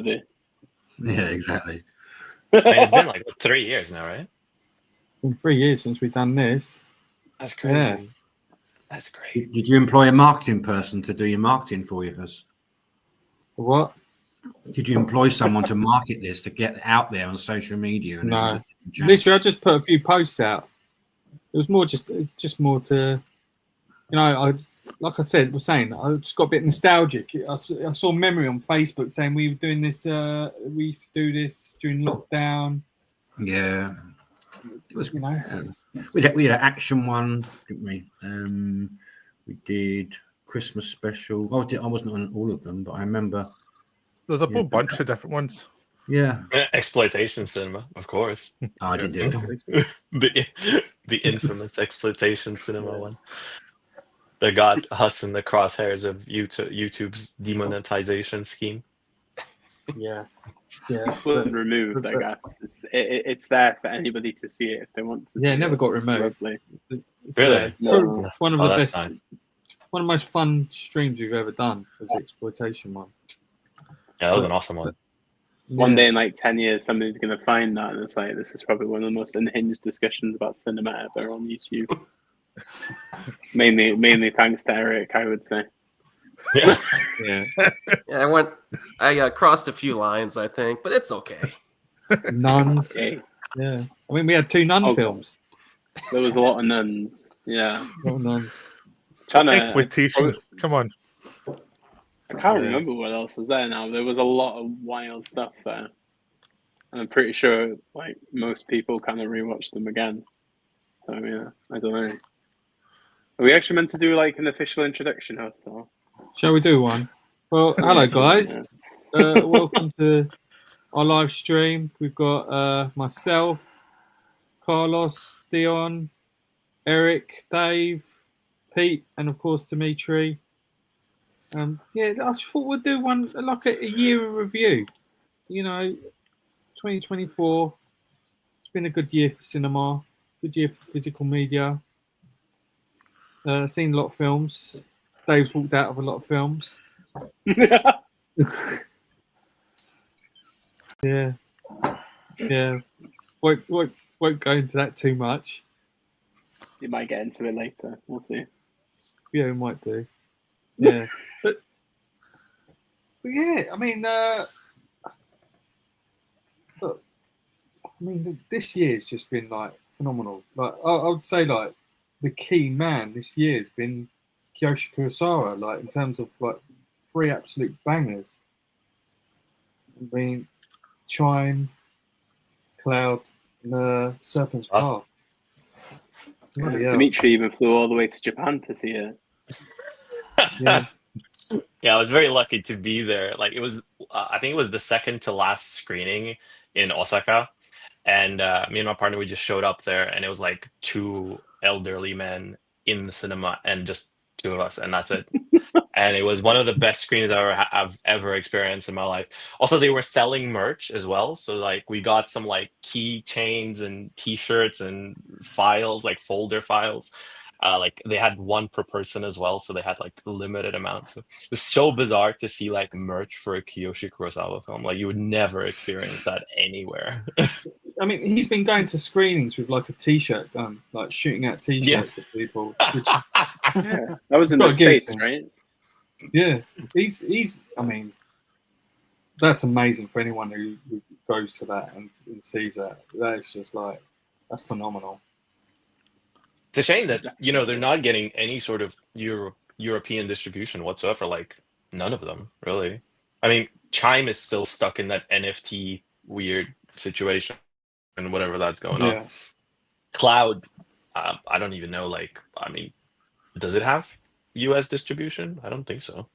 Yeah, exactly. I mean, it's been like 3 years now, right? It's been 3 years since we've done this. That's crazy. Yeah. That's great. Did you employ a marketing person to do your marketing for you? What? Did you employ someone to market this, to get out there on social media? And No. Literally, I just put a few posts out. It was more just more to, like I said, I just got a bit nostalgic. I saw Memory on Facebook saying we were doing this. We used to do this during lockdown. Yeah, it was. You know, we had an action one, didn't we? We did Christmas special. I wasn't on all of them, but I remember there's a whole bunch of different ones. Yeah, exploitation cinema, of course. I did do the infamous exploitation cinema one. That got us in the crosshairs of YouTube's demonetization scheme. Yeah. It wasn't removed, I guess. It's there for anybody to see it if they want to. Yeah, it never got removed. Really? No. One of the best, nice. one of the most fun streams we've ever done was the exploitation one. Yeah, that was an awesome one. One day in like 10 years, somebody's going to find that, and it's like, this is probably one of the most unhinged discussions about cinema ever on YouTube. mainly thanks to Eric, I would say. Yeah. I crossed a few lines, I think, but it's okay. Nuns. Okay. Yeah. I mean, we had 2 nun films. There was a lot of nuns. Yeah. A lot of nuns. Exploitation. Come on. I can't remember what else was there now. There was a lot of wild stuff there. And I'm pretty sure like most people kind of rewatch them again. So yeah, I don't know. Are we actually meant to do like an official introduction, Hustle? Shall we do one? Well, hello guys. Welcome to our live stream. We've got myself, Carlos, Dion, Eric, Dave, Pete, and of course Dimitri. I just thought we'd do one like a year in review. 2024. It's been a good year for cinema. Good year for physical media. Seen a lot of films. Dave's walked out of a lot of films. Yeah. Won't go into that too much. You might get into it later. We'll see. Yeah, we might do. Yeah, but yeah, I mean, this year's just been like phenomenal. Like I would say, like the key man this year has been Kiyoshi Kurosawa. Like in terms of like 3 absolute bangers. I mean, Chime, Cloud, and Serpent's Path. Dimitri even flew all the way to Japan to see it. Yeah. Yeah, I was very lucky to be there. Like it was, I think it was the second to last screening in Osaka, and me and my partner, we just showed up there, and it was like 2 elderly men in the cinema, and just 2 of us, and that's it. And it was one of the best screenings I've ever experienced in my life. Also, they were selling merch as well, so like we got some like keychains and T-shirts and files, like folder files. Like they had 1 per person as well, so they had like limited amounts. It was so bizarre to see like merch for a Kiyoshi Kurosawa film. Like you would never experience that anywhere. I mean, he's been going to screenings with like a T-shirt done, like shooting out T-shirts at people. Which, that was in the States, right? Yeah, he's. I mean, that's amazing for anyone who goes to that and sees that. That is just like, that's phenomenal. It's a shame that they're not getting any sort of European distribution whatsoever. Like none of them, really. I mean, Chime is still stuck in that NFT weird situation and whatever that's going on. Cloud, I don't even know. Like, I mean, does it have US distribution? I don't think so.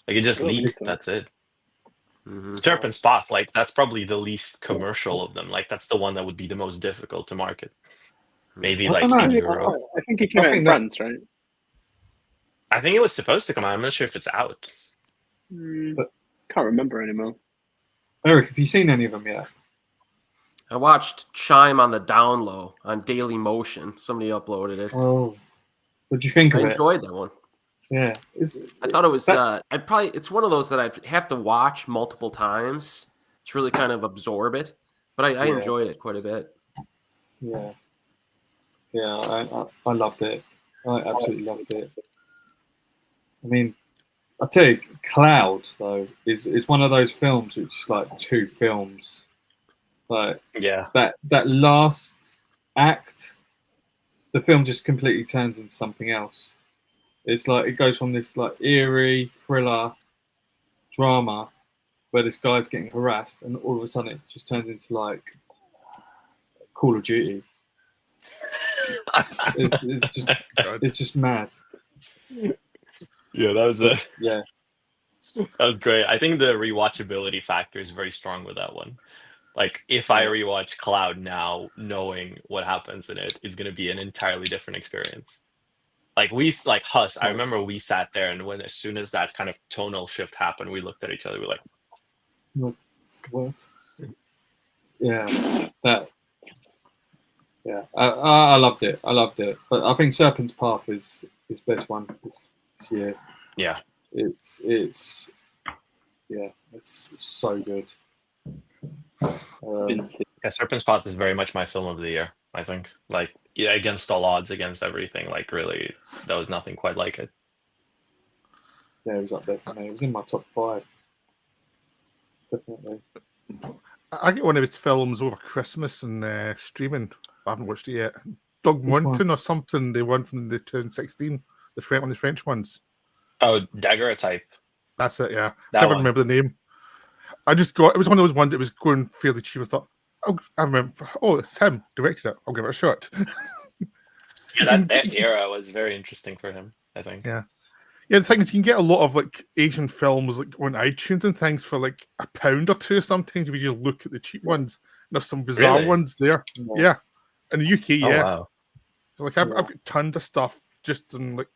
Like it just leaked. That's it. Mm-hmm. Serpent's Path, like that's probably the least commercial of them. Like that's the one that would be the most difficult to market. Maybe like in Europe. I think it came out in France, right? I think it was supposed to come out. I'm not sure if it's out. But can't remember anymore. Eric, have you seen any of them yet? I watched Chime on the down low on Daily Motion. Somebody uploaded it. Oh, what do you think of it? I enjoyed that one. Yeah, I thought it was. It's one of those that I'd have to watch multiple times to really kind of absorb it. But I enjoyed it quite a bit. Yeah, I loved it. I absolutely loved it. I mean, I tell you, Cloud though is one of those films which is like two films. Like Yeah. that last act, the film just completely turns into something else. It's like it goes from this like eerie thriller drama where this guy's getting harassed, and all of a sudden it just turns into like Call of Duty. It's just mad. Yeah, that was great. I think the rewatchability factor is very strong with that one. Like, if I rewatch Cloud now, knowing what happens in it, it's going to be an entirely different experience. Like Huss, I remember we sat there, and as soon as that kind of tonal shift happened, we looked at each other. We're like, "What?" Yeah, that. Yeah, I loved it. But I think Serpent's Path is his best one this year. Yeah, it's so good. Serpent's Path is very much my film of the year. I think, like, against all odds, against everything, like, really, there was nothing quite like it. Yeah, it was up there for me. It was in my top 5. Definitely. I get one of his films over Christmas and streaming. I haven't watched it yet. Doug Monton or something. They won from the 2016. One of the French ones. Oh, Daguerreotype. That's it. Yeah, That never one. remember the name. It was one of those ones that was going fairly cheap. I thought, I remember. Oh, it's him directed it. I'll give it a shot. Yeah, that era was very interesting for him, I think. Yeah. Yeah, the thing is, you can get a lot of like Asian films like on iTunes and things for like £1 or £2 sometimes if you just look at the cheap ones. There's some bizarre Really? ones there. Yeah. In the UK, Oh, yeah. wow. Like I've got tons of stuff just on like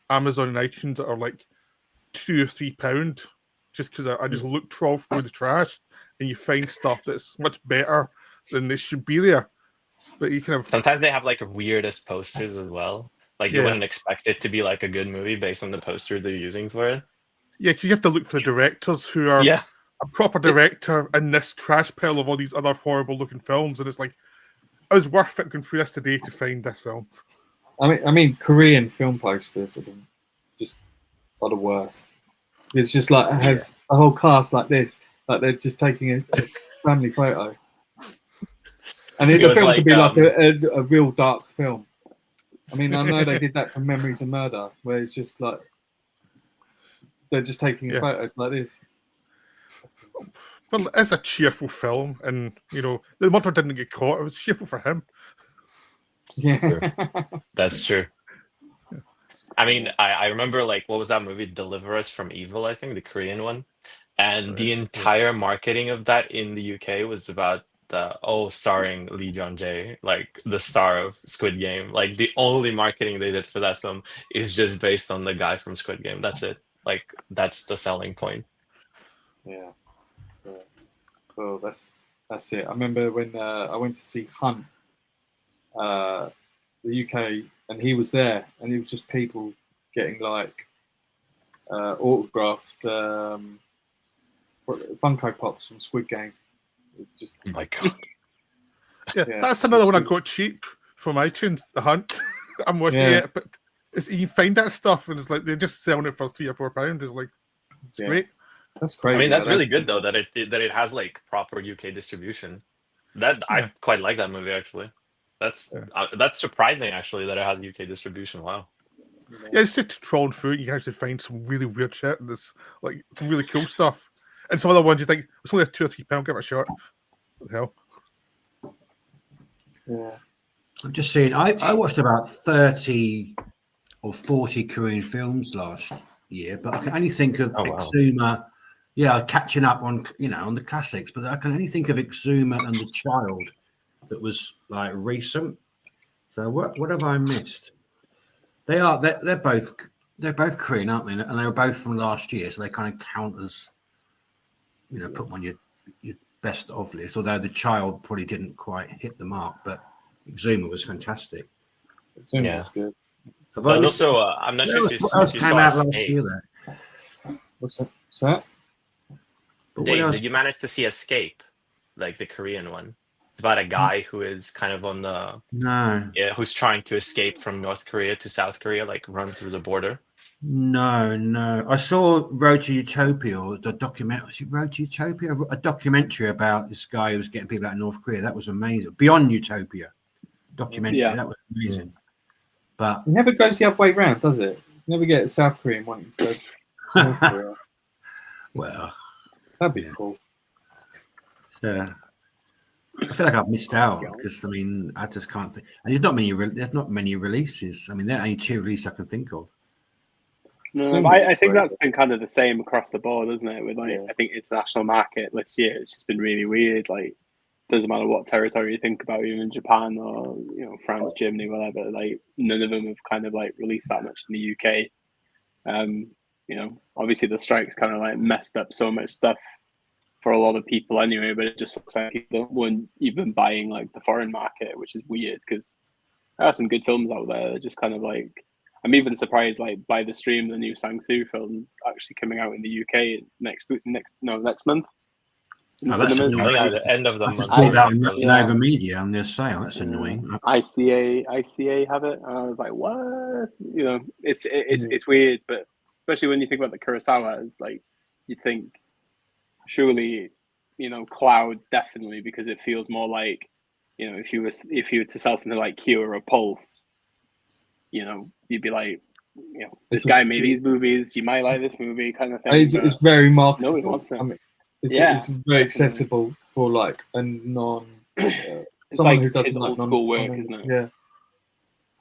Amazon and iTunes that are like £2 or £3 just because I just look through the trash and you find stuff that's much better than this should be there. But you kind of Sometimes they have like weirdest posters as well. Like you wouldn't expect it to be like a good movie based on the poster they're using for it. Yeah, because you have to look for the directors who are a proper director in this trash pile of all these other horrible looking films, and it's like it was worth it going through this today to find this film. I mean, Korean film posters are just the worst. It's just like it has a whole cast like this, like they're just taking a family photo, and the film like, could be like a real dark film. I mean, I know they did that for Memories of Murder, where it's just like they're just taking a photo like this. Well, it's a cheerful film, and the murder didn't get caught. It was cheerful for him. Yeah, That's true. I mean, I remember like what was that movie, Deliver Us from Evil? I think the Korean one, and the entire marketing of that in the UK was about starring Lee Jong-jae, like the star of Squid Game. Like the only marketing they did for that film is just based on the guy from Squid Game. That's it. Like that's the selling point. Yeah. Well, that's it. I remember when I went to see Hunt, the UK, and he was there, and it was just people getting like autographed Funko Pops from Squid Game. Just, oh my god! Yeah, that's another one I got cheap from iTunes. The Hunt. I'm watching it, but you find that stuff, and it's like they're just selling it for £3 or £4. It's like it's great. That's crazy. I mean, that's really good though that it has like proper UK distribution. I quite like that movie actually. That's surprising actually that it has UK distribution. Wow. Yeah, it's just trolling through it. You can actually find some really weird shit, and there's like some really cool stuff. And some other ones you think it's only £2 or £3. Give it a shot. What the hell? Yeah. I'm just saying, I watched about 30 or 40 Korean films last year, but I can only think of Exuma. Yeah, catching up on on the classics, but I can only think of Exuma and The Child that was like recent. So what have I missed? They're both Korean, aren't they? And they were both from last year, so they kind of count as put them on your best of list. Although The Child probably didn't quite hit the mark, but Exuma was fantastic. Exuma was good. Have But I missed- also, I'm not what sure else, if you, what else you came saw out last Escape. year there? What's that? But what Dave, else? did you manage to see Escape, like the Korean one? It's about a guy who is kind of on the No, who's trying to escape from North Korea to South Korea, like run through the border. no. I saw Road to Utopia, or the documentary. Was it Road to Utopia? A documentary about this guy who was getting people out of North Korea. That was amazing. Beyond Utopia documentary. Yeah. That was amazing. But It never goes the other way round, does it? You never get a South Korean wanting to go to North Korea. well, That'd be Yeah. cool. yeah. I feel like I've missed out because I mean I just can't think. And there's not many releases. I mean, there are only 2 releases I can think of. No, I think that's been kind of the same across the board, isn't it? With like, I think international market this year, it's just been really weird. Like, doesn't matter what territory you think about, even Japan or France, Germany, whatever. Like, none of them have kind of like released that much in the UK. Obviously the strikes kind of like messed up so much stuff for a lot of people anyway. But it just looks like people weren't even buying like the foreign market, which is weird because there are some good films out there. They're just kind of like. I'm even surprised, like by the stream, the new Sang-Soo film's actually coming out in the UK next month. Oh, that's I annoying. think at the end of the I just month. bought that in Yeah. Nova Media on their sale. That's annoying. ICA have it, and I was like, what? It's weird, but especially when you think about the Kurosawas, like you think surely, Cloud definitely, because it feels more like, if you were to sell something like Q or a Pulse, you'd be like, this guy made these movies, you might like this movie, kind of thing. It's very marketable. Nobody wants it. I mean, it's, Yeah. it's very accessible for like a non. It's someone like who doesn't his like old school work, non- isn't it?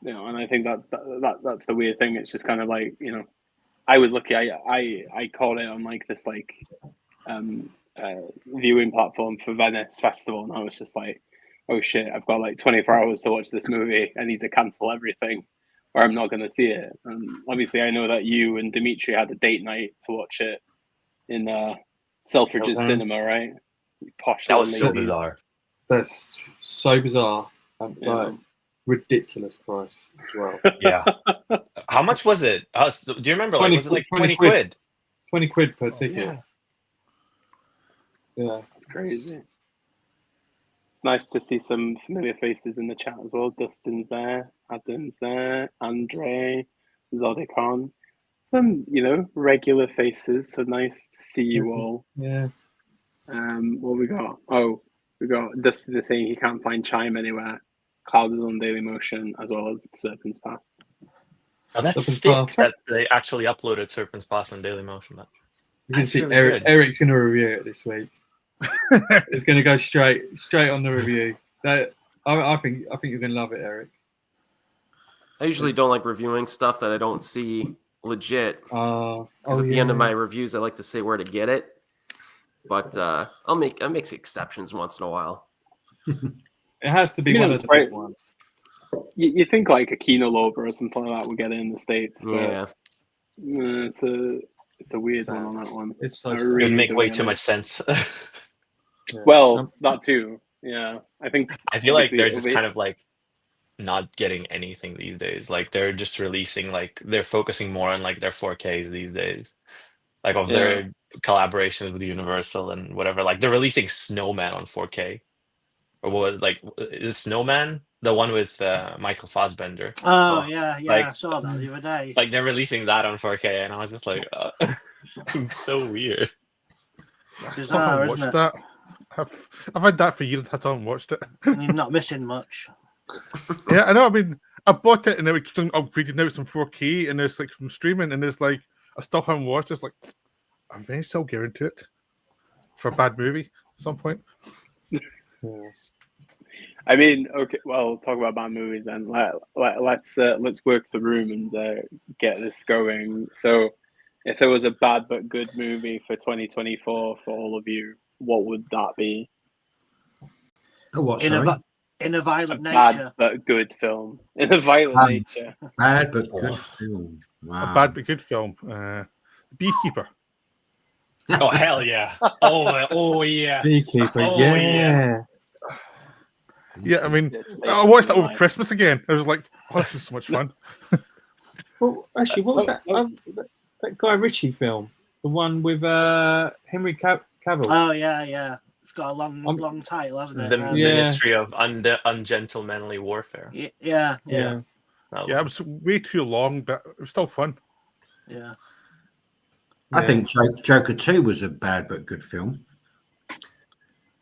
Yeah. And I think that's the weird thing. It's just kind of like, I was lucky. I caught it on like this like viewing platform for Venice Festival, and I was just like, oh shit, I've got like 24 hours to watch this movie. I need to cancel everything, or I'm not going to see it. And obviously, I know that you and Dimitri had a date night to watch it in Selfridges Cinema, right? Posh. That was so ladies. bizarre. That's so bizarre and Yeah. like ridiculous price as well. Yeah. How much was it? Do you remember? Like, 20 was it like 20 20 quid? 20 quid per ticket. Yeah. It's crazy. It's nice to see some familiar faces in the chat as well. Dustin's there, Adam's there, Andre, Zodicon. Some, regular faces. So nice to see you all. Yeah. What we got? Oh, we got Dustin is saying he can't find Chime anywhere. Cloud is on Dailymotion as well as Serpent's Path. Oh, that's Serpent's sick Path. that they actually uploaded Serpent's Path on Dailymotion. You can That's see really Eric. good. Eric's going to review it this week. It's going to go straight on the review. I think you're going to love it, Eric. I usually don't like reviewing stuff that I don't see legit. Because at the end of my reviews, I like to say where to get it. But I make exceptions once in a while. It has to be one of the big ones. You think like a Kino Lover or something like that would get it in the States, but Yeah. it's a weird one on that one. It's so I sad. It would really make don't way get too it. much sense. Yeah. Well, that too. Yeah, I think I feel like obviously they're it'll just be- kind of like not getting anything these days. Like they're just releasing, like they're focusing more on like their 4Ks these days, like of their collaborations with Universal and whatever. Like they're releasing Snowman on 4K, or what? Like is Snowman the one with Michael Fassbender? Oh, yeah, like- I saw that the other day. Like they're releasing that on 4K, and I was just like, it's so weird. I still Bizarre, haven't isn't watched it? that. I've had that for years. I still haven't watched it. And you're not missing much. Yeah, I know. I mean, I bought it and it was upgraded now. It's in 4K and it's like from streaming, and it's like I still haven't watched it. It's like eventually I'll get into it for a bad movie at some point. I mean, okay. Well, talk about bad movies then. Let's work the room and get this going. So, if there was a bad but good movie for 2024 for all of you, what would that be? What? In a, Sorry? vi- in a violent Bad nature. but good film in a violent nature. Bad but good film. Wow. A bad but good film. The Beekeeper. Oh hell yeah! Oh yeah! Beekeeper, Oh, yeah. Yeah, I mean, It's I watched that over like- Christmas again. I was like, oh, this is so much fun. Well, actually, what was that? That Guy Ritchie film, the one with Henry Cavill. Oh yeah. It's got a long title, hasn't it? The Ministry of Ungentlemanly Warfare. Yeah. Yeah, it was way too long, but it was still fun. Yeah. I think Joker 2 was a bad but good film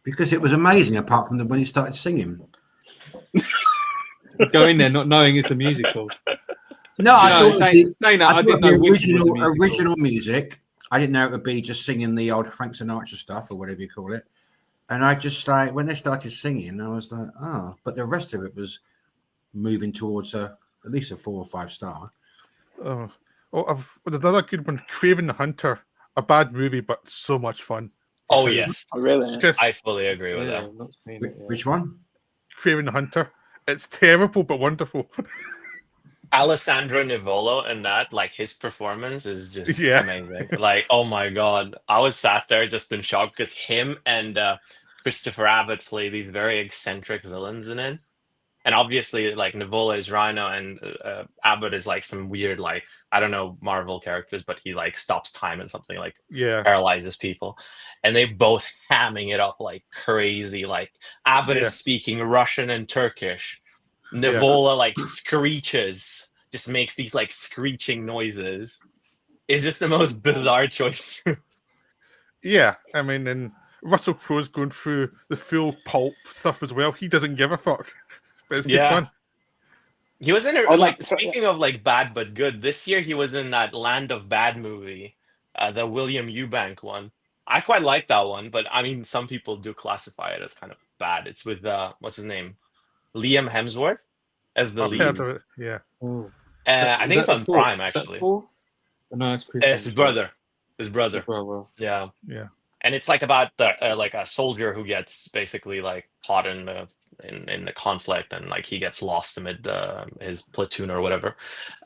because it was amazing. Apart from when he started singing. Go in there not knowing it's a musical. No, I thought the original music. I didn't know it would be just singing the old Frank Sinatra stuff or whatever you call it. And I just like when they started singing, I was like, oh, but the rest of it was moving towards at least a 4 or 5 star. There's another good one, Craven the Hunter. A bad movie, but so much fun. Oh yes, really? I fully agree with that. I've not seen it yet. Which one? Craven the Hunter. It's terrible but wonderful. Alessandro Nivola and that, like his performance is just amazing. Like, oh my god, I was sat there just in shock because him and Christopher Abbott play these very eccentric villains in it, and obviously like Nivola is Rhino and Abbott is like some weird, like, I don't know, Marvel characters, but he like stops time and something, like paralyzes people, and they both hamming it up like crazy. Like Abbott is speaking Russian and Turkish. Nivola like screeches, just makes these like screeching noises. It's just the most bizarre choice. Yeah, I mean, and Russell Crowe's going through the full pulp stuff as well. He doesn't give a fuck, but it's good fun. He was in speaking of like bad but good. This year he was in that Land of Bad movie, the William Eubank one. I quite like that one, but I mean, some people do classify it as kind of bad. It's with what's his name? Liam Hemsworth as the lead. Yeah. I think it's on Prime actually. No, it's his brother. His brother. Yeah. And it's like about like a soldier who gets basically like caught in the conflict, and like he gets lost amid his platoon or whatever,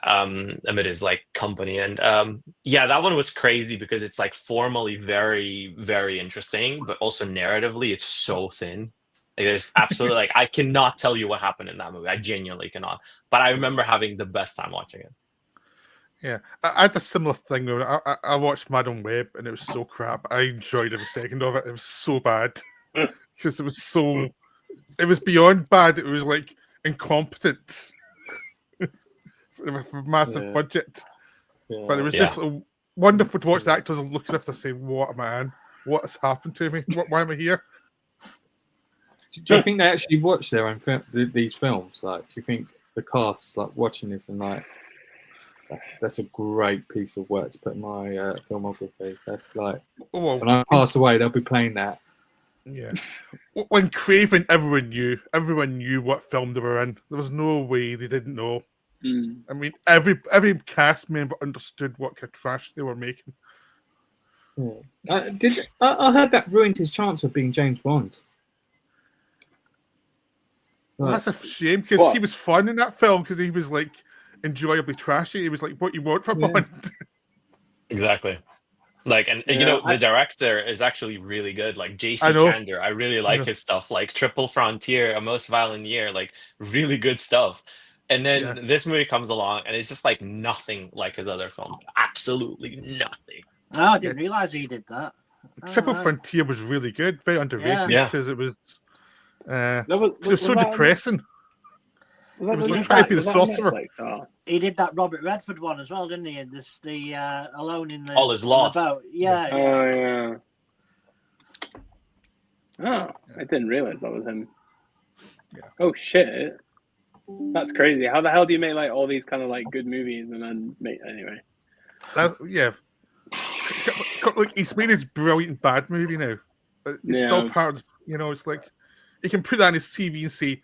amid his like company. And that one was crazy because it's like formally very, very interesting, but also narratively it's so thin. It is absolutely like I cannot tell you what happened in that movie. I genuinely cannot. But I remember having the best time watching it. Yeah, I had a similar thing. I watched Madam Web and it was so crap. I enjoyed every second of it. It was so bad because it was beyond bad. It was like incompetent for a massive budget. Yeah. But it was just wonderful to watch the actors look as if they're saying, "What, man? What has happened to me? Why am I here?" Do you think they actually watch their own these films? Like, do you think the cast is like watching this and like, that's a great piece of work to put in my filmography? That's like, when I pass away, they'll be playing that. Yeah. When Craven, everyone knew what film they were in. There was no way they didn't know. I mean, every cast member understood what kind of trash they were making. I heard that ruined his chance of being James Bond. Well, that's a shame because he was fun in that film because he was like enjoyably trashy. He was like what you want from Bond. Exactly. Like, and you know, the director is actually really good. Like J.C. Chandler, I really like his stuff. Like Triple Frontier, A Most Violent Year, like really good stuff. And then this movie comes along and it's just like nothing like his other films. Absolutely nothing. Oh, I didn't realize he did that. Triple Frontier was really good, very underrated because it was. It was so depressing. It was like trying to be the sorcerer. He did that Robert Redford one as well, didn't he? The Alone in the All Is Lost. Boat. Yeah. Oh, I didn't realize that was him. Yeah. Oh shit, that's crazy. How the hell do you make like all these kind of like good movies and then make anyway? Like he's made his brilliant bad movie now. It's still part of, it's like he can put that on his CV and say,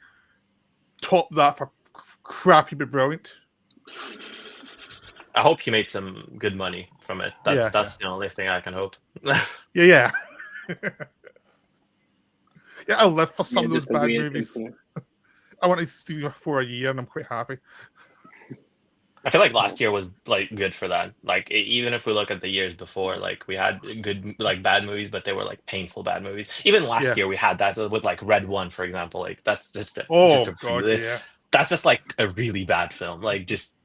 top that for crappy but brilliant. I hope he made some good money from it. That's the only thing I can hope. Yeah, I'll live for some of those bad movies. I want to see for a year and I'm quite happy. I feel like last year was like good for that. Like even if we look at the years before, like we had good like bad movies, but they were like painful bad movies. Even last year we had that with like Red One, for example. Like that's just that's just like a really bad film. Like just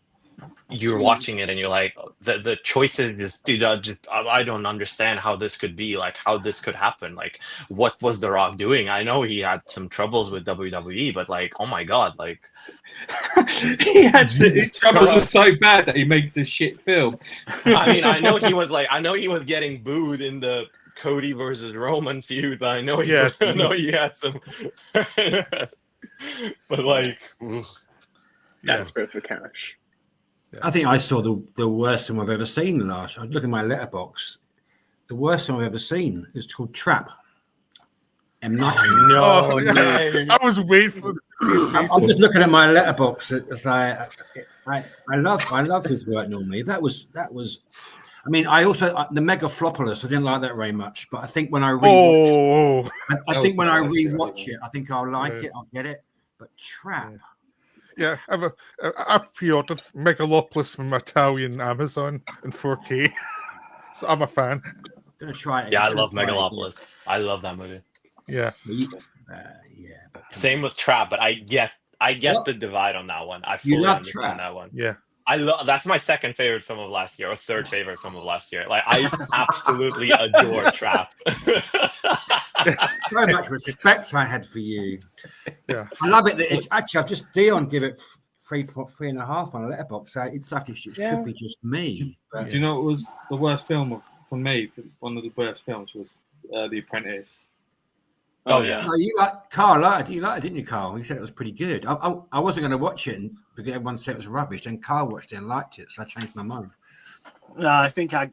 you're watching it and you're like, the choices just, dude, I don't understand how this could be, like how this could happen. Like, what was The Rock doing? I know he had some troubles with WWE, but like, oh my god, like his troubles were so bad that he made this shit film. I mean, I know he was getting booed in the Cody versus Roman feud. I know he had some, but like, desperate for cash. I think I saw the worst film I've ever seen last. I look at my letterbox. The worst film I've ever seen is called Trap. M. Night. No, I was waiting for. I'm just looking at my letterbox. It's like I love his work normally. That was. I mean, I also the Megalopolis. I didn't like that very much, but I think when I rewatch it, I think I'll like it. I'll get it. But Trap. Yeah, I've pre-ordered Megalopolis from Italian Amazon in 4K, so I'm a fan. I'm gonna try it. Yeah, I love Megalopolis. I love that movie. Yeah. Same with Trap, but I get the divide on that one. I fully understand that one. Yeah. That's my second favorite film of last year, or third favorite film of last year. Like, I absolutely adore Trap. So much respect I had for you. Yeah, I love it. That it's actually I've just Dion give it 3.5 on a letterbox. So it's like it could be just me. But, do you know what was the worst film for me? One of the worst films was The Apprentice. Oh yeah. Oh, you like Carl? You liked it, didn't you, Carl? You said it was pretty good. I wasn't going to watch it because everyone said it was rubbish. Then Carl watched it and liked it, so I changed my mind. No, I think I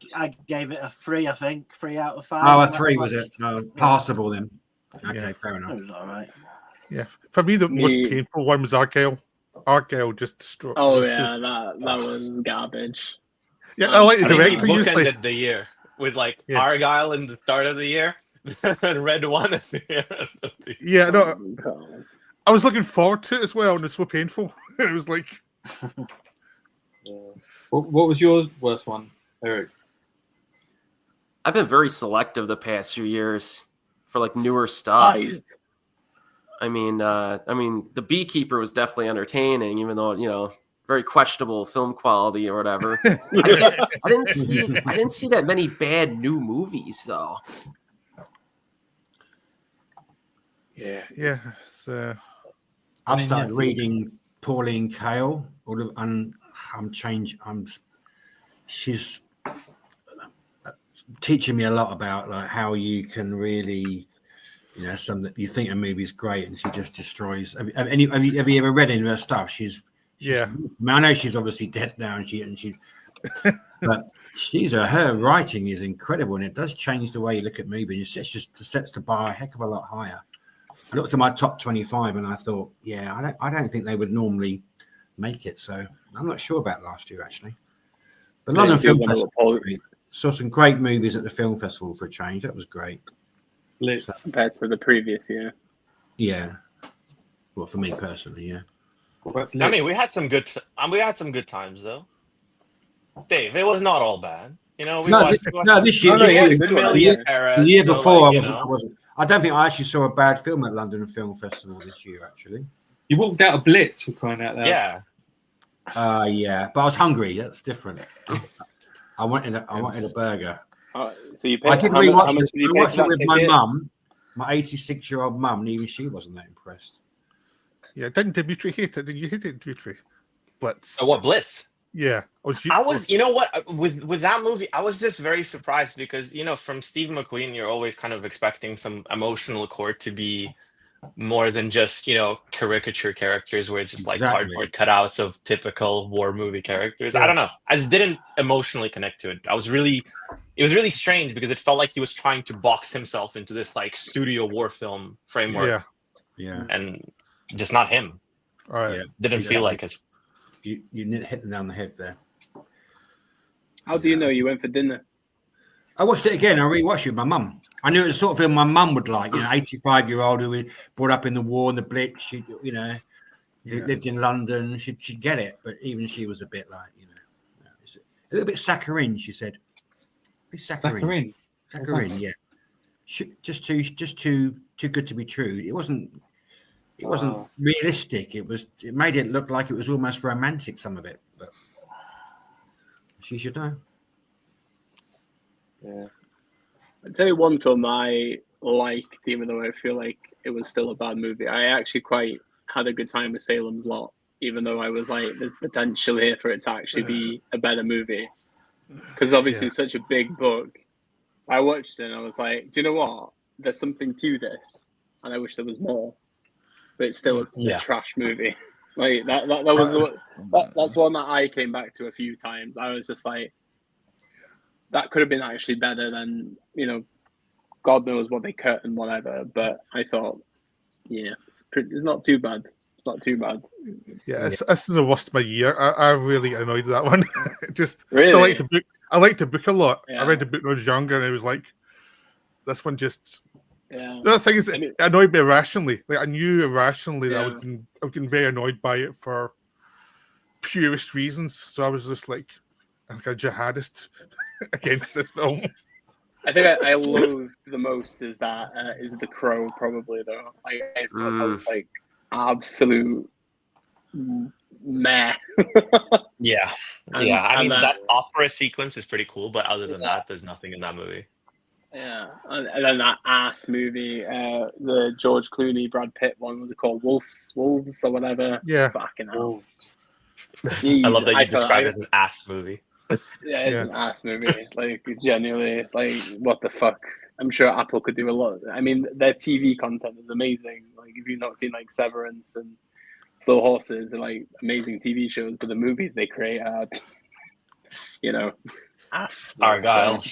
gave it a 3. I think 3 out of 5. Oh, a 3 was it? No, passable then. Okay, fair enough. It was all right. Yeah, for me the most painful one was Argyle. Argyle just destroyed. Oh yeah, that was garbage. Yeah, I like the director. We bookended the year with like Argyle in the start of the year, and Red One at the end of the year. Yeah, no, I was looking forward to it as well, and it's so painful. It was like. What was your worst one, Eric? I've been very selective the past few years for like newer stuff. Nice. I mean, The Beekeeper was definitely entertaining, even though very questionable film quality or whatever. I didn't see that many bad new movies though. Yeah. So I've started reading Pauline Kael, and she's teaching me a lot about like how you can really, some that you think a movie's great and she just destroys. Have you ever read any of her stuff? She's I know she's obviously dead now, and she but her writing is incredible, and it does change the way you look at movies. It just sets the bar a heck of a lot higher. I looked at my top 25 and I thought, I don't think they would normally make it. So I'm not sure about last year actually. But London Film Festival saw some great movies at the film festival for a change. That was great. Compared to the previous year. Yeah. Well, for me personally, yeah. I mean, we had some good times though. Dave, it was not all bad. This year. The year before, I wasn't. I don't think I actually saw a bad film at London Film Festival this year. Actually, you walked out of Blitz for crying out loud. Yeah. Yeah, but I was hungry. That's different. I wanted a burger. So you paid, I did rewatch it. I watched it with my mum, my 86-year-old mum, and even she wasn't that impressed. Yeah, didn't Dimitri hate it? Did you hate it, Dimitri? Blitz. Oh, what, Blitz? Yeah. With that movie, I was just very surprised because, from Steve McQueen, you're always kind of expecting some emotional core to be more than just, caricature characters where it's just like cardboard cutouts of typical war movie characters. Yeah. I don't know. I just didn't emotionally connect to it. It was really strange because it felt like he was trying to box himself into this like studio war film framework. Yeah. And just not him. All right. Yeah. Didn't feel like it. You hit them down the head there. How do you know you went for dinner? I watched it again. I rewatched it with my mum. I knew it was the sort of film my mum would like. 85-year-old who was brought up in the war and the Blitz. She, who lived in London. She'd get it. But even she was a bit like, a little bit saccharine. She said, saccharine, yeah. Just too good to be true. It wasn't realistic. It made it look like it was almost romantic. Some of it, but She should know. Yeah. I'll tell you one film I liked, even though I feel like it was still a bad movie. I actually quite had a good time with Salem's Lot, even though I was like, there's potential here for it to actually be a better movie. Because obviously it's such a big book. I watched it and I was like, do you know what? There's something to this. And I wish there was more. But it's still a trash movie. Like that's one that I came back to a few times. I was just like, that could have been actually better than, you know, God knows what they cut and whatever. But I thought, it's not too bad. It's not too bad. Yeah, this is the worst of my year. I really annoyed that one. Just really? I liked the book. I liked the book a lot. Yeah. I read the book when I was younger, and I was like, this one just. Yeah. The other thing is, it annoyed me irrationally. Like I knew irrationally that I was getting very annoyed by it for purest reasons. So I was just like a jihadist against this film. I think I loathe the most is The Crow, probably though. I thought that was like absolute meh. Yeah. I mean, that opera sequence is pretty cool, but other than that, there's nothing in that movie. Yeah, and then that ass movie, the George Clooney, Brad Pitt one, was it called Wolves or whatever? Yeah. Fucking hell. I love that you describe it as an ass movie. Yeah, it's an ass movie. Like, genuinely, like, what the fuck? I'm sure Apple could do a lot. I mean, their TV content is amazing. Like, if you've not seen, like, Severance and Slow Horses, and, like, amazing TV shows, but the movies they create are, you know, ass. Argyle.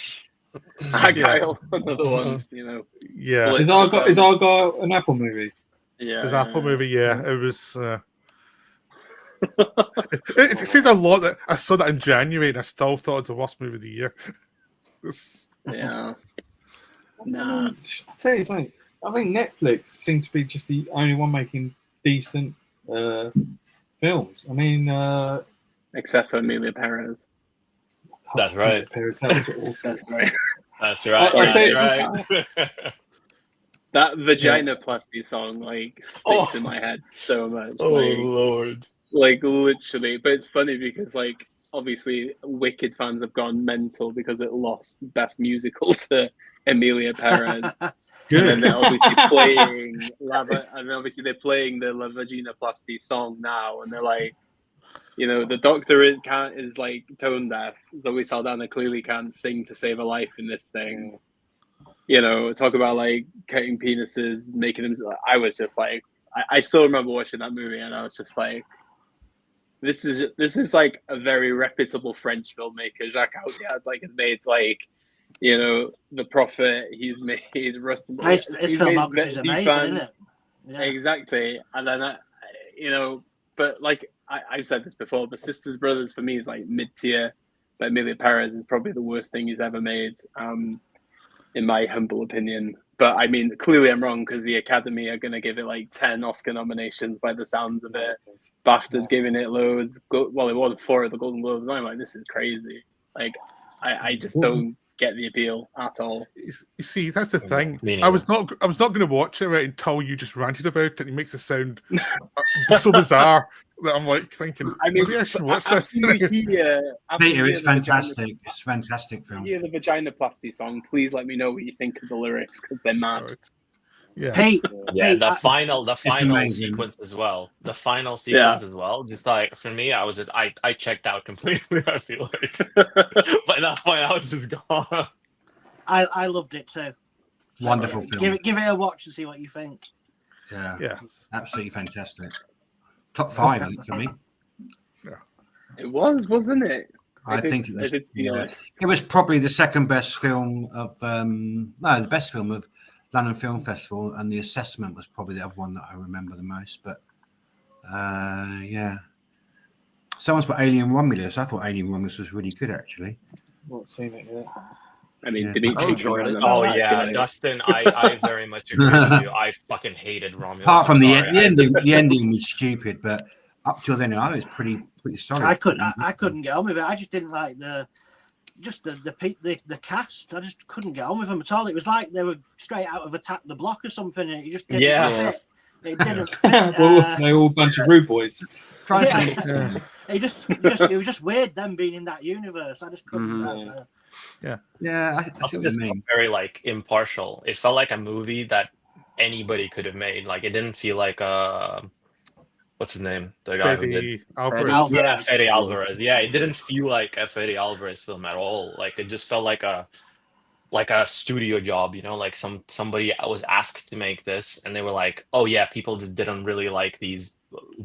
Argyle, another one, you know. Yeah. Is Argyle an Apple movie? Yeah. The Apple movie, yeah. It was... it seems a lot that I saw that in January and I still thought it was the worst movie of the year. Yeah. Nah. I'll tell you something. I think Netflix seems to be just the only one making decent films. I mean, except for Amelia Perez. That's right. Perez, that was awful. That's right. That's right. That's right. That Vaginoplasty song like sticks in my head so much. Oh Lord. Like literally, but it's funny because like obviously Wicked fans have gone mental because it lost Best Musical to Amelia Perez. And then they're obviously playing they're playing the La Vaginoplasty song now, and they're like, you know, the doctor is like tone deaf. Zoe Saldana clearly can't sing to save her life in this thing. You know, talk about like cutting penises, making them. I was just like, I still remember watching that movie, and I was just like, this is like a very reputable French filmmaker. Jacques Audiard has made like, you know, The Prophet. He's made Rustin. His filmography is amazing, isn't it? Yeah. Exactly, and then you know, but like I've said this before, but Sisters Brothers for me is like mid tier. But Amelia Perez is probably the worst thing he's ever made, in my humble opinion. But I mean, clearly I'm wrong because the Academy are going to give it like 10 Oscar nominations by the sounds of it. BAFTA's giving it loads. Well, it won 4 of the Golden Globes. I'm like, this is crazy. Like, I just don't get the appeal at all. You see, that's the thing. I was not going to watch it right until you just ranted about it. It makes it sound so bizarre that I'm like thinking, I mean, maybe I should watch this. Peter, it's fantastic. It's a fantastic film. Hear the Vaginoplasty song. Please let me know what you think of the lyrics because they're mad. Right. Yeah. Hey, The final amazing. sequence as well. The final sequence as well. Just like for me, I was just I checked out completely. I feel like by that point I was just gone. I loved it too. So, Wonderful film. Give it a watch and see what you think. Yeah, absolutely fantastic. Top 5 I think, for me. It was, wasn't it? I think it was. I did see it. It was probably the second best film of the best film of London Film Festival, and The Assessment was probably the other one that I remember the most. But yeah, someone's put Alien Romulus. I thought Alien Romulus was really good, actually. Not seen it yet. I mean, Yeah. Dimitri I enjoyed it. Oh yeah, Dustin, I very much agree with you. I fucking hated Romulus. Apart from I'm the sorry. ending, the ending was stupid, but up till then, I was pretty solid. I couldn't get on with it. I just didn't like the cast. I just couldn't get on with them at all. It was like they were straight out of Attack the Block or something. And it just didn't fit. It didn't fit. They're all a bunch of rude boys. Try Yeah. It was just weird them being in that universe. I just couldn't. Yeah, I Also, see what just you mean. very like impartial. It felt like a movie that anybody could have made. Like it didn't feel like what's his name? The guy who did Fede Alvarez. Yeah, Fede Alvarez. Yeah, it didn't feel like a Fede Alvarez film at all. Like it just felt like a studio job, you know, like somebody was asked to make this and they were like, oh yeah, people just didn't really like these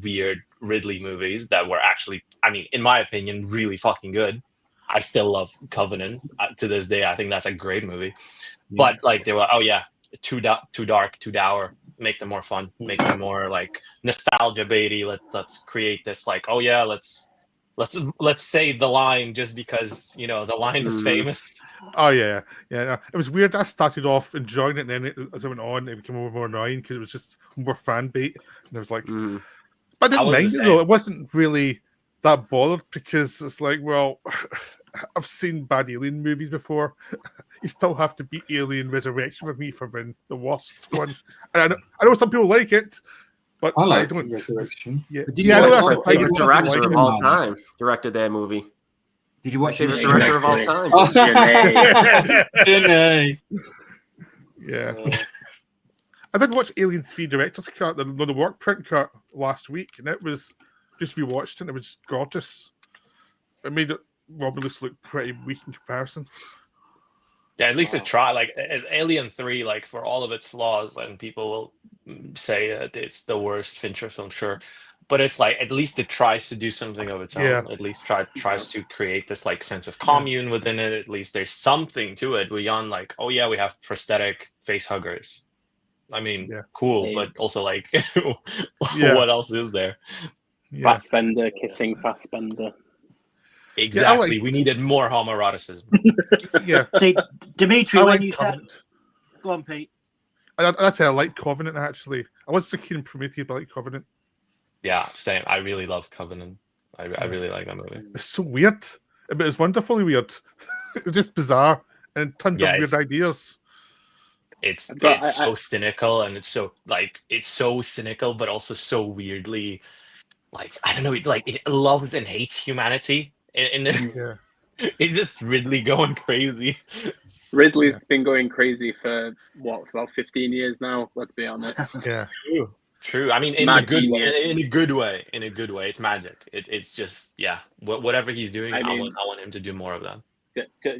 weird Ridley movies that were actually, I mean, in my opinion, really fucking good. I still love Covenant to this day. I think that's a great movie. But like they were, oh yeah, too dark, too dour. Make them more fun. Make them more like nostalgia baity. Let's create this like, oh yeah, let's say the line just because you know the line is famous. Oh yeah. No, it was weird. I started off enjoying it, and then as I went on, it became more annoying because it was just more fan bait, and I was like, but I didn't mind it though. It wasn't really that bothered because it's like, well, I've seen bad Alien movies before. You still have to beat Alien Resurrection with me for being the worst one. And I know some people like it, but I don't. Resurrection. Yeah, I know that's my favorite director of all time. Directed that movie. Did you watch favorite director of all time? Janae. Yeah. I did watch Alien 3 Director's Cut, the work print cut last week, and it was just rewatched, and it was gorgeous. It made it Romulus look pretty weak in comparison. Yeah, at least it tried. Like Alien 3, like for all of its flaws, and people will say it's the worst Fincher film, sure, but it's like at least it tries to do something of its own. Yeah. At least tries to create this like sense of commune within it. At least there's something to it beyond like, oh yeah, we have prosthetic face huggers. I mean, cool, but also like, what else is there? Fassbender kissing Fassbender. Exactly. We needed more homoeroticism. Yeah. See, Dimitri, when you Covenant. said, go on, Pete. I like Covenant actually. I wasn't so keen on Prometheus, but I like Covenant. Yeah, same. I really love Covenant. I really like that movie. It's so weird, but it's wonderfully weird. It was just bizarre and tons of weird ideas. It's so cynical, and it's so cynical, but also so weirdly, like I don't know, like it loves and hates humanity. It's just Ridley going crazy. Ridley's been going crazy for about 15 years now. Let's be honest. Yeah, true. I mean, in a good way. It's magic. It's just whatever he's doing. I want him to do more of that.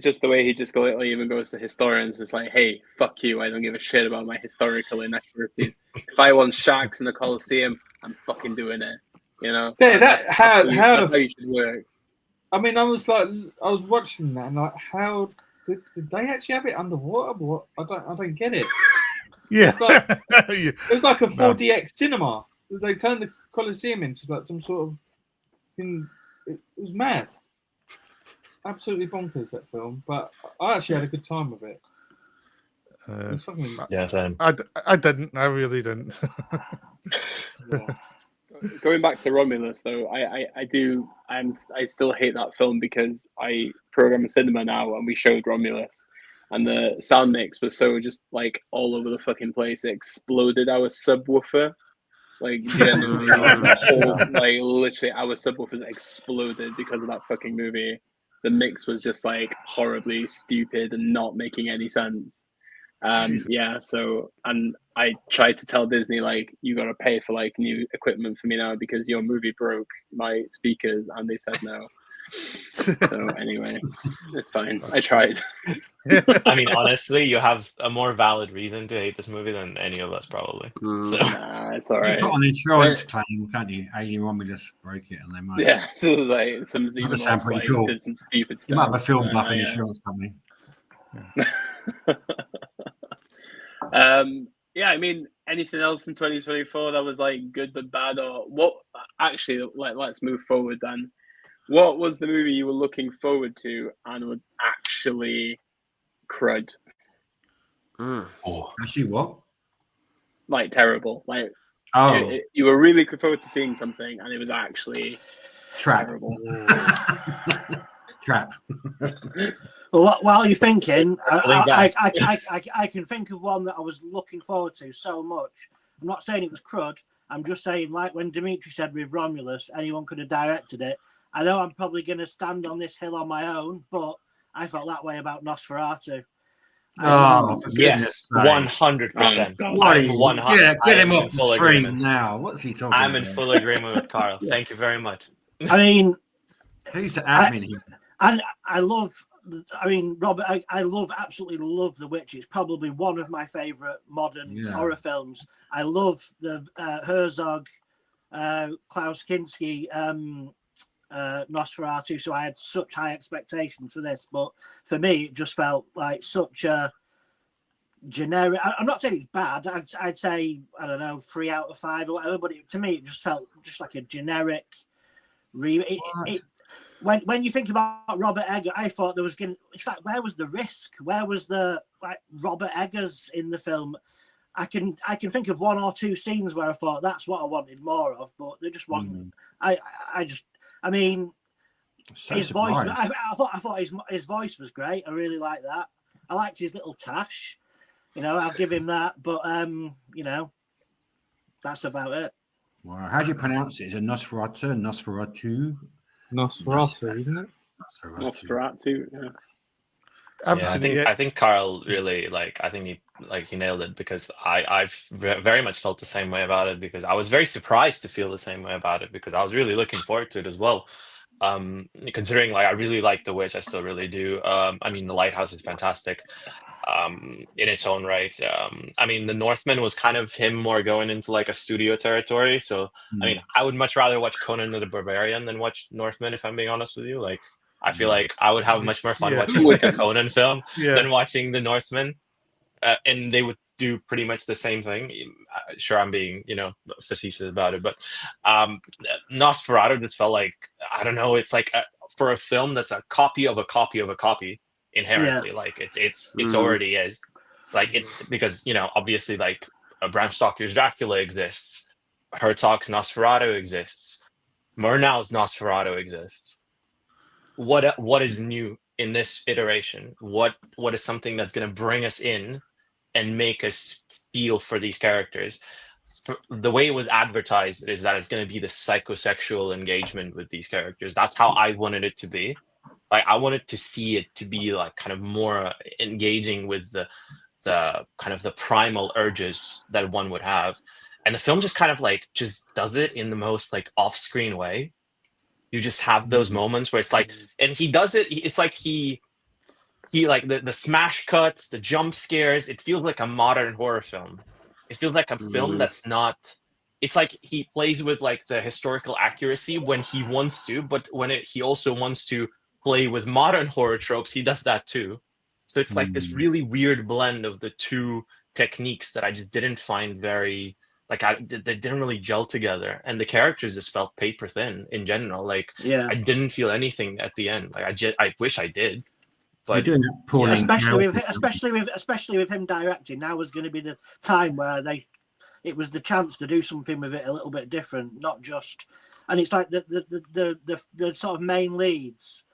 Just the way he even goes to historians. It's like, hey, fuck you. I don't give a shit about my historical inaccuracies. If I want sharks in the Colosseum, I'm fucking doing it. You know. Yeah, that's how you should work. I mean, I was watching that, and like, how did they actually have it underwater? What? I don't get it. Yeah, it was like a 4DX cinema. They turned the Colosseum into like some sort of thing. It was mad. Absolutely bonkers, that film, but I actually had a good time with it. Same. I didn't. I really didn't. Going back to Romulus, though, I still hate that film because I program a cinema now and we showed Romulus, and the sound mix was so just like all over the fucking place. It exploded our subwoofer. Like genuinely, like literally, our subwoofers exploded because of that fucking movie. The mix was just like horribly stupid and not making any sense. So, and I tried to tell Disney, like, you got to pay for like new equipment for me now because your movie broke my speakers, and they said no. So anyway, it's fine. I tried. I mean, honestly, you have a more valid reason to hate this movie than any of us probably. So it's all right. You put an insurance claim, can't you? Alien Romulus broke it, and they might. Yeah, so like some xenomorphs cool. did some stupid stuff. You might have a film buff in insurance company. I mean, anything else in 2024 that was like good but bad, or what? Actually, let's move forward then. What was the movie you were looking forward to and was actually crud? Actually, what? Like terrible. Like you were really looking forward to seeing something, and it was actually terrible. Trap. Well, while you're thinking, I can think of one that I was looking forward to so much. I'm not saying it was crud, I'm just saying, like when Dimitri said with Romulus, anyone could have directed it. I know I'm probably going to stand on this hill on my own, but I felt that way about Nosferatu. Oh, yes, 100%. Get him off the stream now. What's he talking about? I'm in full agreement with Carl. Thank you very much. I mean, who's the admin here? And I love. I mean, Robert, I absolutely love The Witch. It's probably one of my favorite modern horror films. I love the Herzog, Klaus Kinski, Nosferatu. So I had such high expectations for this, but for me, it just felt like such a generic. I'm not saying it's bad. I'd say, I don't know, 3 out of 5 or whatever. But to me, it just felt just like a generic. When you think about Robert Eggers, I thought there was it's like, where was the risk? Where was the Robert Eggers in the film? I can think of 1 or 2 scenes where I thought that's what I wanted more of, but there just wasn't. I mean, his voice. I thought his voice was great. I really liked that. I liked his little tash. I'll give him that. But that's about it. Wow, how do you pronounce it? Is it Nosferatu? Nosferatu, isn't it? Nosferatu, yeah. I think Carl really he nailed it, because I've very much felt the same way about it, because I was very surprised to feel the same way about it, because I was really looking forward to it as well. Considering I really like The Witch, I still really do. I mean, The Lighthouse is fantastic in its own right. I mean, The Northman was kind of him more going into a studio territory. So I mean, I would much rather watch Conan the Barbarian than watch Northman, if I'm being honest with you. I feel like I would have much more fun watching a Conan film than watching The Northman, and they would do pretty much the same thing. Sure, I'm being facetious about it, but Nosferatu just felt like, I don't know, it's for a film that's a copy of a copy of a copy inherently, it's already is because obviously Bram Stoker's Dracula exists, Herzog's Nosferatu exists, Murnau's Nosferatu exists. What is new in this iteration? What is something that's going to bring us in and make us feel for these characters? The way it was advertised is that it's going to be the psychosexual engagement with these characters. That's how I wanted it to be. I wanted to see it to be kind of more engaging with the kind of the primal urges that one would have, and the film just kind of just does it in the most off-screen way. You just have those moments where it's and he does it. It's he the smash cuts, the jump scares. It feels like a modern horror film. It feels like a film that's not. It's he plays with the historical accuracy when he wants to, but when he also wants to play with modern horror tropes, he does that too. So it's this really weird blend of the two techniques that I just didn't find very they didn't really gel together, and the characters just felt paper thin in general. I didn't feel anything at the end. I wish I did. But doing that poorly, especially with him directing. Now was going to be the time where it was the chance to do something with it a little bit different, not just. And it's the sort of main leads.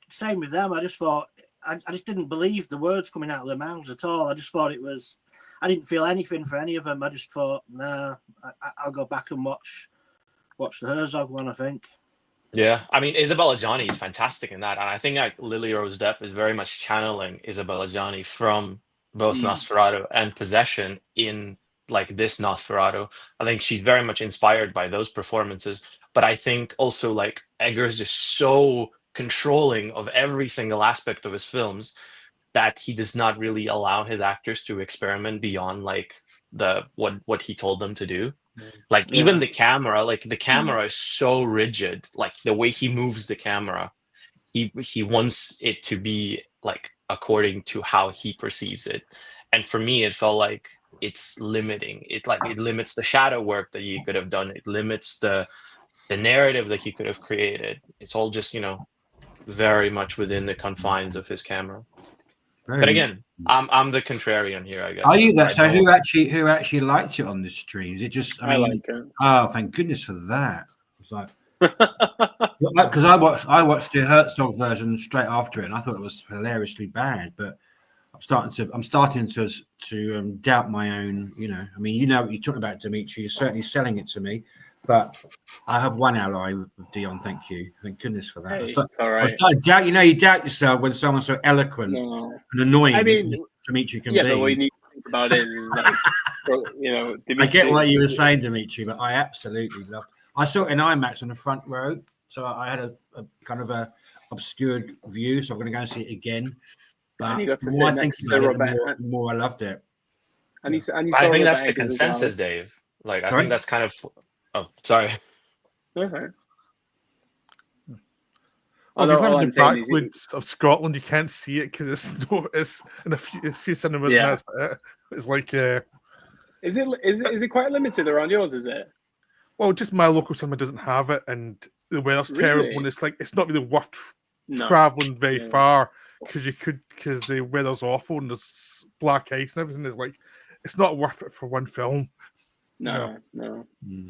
Same with them. I just thought I just didn't believe the words coming out of their mouths at all. I just thought it was. I didn't feel anything for any of them. I just thought, nah, I'll go back and watch the Herzog one, I think. Yeah, I mean, Isabella Gianni is fantastic in that, and I think Lily Rose Depp is very much channeling Isabella Gianni from both Nosferatu and Possession in this Nosferatu. I think she's very much inspired by those performances, but I think also Eggers is so controlling of every single aspect of his films that he does not really allow his actors to experiment beyond what he told them to do. Even the camera, the camera is so rigid. The way he moves the camera, he wants it to be according to how he perceives it. And for me, it felt like it's limiting. It limits the shadow work that he could have done. It limits the narrative that he could have created. It's all just very much within the confines of his camera. But again, I'm the contrarian here, I guess. Are you that? So who actually liked it on this stream? Is it just? I like it. Oh, thank goodness for that! Because I watched the Herzog version straight after it, and I thought it was hilariously bad. But I'm starting to doubt my own. I mean, what you're talking about, Dimitri. You're certainly selling it to me, but I have one ally with Dion. Thank you, thank goodness for that. It's all right. I started doubt. You doubt yourself when someone's so eloquent and annoying. I mean, as Dimitri can yeah, be. but what you need to think about it is like, Dimitri, I get what you were saying, Dimitri, but I absolutely loved. I saw it in IMAX on the front row, so I had a kind of a obscured view. So I'm going to go and see it again. But the more I think about it, the more I loved it. And you I think that's the consensus, Dave. Like, I think that's kind of. Oh, sorry. Okay. Well, if you're in the backwoods of Scotland, you can't see it because it's in a few cinemas. Yeah. It's like. Is it quite limited around yours? Is it? Well, just my local cinema doesn't have it, and the weather's terrible, and it's not really worth traveling very far because the weather's awful and there's black ice and everything. Is like it's not worth it for one film. No.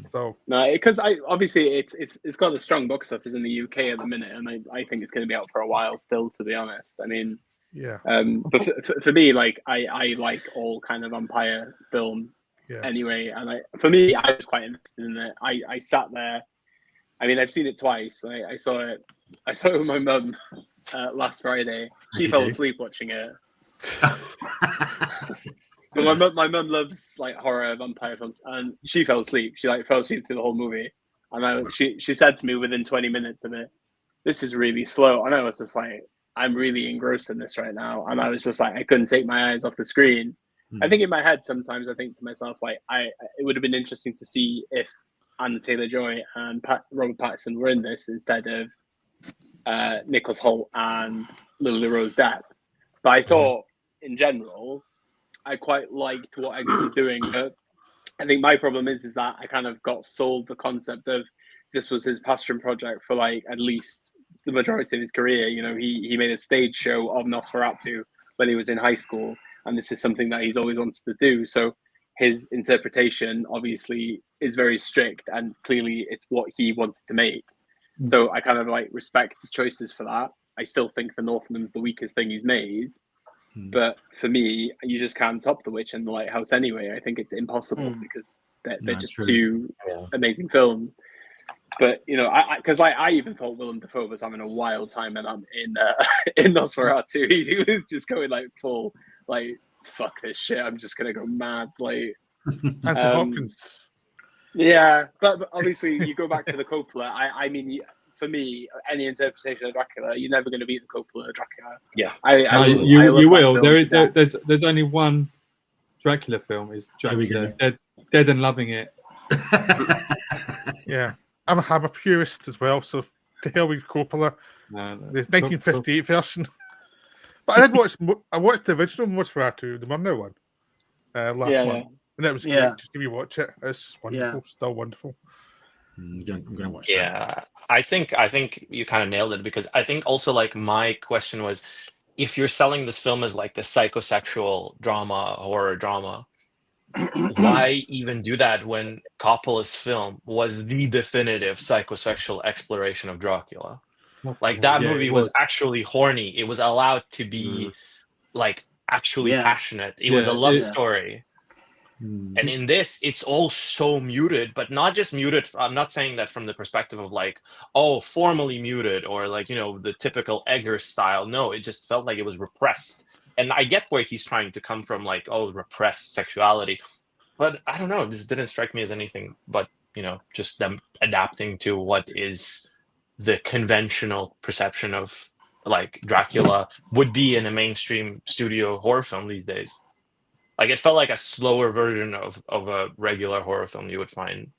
So because obviously it's got a strong box office in the UK at the minute, and I think it's going to be out for a while still. To be honest, I mean, yeah. But for me, like I like all kind of vampire film anyway, and for me, I was quite interested in it. I sat there. I mean, I've seen it twice. I saw it with my mum last Friday. She fell asleep watching it. But my mum loves like horror vampire films, and she fell asleep. She fell asleep through the whole movie, and she said to me within 20 minutes of it, "This is really slow." And I was just like, "I'm really engrossed in this right now," and I was just like, I couldn't take my eyes off the screen. I think in my head sometimes I think to myself like, it would have been interesting to see if Anya Taylor-Joy and Robert Pattinson were in this instead of Nicholas Hoult and Lily Rose Depp. But I thought in general, I quite liked what I was doing. But I think my problem is that I kind of got sold the concept of this was his passion project for like at least the majority of his career. He made a stage show of Nosferatu when he was in high school, and this is something that he's always wanted to do. So his interpretation obviously is very strict, and clearly it's what he wanted to make. So I kind of like respect his choices for that. I still think The Northman's the weakest thing he's made. But for me, you just can't top The Witch and The Lighthouse anyway. I think it's impossible because they're just two amazing films. But I even thought Willem Dafoe was having a wild time in Nosferatu. He was just going like full like fuck this shit. I'm just gonna go mad. Like Anthony Hopkins. Yeah, but obviously you go back to the Coppola. I mean, for me, any interpretation of Dracula, you're never going to beat the Coppola Dracula. Yeah, you will. There's only one Dracula film. Is Dracula Dead and Loving It. Yeah, I'm a purist as well. So to hell with Coppola, the 1958 version. But I watched the original Nosferatu, the Murnau one, last month. And that was great. Just give you watch it. It's wonderful. Still wonderful. I'm gonna watch that. Yeah, I think you kind of nailed it, because I think also like my question was, if you're selling this film as like the psychosexual drama, horror drama, why even do that when Coppola's film was the definitive psychosexual exploration of Dracula? Like that movie was actually horny. It was allowed to be like actually passionate. It was a love story. And in this, it's all so muted, but not just muted. I'm not saying that from the perspective of like, formally muted or like, the typical Eggers style. No, it just felt like it was repressed. And I get where he's trying to come from, like, repressed sexuality. But I don't know. This didn't strike me as anything but, just them adapting to what is the conventional perception of like Dracula would be in a mainstream studio horror film these days. Like it felt like a slower version of a regular horror film you would find,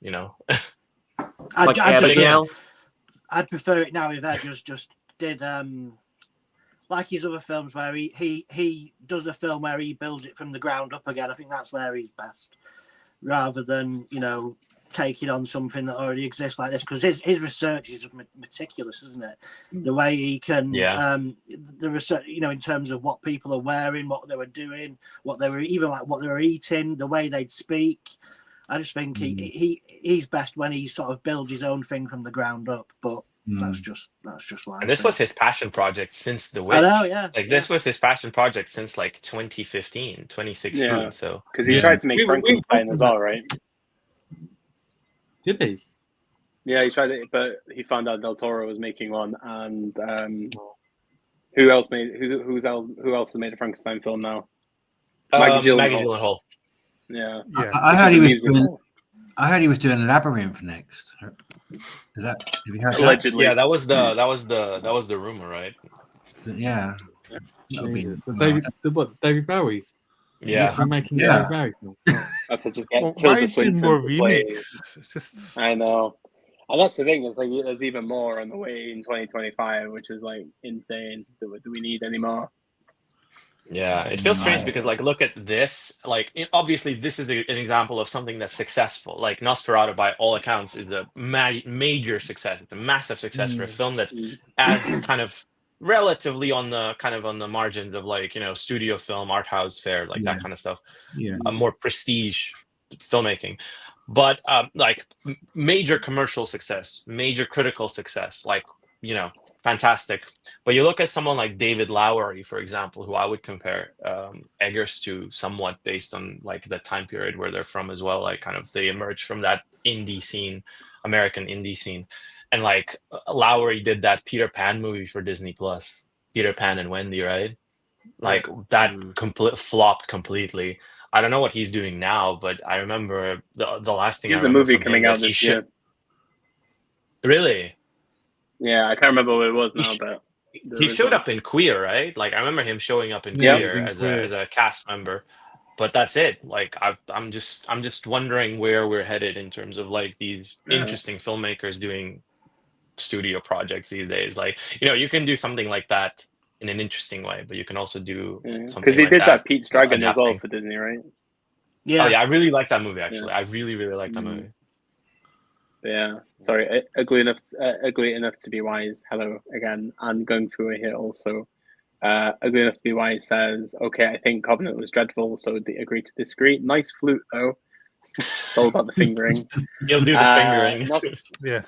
I'd prefer it now if Eggers just did like his other films where he does a film where he builds it from the ground up again. I think that's where he's best, rather than taking on something that already exists like this, because his research is meticulous, isn't it? The way he can the research, in terms of what people are wearing, what they were doing, what they were eating, the way they'd speak. I just think he's best when he sort of builds his own thing from the ground up. But That's just life. And this was his passion project since The Witch. I know, yeah. Like this was his passion project since like 2015, 2016. Yeah. So Because he tried to make Frankenstein as well, right? Did he? Yeah, he tried it, but he found out Del Toro was making one, and who else has made a Frankenstein film now? Maggie Gyllenhaal. Yeah. I heard he was doing. I heard he was doing Labyrinth next. Is that? Have you heard Allegedly. Yeah, that was the rumor, right? that? Yeah. Jesus. David Bowie? Yeah. We're making Yeah. David Bowie film. That's just Well, Tilda why is there Swinton more to play- remakes? It's just I know. And that's the thing, it's like there's even more on the way in 2025, which is like insane. Do we need any more? Yeah, it feels strange because, like, look at this. Like, obviously, this is an example of something that's successful. Like, Nosferatu, by all accounts, is a major success. It's a massive success for a film that's as kind of relatively on the margins of, like, studio film, art house fare, like that kind of stuff. Yeah. A more prestige filmmaking. But like major commercial success, major critical success, like, fantastic. But you look at someone like David Lowery, for example, who I would compare Eggers to somewhat based on like the time period where they're from as well. Like kind of they emerged from that indie scene, American indie scene. And like Lowery did that Peter Pan movie for Disney Plus, Peter Pan and Wendy, right? Like that flopped completely. I don't know what he's doing now, but I remember the last thing. There's a movie coming out this year. Really? Yeah, I can't remember what it was now, but he showed up in Queer, right? Like I remember him showing up in Queer as a cast member, but that's it. Like I'm just wondering where we're headed in terms of like these interesting filmmakers doing studio projects these days. Like you can do something like that in an interesting way, but you can also do something because he like did that Pete's Dragon adapting. as well for Disney, right? Yeah. Oh yeah, I really like that movie. Actually, I really like that movie. Yeah, sorry, ugly enough to be wise. Hello again, and going through it here also. Ugly enough to be wise says, "Okay, I think Covenant was dreadful, so they agreed to disagree. Nice flute though. It's all about the fingering. He'll do the fingering. yeah.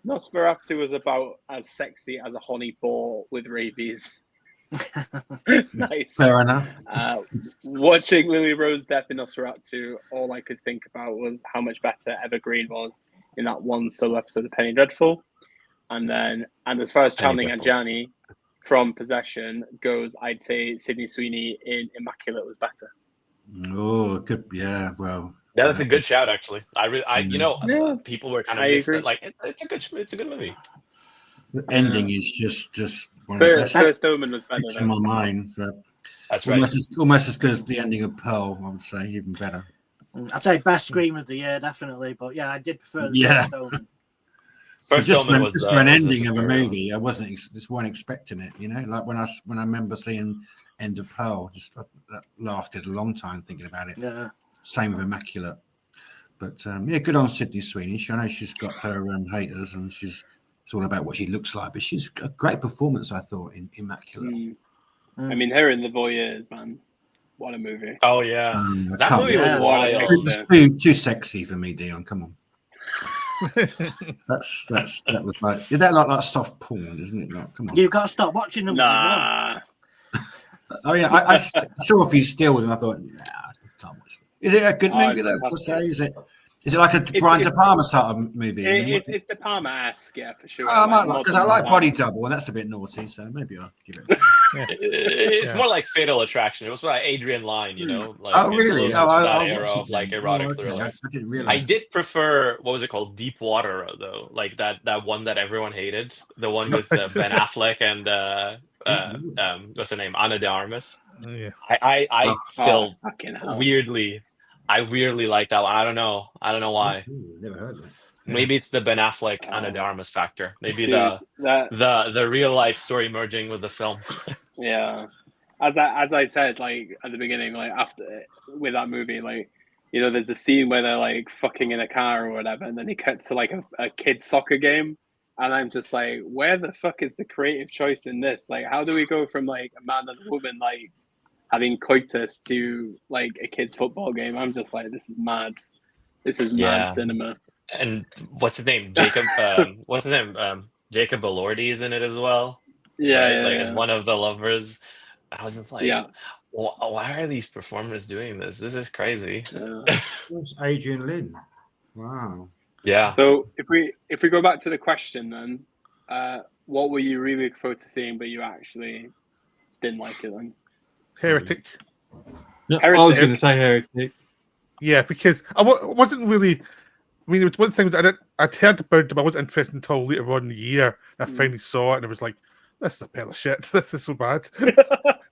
Nosferatu was about as sexy as a honey ball with rabies. Nice. Fair enough. Watching Lily Rose death in Nosferatu, all I could think about was how much better Evergreen was in that one solo episode of Penny Dreadful. And as far as Channing Anjani from Possession goes, I'd say Sydney Sweeney in Immaculate was better. Oh, good. Yeah, well. That's a good shout, actually. People were kind of mixed. Like it's a good movie. The ending is just one First, of the best. First Omen was better. It's in my mind. That's right. Almost as good as the ending of Pearl, I would say, even better. I'd say best Scream of the year, definitely. But yeah, I did prefer the First Omen. First Omen was just for an ending of a movie. I just weren't expecting it. Like when I remember seeing End of Pearl, just that lasted a long time thinking about it. Yeah. Same with Immaculate. But good on Sydney Sweeney. I know she's got her haters, and it's all about what she looks like. But she's a great performance, I thought, in Immaculate. I mean, her in The Voyeurs, man. What a movie. Oh, yeah. That movie was wild. Too sexy for me, Dion. Come on. that was like, is that like soft porn, isn't it? Like, come on. You've got to stop watching them. Nah. Oh, yeah. I saw a few stills and I thought, nah, I just can't watch it. Is it a good movie, though, to say? Is it like a Brian De Palma sort of movie? It's De Palma-esque, yeah, for sure. I might like, because I like Body Double, and that's a bit naughty, so maybe I'll give it. It's more like Fatal Attraction. It was by Adrian Lyne, Like, oh, really? That era of like erotic thrillers. I didn't realize. I did prefer what was it called, Deep Water, though, like that one that everyone hated, the one with Ben Affleck and what's her name, Ana de Armas. Oh, yeah. I still weirdly. I weirdly like that one. I don't know why. Ooh, never heard of it. Maybe it's the Ben Affleck Ana de Armas factor. Maybe the real life story merging with the film. Yeah, as I said, like at the beginning, like after with that movie, like there's a scene where they're like fucking in a car or whatever, and then he cuts to like a kid's soccer game, and I'm just like, where the fuck is the creative choice in this? Like, how do we go from like a man and a woman like having coitus to like a kid's football game? I'm just like, this is mad. This is mad cinema. And what's his name? Jacob. What's his name? Jacob Elordi is in it as well. Yeah, right? yeah, Like yeah. as one of the lovers. I was just like, Yeah. why are these performers doing this? This is crazy. That's Adrian Lin. Wow. Yeah. So if we go back to the question then, what were you really looking forward to seeing, but you actually didn't like it then? Heretic. Yeah, I was going to say Heretic. Yeah, because I wasn't really. I mean, it was one thing that I'd heard about it, but I wasn't interested until later on in the year. I finally saw it, and it was like, "This is a pile of shit. This is so bad."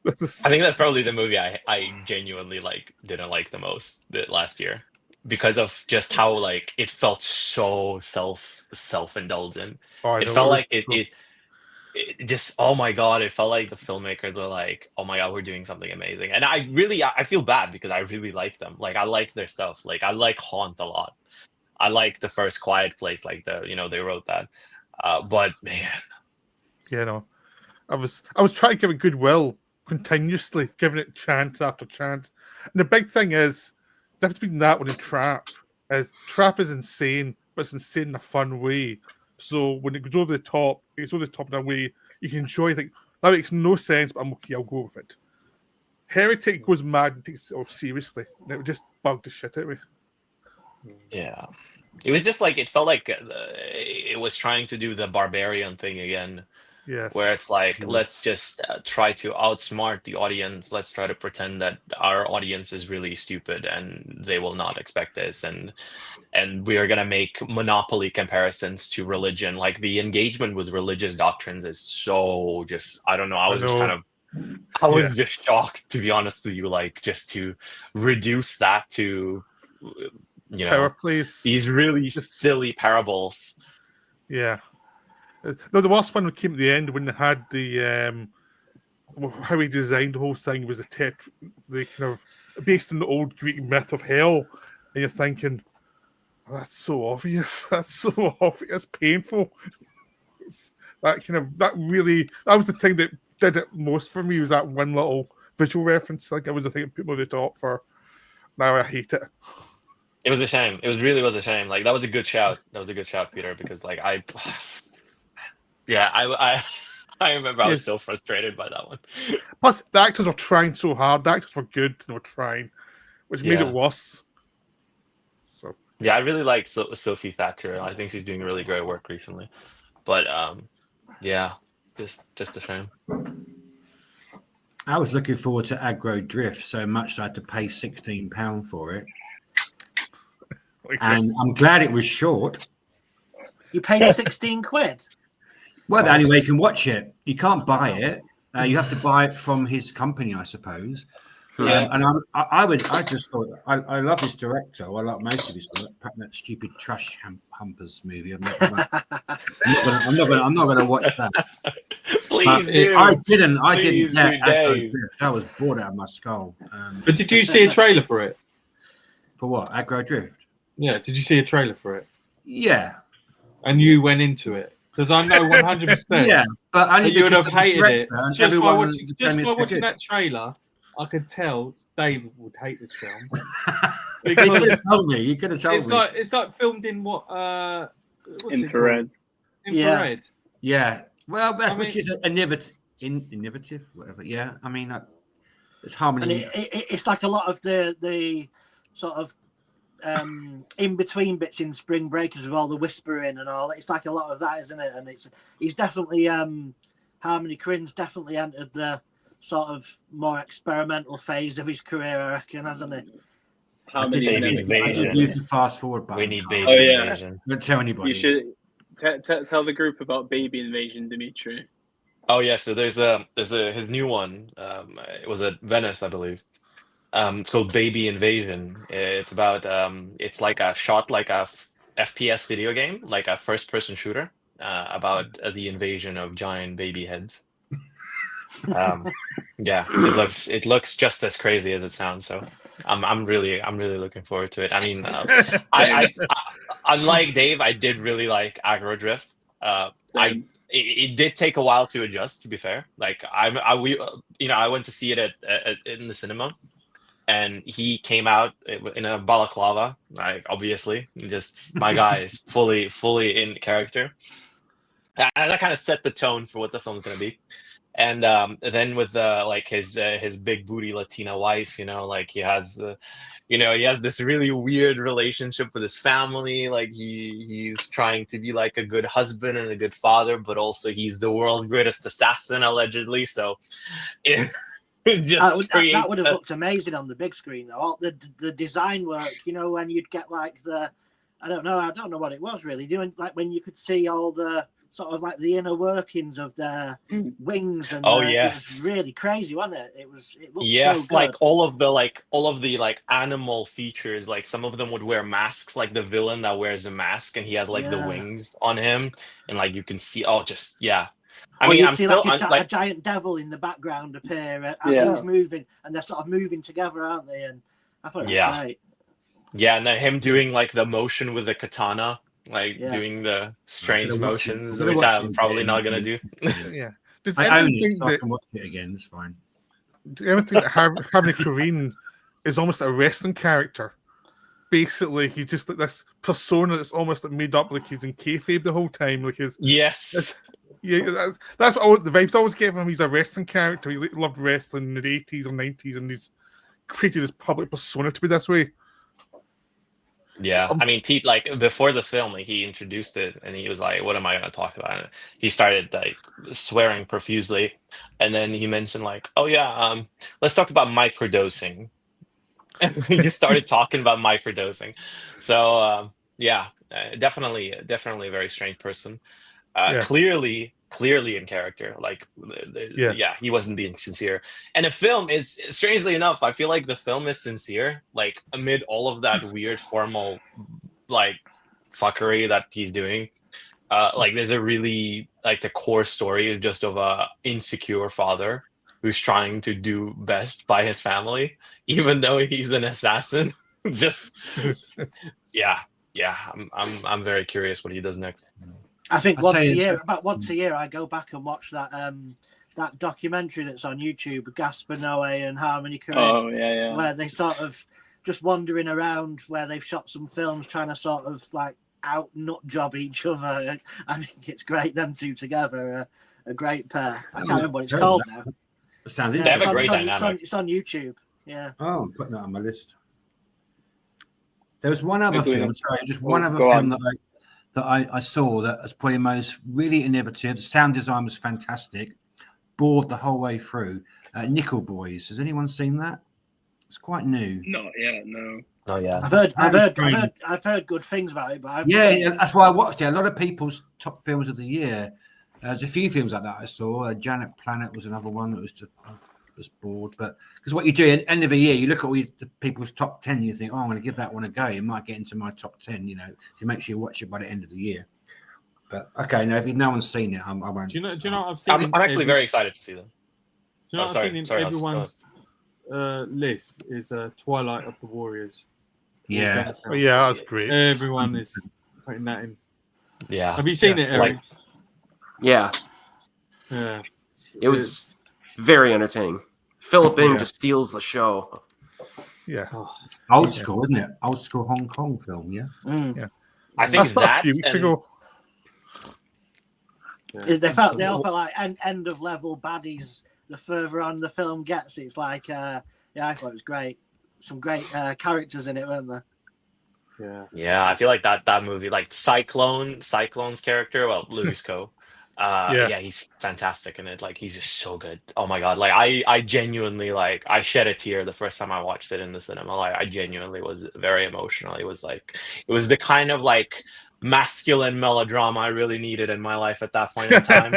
This is. I think that's probably the movie I genuinely didn't like the most last year because of just how like it felt so self-indulgent. It felt like it just, oh my god, it felt like the filmmakers were like, oh my god, we're doing something amazing. And I feel bad because I really like them. Like I like their stuff. Like I like Haunt a lot. I like the first Quiet Place, like they wrote that. But man, I was trying to give it goodwill continuously, giving it chance after chance. And the big thing is, the difference between that one and Trap is insane, but it's insane in a fun way. So when it goes over the top, it's over the top in a way you can enjoy. Think that makes no sense, but I'm okay. I'll go with it. Heretic goes mad and takes it seriously, and it would just bug the shit out of me. Yeah, it was just like it felt like it was trying to do the Barbarian thing again. Yes. Where it's like, let's just try to outsmart the audience. Let's try to pretend that our audience is really stupid and they will not expect this. And we are going to make Monopoly comparisons to religion. Like the engagement with religious doctrines is so just, I don't know. I was just shocked, to be honest with you, like just to reduce that to, these really silly parables. Yeah. No, the worst one came at the end when they had the how he designed the whole thing was the kind of based on the old Greek myth of hell, and you're thinking, oh, that's so obvious. That's so obvious. Painful. That was the thing that did it most for me, was that one little visual reference. Like, it was the thing that put me over the top for. Now I hate it. It was a shame. It really was a shame. Like, that was a good shout. Peter, because like I remember I was so frustrated by that one. Plus, the actors were trying so hard. The actors were good and they were trying, which made it worse. So yeah, I really like Sophie Thatcher. I think she's doing really great work recently. But yeah, just a shame. I was looking forward to Aggro Drift so much that I had to pay £16 for it. And I'm glad it was short. You paid 16 quid? Well, the only way you can watch it. You can't buy it. You have to buy it from his company, I suppose. And I just thought, I love this director. I like most of his work. Apart from that stupid Trash Humpers movie. I'm not going to watch that. Please do. I didn't. Dave. I was bored out of my skull. But did you see a trailer for it? For what? Aggro Drift? Yeah. Did you see a trailer for it? Yeah. And you went into it? Because I know 100%. Yeah, but only you would have hated it. Just by watching that trailer, I could tell Dave would hate this film. Because you could have told me. It's like filmed in what? Infrared. Infrared. Yeah. Well, which is innovative, whatever. Yeah. I mean, it's harmony. And it's like a lot of the sort of in between bits in Spring Breakers with all the whispering and all. It's like a lot of that, isn't it? And he's definitely Harmony Korine's definitely entered the sort of more experimental phase of his career, I reckon, hasn't he? I did use the fast forward button. We need Baby Invasion. Don't tell anybody. You should tell the group about Baby Invasion, Dimitri. Oh yeah, so there's his new one. It was at Venice, I believe. It's called Baby Invasion. It's about it's like a FPS video game, like a first-person shooter about the invasion of giant baby heads. Yeah, it looks just as crazy as it sounds. So I'm really looking forward to it. I mean, I unlike Dave, I did really like Aggro Drift. It did take a while to adjust, to be fair. Like I went to see it in the cinema. And he came out in a balaclava, like obviously, just my guy is fully in character. and that kind of set the tone for what the film's gonna be. And then with like his big booty Latina wife, like he has he has this really weird relationship with his family. Like he's trying to be like a good husband and a good father, but also he's the world's greatest assassin allegedly. So it just that would have looked amazing on the big screen though. All the design work, when you'd get like I don't know what it was really doing, like when you could see all the sort of like the inner workings of their wings, and it was really crazy, wasn't it? It looked so good. Like all of the animal features, like some of them would wear masks, like the villain that wears a mask and he has like the wings on him, and like you can see I mean, I'm see still a giant devil in the background appear as he's moving, and they're sort of moving together, aren't they? And I thought it was great. Yeah, and then him doing like the motion with the katana, like doing the strange motions, which I'm probably not gonna do. Yeah. Does I own anyone it, think so I that? can watch it again. It's fine. Do you ever think that Harley Quinn is almost a wrestling character? Basically, he's just like this persona that's almost like made up, like he's in kayfabe the whole time. Like his that's what the vibes I always get from him. He's a wrestling character. He loved wrestling in the 80s or 90s, and he's created this public persona to be this way. Yeah, I mean, Pete, like before the film, like, he introduced it, and he was like, "What am I going to talk about?" And he started like swearing profusely, and then he mentioned like, "Oh yeah, let's talk about microdosing." He started talking about microdosing. So definitely a very strange person. Clearly in character, like he wasn't being sincere. And the film is, strangely enough, I feel like the film is sincere, like amid all of that weird formal like fuckery that he's doing. Like there's a really, like, the core story is just of a insecure father who's trying to do best by his family, even though he's an assassin. Just I'm very curious what he does next. I think about once a year, I go back and watch that that documentary that's on YouTube, Gaspar Noé and Harmony Korine, where they sort of just wandering around where they've shot some films, trying to sort of like out nut job each other. I think it's great, them two together, a great pair. I can't remember what it's called now. Sounds They have a great dynamic. It's on YouTube. Yeah. Oh, I'm putting that on my list. There was one other film. Sorry, just one other film that I saw that was probably most really innovative. The sound design was fantastic. Bored the whole way through. Nickel Boys. Has anyone seen that? It's quite new. Not yet, no. Oh yeah. I've heard good things about it, but that's why I watched it. A lot of people's top films of the year. There's a few films like that I saw. Janet Planet was another one that was just bored. But because what you do at the end of the year, you look at all the people's top 10, you think, oh, I'm going to give that one a go. It might get into my top 10, to make sure you watch it by the end of the year. But okay, now if no one's seen it, I won't. Do you know what I've seen? I'm actually very excited to see them. Do you know what I've seen in everyone's list is Twilight of the Warriors. Yeah. Yeah, that's great. Everyone is putting that in. Yeah. Have you seen it, Eric? Yeah. It was very entertaining. Philip Ng just steals the show. Yeah. Old school, isn't it? Old school Hong Kong film, yeah. Yeah. I think that's a few weeks ago. They all felt like end of level baddies. The further on the film gets, it's like I thought it was great. Some great characters in it, weren't there? Yeah, I feel like that movie, like Cyclone's character, Louis Ko. He's fantastic in it. Like, he's just so good. Oh my god, like I genuinely, like, I shed a tear the first time I watched it in the cinema. Like, I genuinely was very emotional. It was the kind of like masculine melodrama I really needed in my life at that point in time.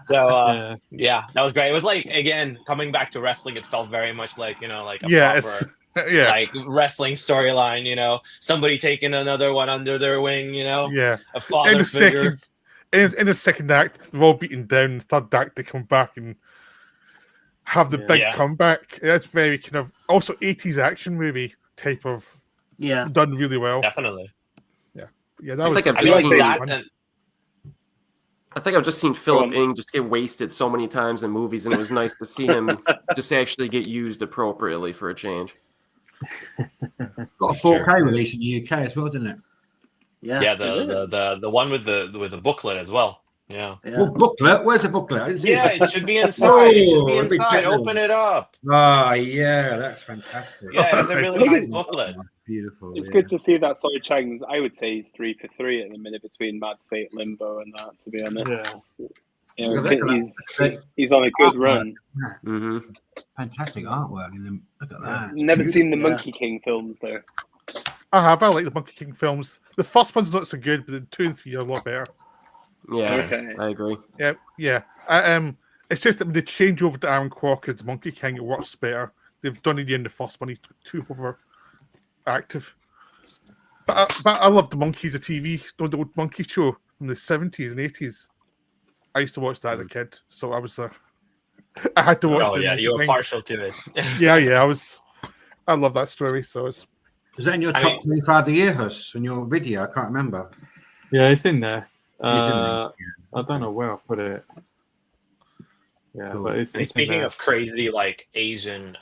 So that was great. It was like, again, coming back to wrestling, it felt very much like, like a proper like wrestling storyline, somebody taking another one under their wing, a father figure. In the second act, they're all beaten down. The third act, they come back and have the big comeback. That's very kind of also 80s action movie type of done really well. Definitely. Yeah, that I was. think I've just seen Philip Ng just get wasted so many times in movies, and it was nice to see him just actually get used appropriately for a change. Got a 4K release in the UK as well, didn't it? Yeah. The one with the booklet as well. Yeah. Well, booklet? Where's the booklet? I didn't see Yeah, it. it should be inside. It should be let me inside. check Open it up. Oh, yeah, that's fantastic. Yeah, it's a really nice booklet. Beautiful. It's good to see that Soy Chang's. I would say he's 3 for 3 at the minute between Mad Fate, Limbo, and that. To be honest, he's on a good run. Mm-hmm. Fantastic artwork, and then look at that. Never seen the Monkey King films though. I have. I like the Monkey King films. The first one's not so good, but the 2 and 3 are a lot better. Yeah, Okay. I agree. Yeah. It's just that when they change over to Aaron Quarker's Monkey King, it works better. They've done it in the first one. He's too overactive. But I love the Monkeys, the TV, the old Monkey show from the 70s and 80s. I used to watch that as a kid, so I was I had to watch. Oh yeah, you were partial to it. yeah, I love that story. So it's. Is that in your top 25 of the year, Huss? In your video, I can't remember. Yeah, it's in there. Yeah. I don't know where I put it. Yeah, Cool. but it's Speaking of crazy like Asian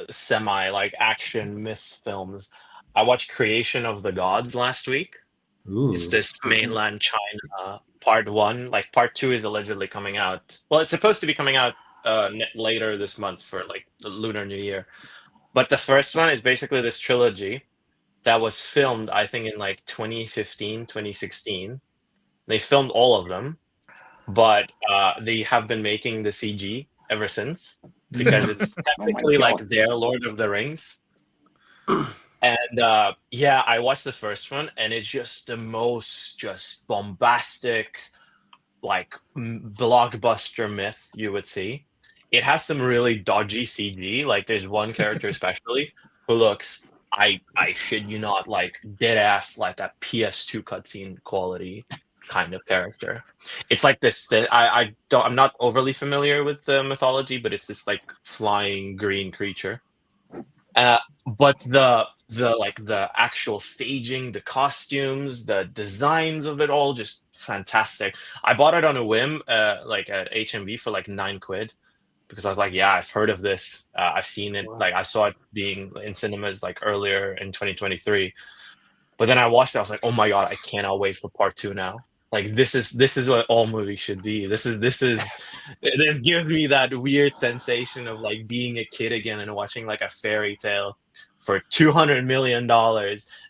semi like action myth films, I watched Creation of the Gods last week. Ooh. It's this mainland China part 1. Like part 2 is allegedly coming out. Well, it's supposed to be coming out later this month for like the Lunar New Year. But the first one is basically this trilogy that was filmed, I think, in like 2015, 2016. They filmed all of them, but they have been making the CG ever since because it's technically like their Lord of the Rings. And I watched the first one, and it's just the most just bombastic, like blockbuster myth you would see. It has some really dodgy CG. Like there's one character especially who looks, I shit you not, like dead ass like that PS2 cutscene quality kind of character. It's like this. I'm not overly familiar with the mythology, but it's this like flying green creature. But the actual staging, the costumes, the designs of it all, just fantastic. I bought it on a whim, like at HMV for like £9 because I was like, yeah, I've heard of this. I've seen it. Wow. Like I saw it being in cinemas like earlier in 2023. But then I watched it. I was like, oh my God, I cannot wait for part 2 now. Like this is what all movies should be. This gives me that weird sensation of like being a kid again and watching like a fairy tale for $200 million.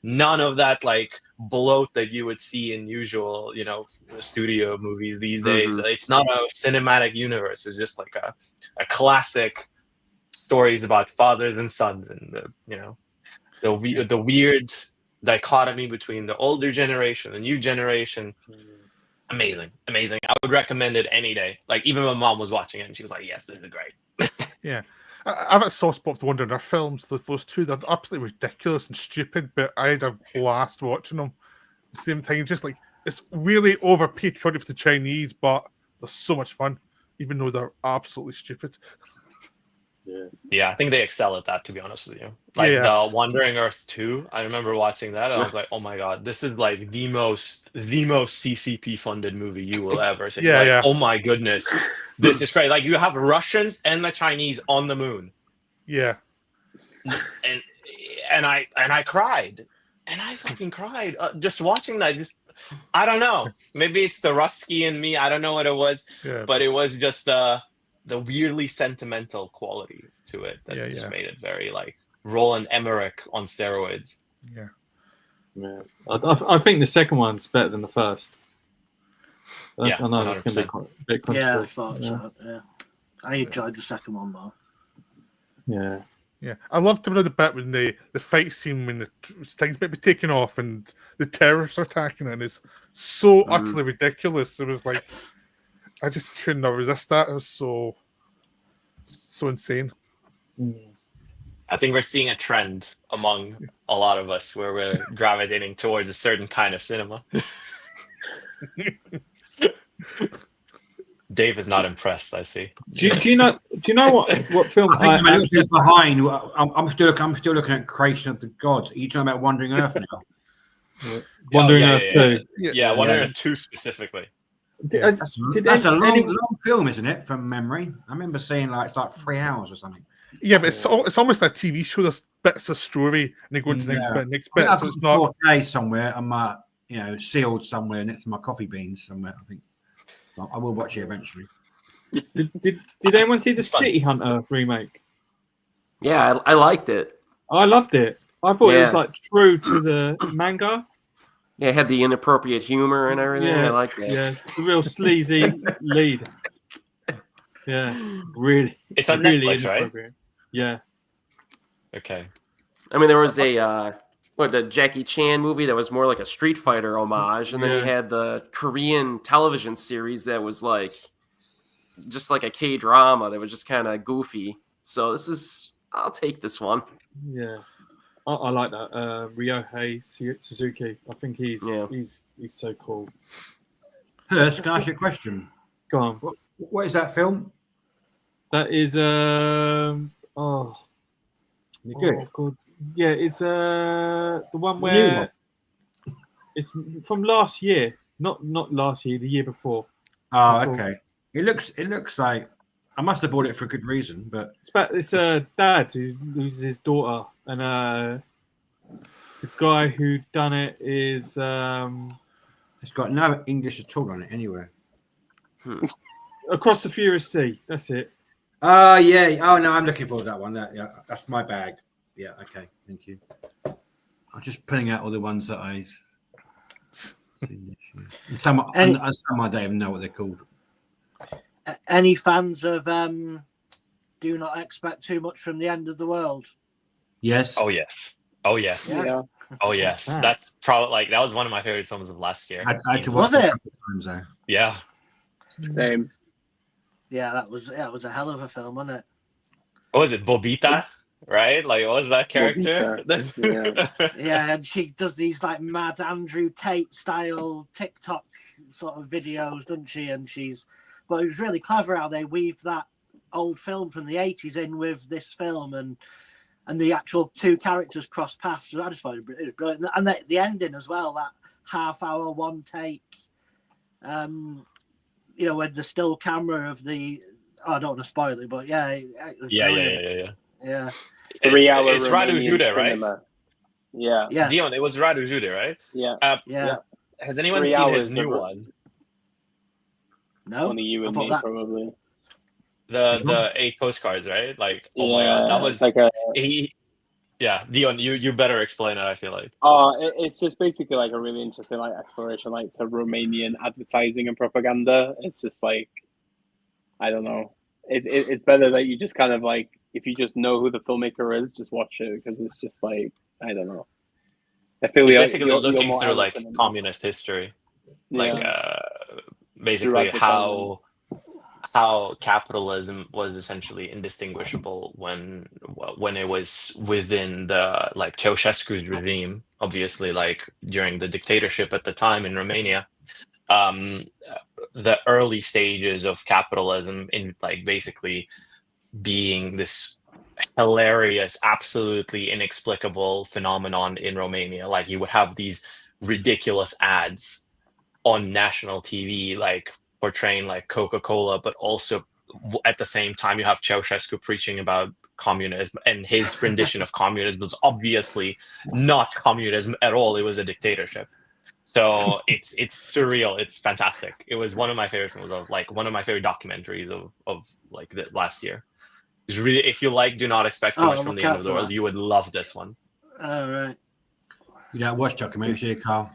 None of that like bloat that you would see in usual, studio movies these days. It's not a cinematic universe. It's just like a classic stories about fathers and sons, and the weird dichotomy between the older generation, the new generation. Amazing. I would recommend it any day. Like even my mom was watching it and she was like, yes, this is great. Yeah. I've got a soft spot for Wonder in their films. Those two, they're absolutely ridiculous and stupid, but I had a blast watching them. At the same time, just like it's really over patriotic for the Chinese, but they're so much fun, even though they're absolutely stupid. Yeah, I think they excel at that, to be honest with you. Like the Wandering Earth 2, I remember watching that and I was like, oh my God, this is like the most CCP funded movie you will ever see. Oh my goodness, this is great. Like you have Russians and the Chinese on the moon. Yeah. And I cried. And I fucking cried just watching that. I don't know. Maybe it's the Rusky in me. I don't know what it was, but it was just the weirdly sentimental quality to it that just made it very like Roland Emmerich on steroids. Yeah. I think the second one's better than the first. I know it's going to be quite a bit controversial. Yeah, I thought so. Yeah. I enjoyed the second one more. Yeah. Yeah, I loved the bit when the fight scene when the things might be taken off and the terrorists are attacking it, and it's so utterly ridiculous. It was like I just could not resist that. It was so insane. I think we're seeing a trend among a lot of us where we're gravitating towards a certain kind of cinema. Dave is not impressed, I see. Do you know what film? I think I'm a little bit behind. I'm still looking at Creation of the Gods. Are you talking about Wandering Earth now? Wandering Earth 2. Yeah, Wandering Earth 2 specifically. That's a long film, isn't it? From memory, I remember seeing like it's like 3 hours or something. Yeah, but it's almost like a TV show. There's bits of story, and they go into the next bit. I've So got it's not 4K somewhere. I'm sealed somewhere next to my coffee beans somewhere. I think I will watch it eventually. Did anyone see the City Hunter remake? Yeah, I liked it. I loved it. I thought it was like true to the manga. Yeah, it had the inappropriate humor and everything. Yeah, I liked it. Yeah, the real sleazy lead. Yeah, really. It's on really Netflix, right? Yeah. Okay. I mean, there was the Jackie Chan movie that was more like a Street Fighter homage, and then you had the Korean television series that was like just like a K-drama that was just kind of goofy. So I'll take this one. Yeah, I like that. Ryohei Suzuki. I think he's so cool. Hurst, can I ask you a question? Go on. What is that film? That is You're good. Oh God. Yeah, it's the one where it's from last year, not last year, the year before. Oh, okay. It looks like I must have bought it for a good reason, but it's a dad who loses his daughter, and the guy who done it is it's got no English at all on it anywhere. Across the Furious Sea. That's it. Oh yeah. Oh no, I'm looking forward to that one. That's my bag. Yeah. Okay. Thank you. I'm just putting out all the ones that I. Some I don't even know what they're called. Any fans of Do Not Expect Too Much from the End of the World? Yes. Oh yes. Oh yes. Yeah. Oh yes. That's probably that was one of my favorite films of last year. I had to watch it a couple of times though. Yeah. Same. Yeah, that was a hell of a film, wasn't it? What was it? Bobita, right? Like, what was that character? Yeah, and she does these like mad Andrew Tate style TikTok sort of videos, doesn't she? And but it was really clever how they weaved that old film from the 80s in with this film, and the actual two characters cross paths. So I just thought it was brilliant. And the ending as well, that half-hour one take, with the still camera of the. I don't want to spoil it, but yeah. Yeah. 3 hour. It's Radu Jude, right? Yeah. Dion, it was Radu Jude, right? Yeah. Yeah. Has anyone seen his new one? No. Only you and me, probably. The 8 postcards, right? Like, oh my god, that was like Dion, you better explain it. I feel like. It's just basically like a really interesting like exploration, like to Romanian advertising and propaganda. It's just like, I don't know. It's better that you just kind of like, if you just know who the filmmaker is, just watch it, because it's just like, I don't know. I feel it's basically looking through like communist history, like basically how capitalism was essentially indistinguishable when it was within the like Ceausescu's regime, obviously like during the dictatorship at the time in Romania. The early stages of capitalism in like basically being this hilarious, absolutely inexplicable phenomenon in Romania. Like you would have these ridiculous ads on national TV, like portraying like Coca-Cola, but also at the same time you have Ceausescu preaching about communism, and his rendition of communism was obviously not communism at all. It was a dictatorship. So it's surreal. It's fantastic. It was one of my favorite films, of like one of my favorite documentaries of like the last year. It's really, if you like Do Not Expect Too Much from the End of the World, you would love this one. All right. You don't watch documentaries here, Carl?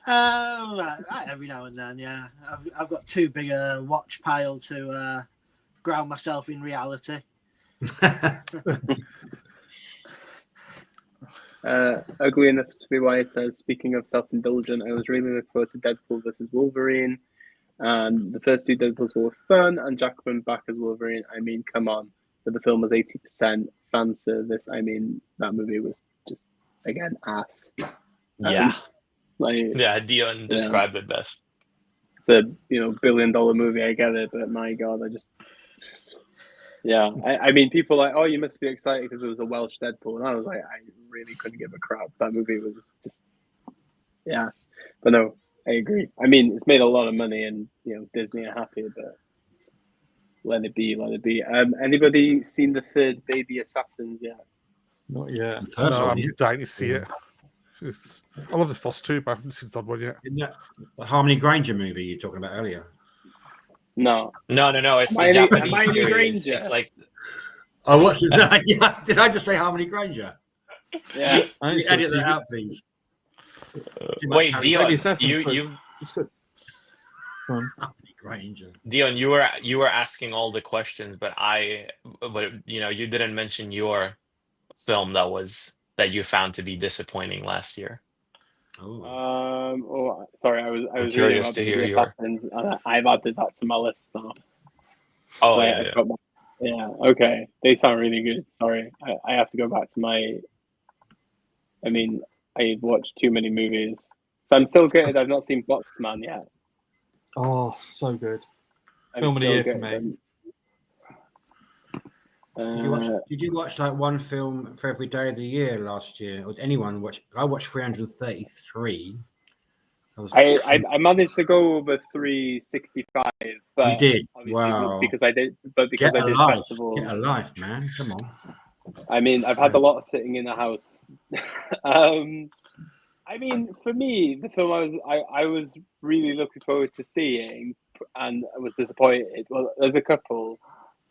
Every now and then, yeah. I've got too big a watch pile to ground myself in reality. Ugly Enough to Be Wise says, speaking of self-indulgent, I was really looking forward to Deadpool versus Wolverine. The first 2 Deadpools were fun, and Jackman back as Wolverine. I mean, come on. But the film was 80% fan service. I mean, that movie was just, again, ass. Yeah. Dion described it best. It's a $1 billion movie, I get it, but my God, I mean, people are like, oh, you must be excited because it was a Welsh Deadpool, and I was like, I really couldn't give a crap. That movie was just, but no, I agree. I mean, it's made a lot of money, and Disney are happy, but Let it be. Anybody seen the third Baby Assassins yet? Not yet. No, I'm dying to see it. I love the first two, but I haven't seen the third one yet. Isn't that the Harmony Granger movie you were talking about earlier? No. It's the Japanese series. Granger. It's like. Oh, what's that? Yeah, did I just say Harmony Granger? Yeah. Edit that out, please. Wait, Dion, It's good. Harmony Granger. Dion, you were asking all the questions, but you didn't mention your film that you found to be disappointing last year. Sorry, I was curious about to hear your Assassins, and I've added that to my list now. Oh, yeah. Okay, they sound really good. Sorry, I have to go back to my. I mean, I've watched too many movies, so I'm still good. I've not seen Boxman yet. Oh, so good. Film of the year for me. Did you watch like one film for every day of the year last year? Or did anyone watch? I watched 333. I managed to go over 365. But you did? Wow. Because I did festival. Get a life, man. Come on. I mean, I've had a lot of sitting in the house. I mean, for me, the film I was really looking forward to seeing, and I was disappointed. Well, there's a couple.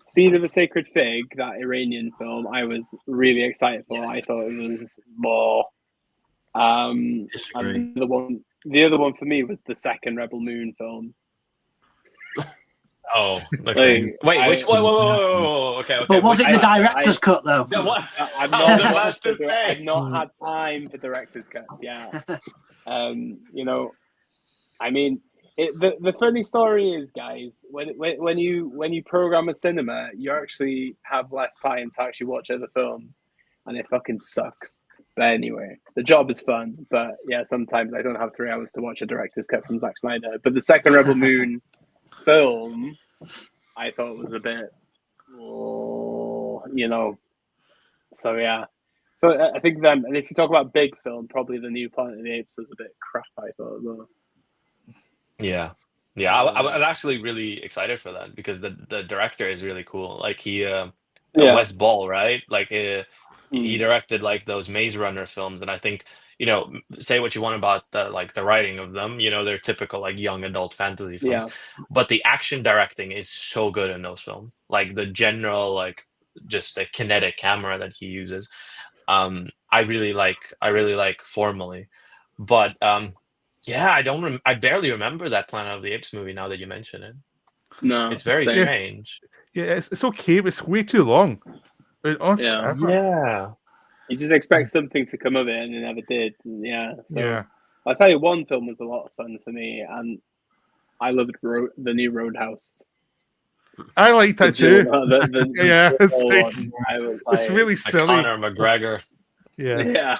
Seed of a Sacred Fig, that Iranian film, I was really excited for. I thought it was more. And the other one for me was the second Rebel Moon film. Oh, okay. Wait, which one? Whoa. Okay. But was it the director's cut though? I've not had time for director's cut. Yeah. I mean, the funny story is, guys, when you program a cinema, you actually have less time to actually watch other films, and it fucking sucks. But anyway, the job is fun. But yeah, sometimes I don't have 3 hours to watch a director's cut from Zack Snyder. But the second Rebel Moon film, I thought was a bit, So yeah, so I think them. And if you talk about big film, probably the new Planet of the Apes was a bit crap. I thought as well. Yeah. I was actually really excited for that because the director is really cool. Like Wes Ball, right? Like he directed like those Maze Runner films, and I think say what you want about the writing of them. They're typical like young adult fantasy films, but the action directing is so good in those films. Like the general just the kinetic camera that he uses. I really like Formally, but I barely remember that Planet of the Apes movie now that you mention it. No, it's very strange. Yeah, it's okay, but it's way too long. Yeah. You just expect something to come of it, and it never did. Yeah. Yeah. I'll tell you, one film was a lot of fun for me, and I loved the new Roadhouse. I liked that too. It's really silly. Conor McGregor. Yeah.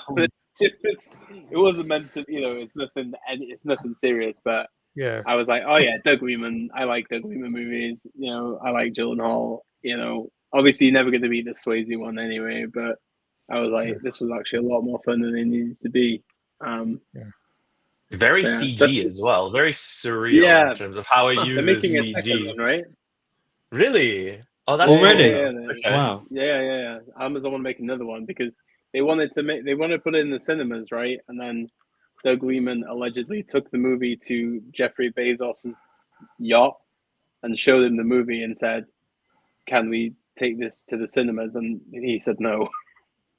It wasn't meant to, it's nothing serious, but yeah, I was like, oh yeah, Doug Liman. I like Doug Liman movies. I like Gyllenhaal. Obviously you're never going to be the Swayze one anyway, but I was like, this was actually a lot more fun than it needed to be. Very CG as well, very surreal in terms of how it uses they're making CG. A second one, right? Really? Oh, that's already. Cool. Okay. Wow. Yeah. Amazon want to make another one because they wanted to put it in the cinemas, right? And then Doug Liman allegedly took the movie to Jeffrey Bezos' yacht and showed him the movie and said, "Can we take this to the cinemas?" And he said no.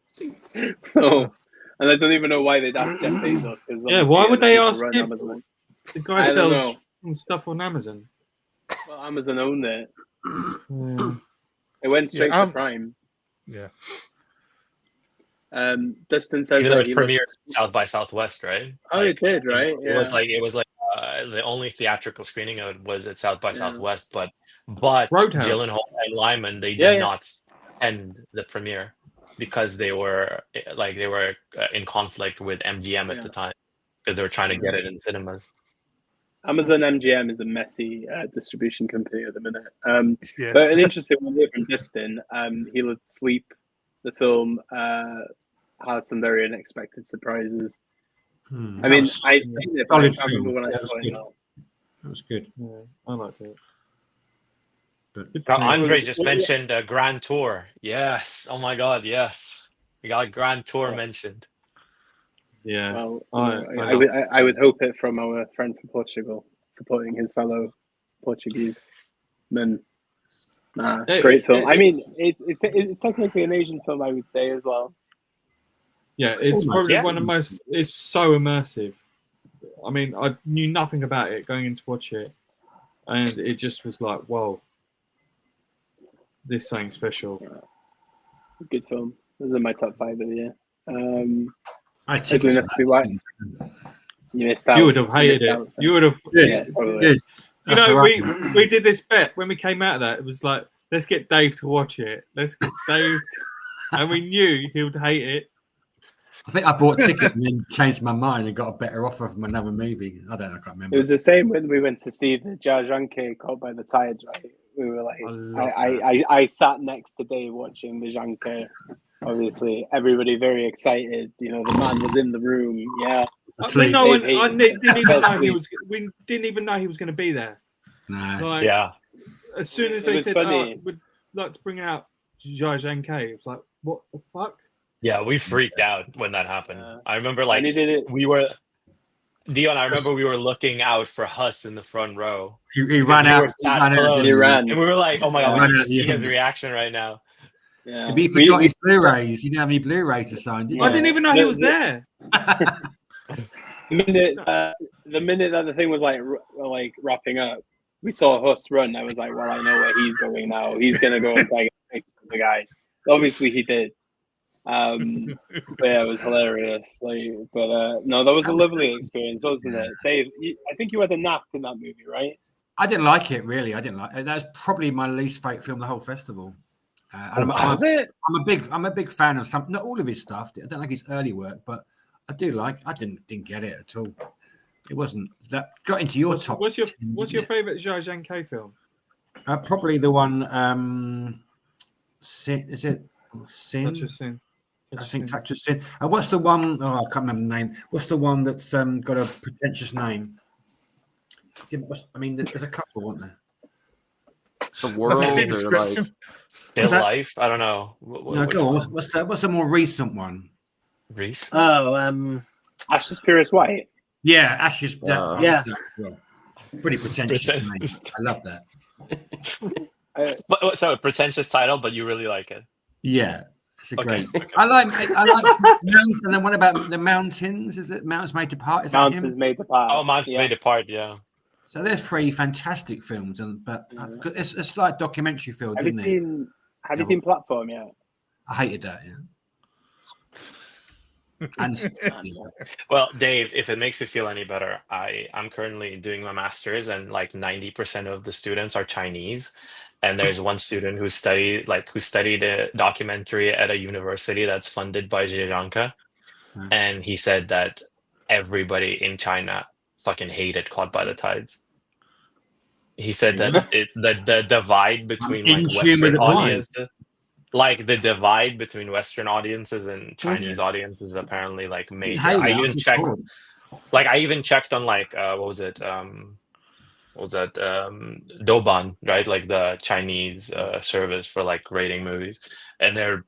So, and I don't even know why they'd ask Jeff Bezos. Yeah, why would they ask him? Amazon. The guy sells stuff on Amazon. Well, Amazon owned it. Yeah. It went straight to Prime. Yeah. Dustin said even though it premiered South by Southwest, right? Oh, it did, right? It was like the only theatrical screening of it was at South by Southwest, but Roadhouse. Gyllenhaal and Lyman they did not end the premiere because they were in conflict with MGM at the time because they were trying to get it in cinemas. Amazon MGM is a messy distribution company at the minute. But an interesting one here from Dustin. He'll have Sleep. The film has some very unexpected surprises. I mean, I've seen it, but I can't remember when I saw it. That was good. Yeah, I liked it. But Andre just mentioned Grand Tour. Yes. Oh my God. Yes. We got Grand Tour mentioned. Yeah. Well, I I would hope it from our friend from Portugal, supporting his fellow Portuguese men. Great film. I mean, it's technically an Asian film, I would say as well. Yeah, it's Almost, probably yeah. one of the most. It's so immersive. I mean, I knew nothing about it going in to watch it, and it just was like, whoa, this is something special. Good film. This is in my top 5 of the year. I took it. You missed out. You would have hated it. You would have. Yeah, probably. You know, we did this bet when we came out of that. It was like, let's get Dave to watch it. Let's get Dave, and we knew he would hate it. I think I bought tickets and then changed my mind and got a better offer from another movie. I can't remember. It was the same when we went to see the Zhangke Caught by the Tides, right? We were like, I sat next to Dave watching the Zhangke. Obviously, everybody very excited. You know, the man was in the room. Yeah. We didn't even know he was going to be there. No. Like, Yeah. As soon as they said, we'd like to bring out Zhangke, it's like, what the fuck? Yeah, we freaked out when that happened. I remember, And he did it. we were, Dion, I remember we were looking out for Huss in the front row. He ran out. He ran. And we were like, oh my God, we need to see his reaction right now. Yeah. Maybe he forgot his Blu-rays. He didn't have any Blu-rays to sign, did you? I didn't even know he was there. The minute that the thing was like wrapping up, we saw Huss run. I was like, well, I know where he's going now. He's gonna go and take the guy. Obviously, he did. But yeah, it was hilarious. No, that was a lovely experience, wasn't it, Dave? I think you had a nap in that movie, right? I didn't like it really. I didn't like it. That's probably my least favorite film of the whole festival. I'm a big fan of some, not all of his stuff. I don't like his early work, but I do like. I didn't get it at all. It wasn't that got into your top. What's your favorite Zhangke film? Probably the one. Sin, is it Sin? Touch of Sin. I think Touch of Sin. What's the one? Oh, I can't remember the name. What's the one that's got a pretentious name? I mean, there's a couple, weren't there? The World, or like Still Life. I don't know. No, go on. What's the more recent one? Reese. Oh, Ashes Purest White. Yeah, Ashes. Yeah. Pretty pretentious name. I love that. So pretentious title, but you really like it. Yeah, it's a great. Okay. I like Mountains, and then what about the Mountains? Is it Mountains Made Apart? Is Mountains Made Apart. Oh, Mountains Made Apart. Yeah. So there's 3 fantastic films, but it's like documentary film. Have you seen Platform yet? I hated that. Yeah. And Well, Dave, if it makes you feel any better, I'm currently doing my master's, and like 90% of the students are Chinese. And there's one student who studied a documentary at a university that's funded by Zhangke. And he said that everybody in China fucking hated Caught by the Tides. He said that the divide between Western audiences, the divide between Western audiences and Chinese audiences, apparently major. I even checked on what was it? Douban, right? Like the Chinese service for rating movies, and they're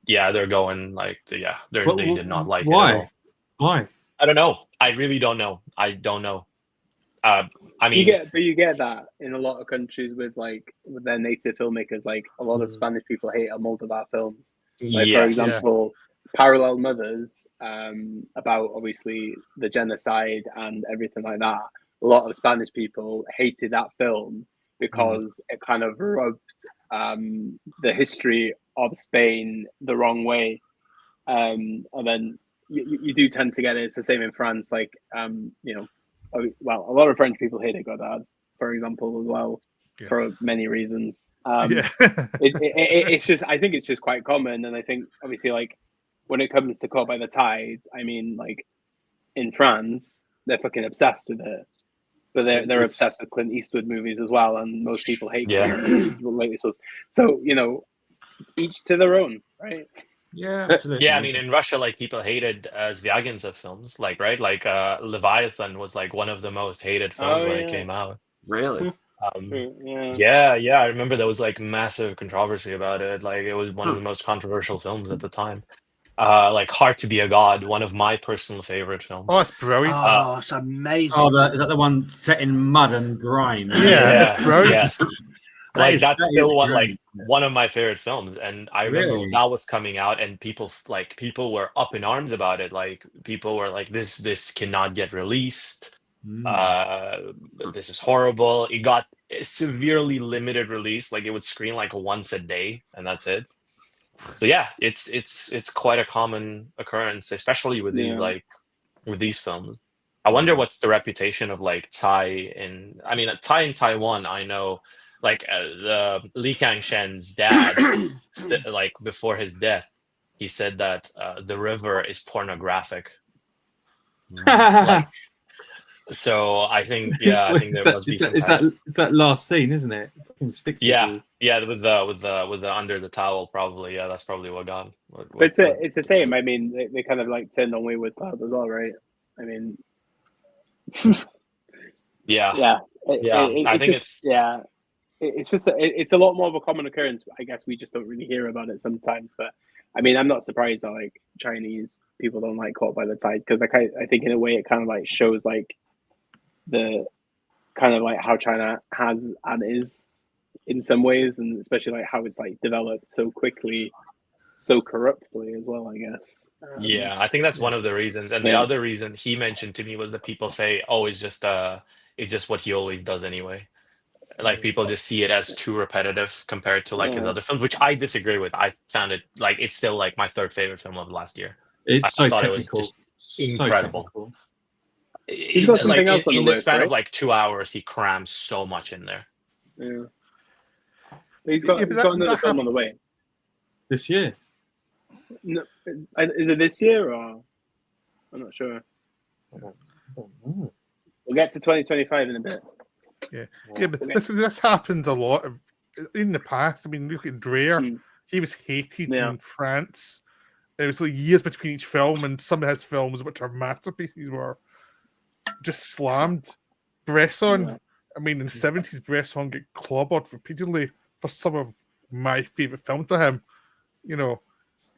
going they did not like it at all. Why? I don't know. I really don't know. I don't know. I mean, you get that in a lot of countries with their native filmmakers. Like a lot of Spanish people hate Almodovar films. For example, Parallel Mothers, about obviously the genocide and everything like that. A lot of Spanish people hated that film because it kind of rubbed the history of Spain the wrong way. And then you do tend to get it. It's the same in France. A lot of French people hated Godard, for example, as well, for many reasons. It's just, I think it's just quite common. And I think obviously when it comes to Caught by the Tide, I mean, in France, they're fucking obsessed with it. But they're obsessed with Clint Eastwood movies as well, and most people hate Clint Eastwood. So each to their own, right? Yeah, absolutely. Yeah, I mean, in Russia, people hated Zvyagintsev films, right? Leviathan was one of the most hated films when it came out. Really? Yeah. I remember there was like massive controversy about it. Like it was one of the most controversial films at the time. Like Hard to Be a God, one of my personal favorite films. Oh, that's brilliant. Oh, it's amazing. Oh, is that the one set in mud and grime? That's brilliant. Yes. Like that's still one of my favorite films, and I remember when that was coming out, and people were up in arms about it. Like people were like, "This cannot get released. This is horrible." It got a severely limited release. Like it would screen like once a day, and that's it. So yeah, it's quite a common occurrence, especially with these films. I wonder what's the reputation of like Thai in Taiwan. I know. Like the Li Kangshen's dad, like before his death, he said that the river is pornographic. So I think there must be some. It's that last scene, isn't it? Yeah, with the under the towel, probably. Yeah, that's probably what got. But it's the same. I mean, they kind of like turned on Wayward Cloud as well, right? I mean, yeah. I think it's just it's a lot more of a common occurrence. I guess we just don't really hear about it sometimes. But I mean, I'm not surprised that like Chinese people don't like Caught by the Tide, because like I think in a way it kind of like shows like the kind of like how China has and is in some ways, and especially like how it's like developed so quickly, so corruptly as well, I guess. Yeah, I think that's one of the reasons. And the other reason he mentioned to me was that people say, "Oh, it's just what he always does anyway." Like people just see it as too repetitive compared to like his other films, which I disagree with. I found it like it's still like my third favorite film of last year. It's I so thought technical. It was just incredible. So He's got something else on in the the list, span right? of like 2 hours. He crams so much in there. Yeah, he's got another film on the way this year. No, is it this year or I'm not sure. We'll get to 2025 in a bit. Yeah, but this happens a lot in the past. I mean, look at Dreyer. He was hated in France. It was like years between each film, and some of his films, which are masterpieces, were just slammed. Bresson, I mean, in the 70s, Bresson got clobbered repeatedly for some of my favorite films for him. You know,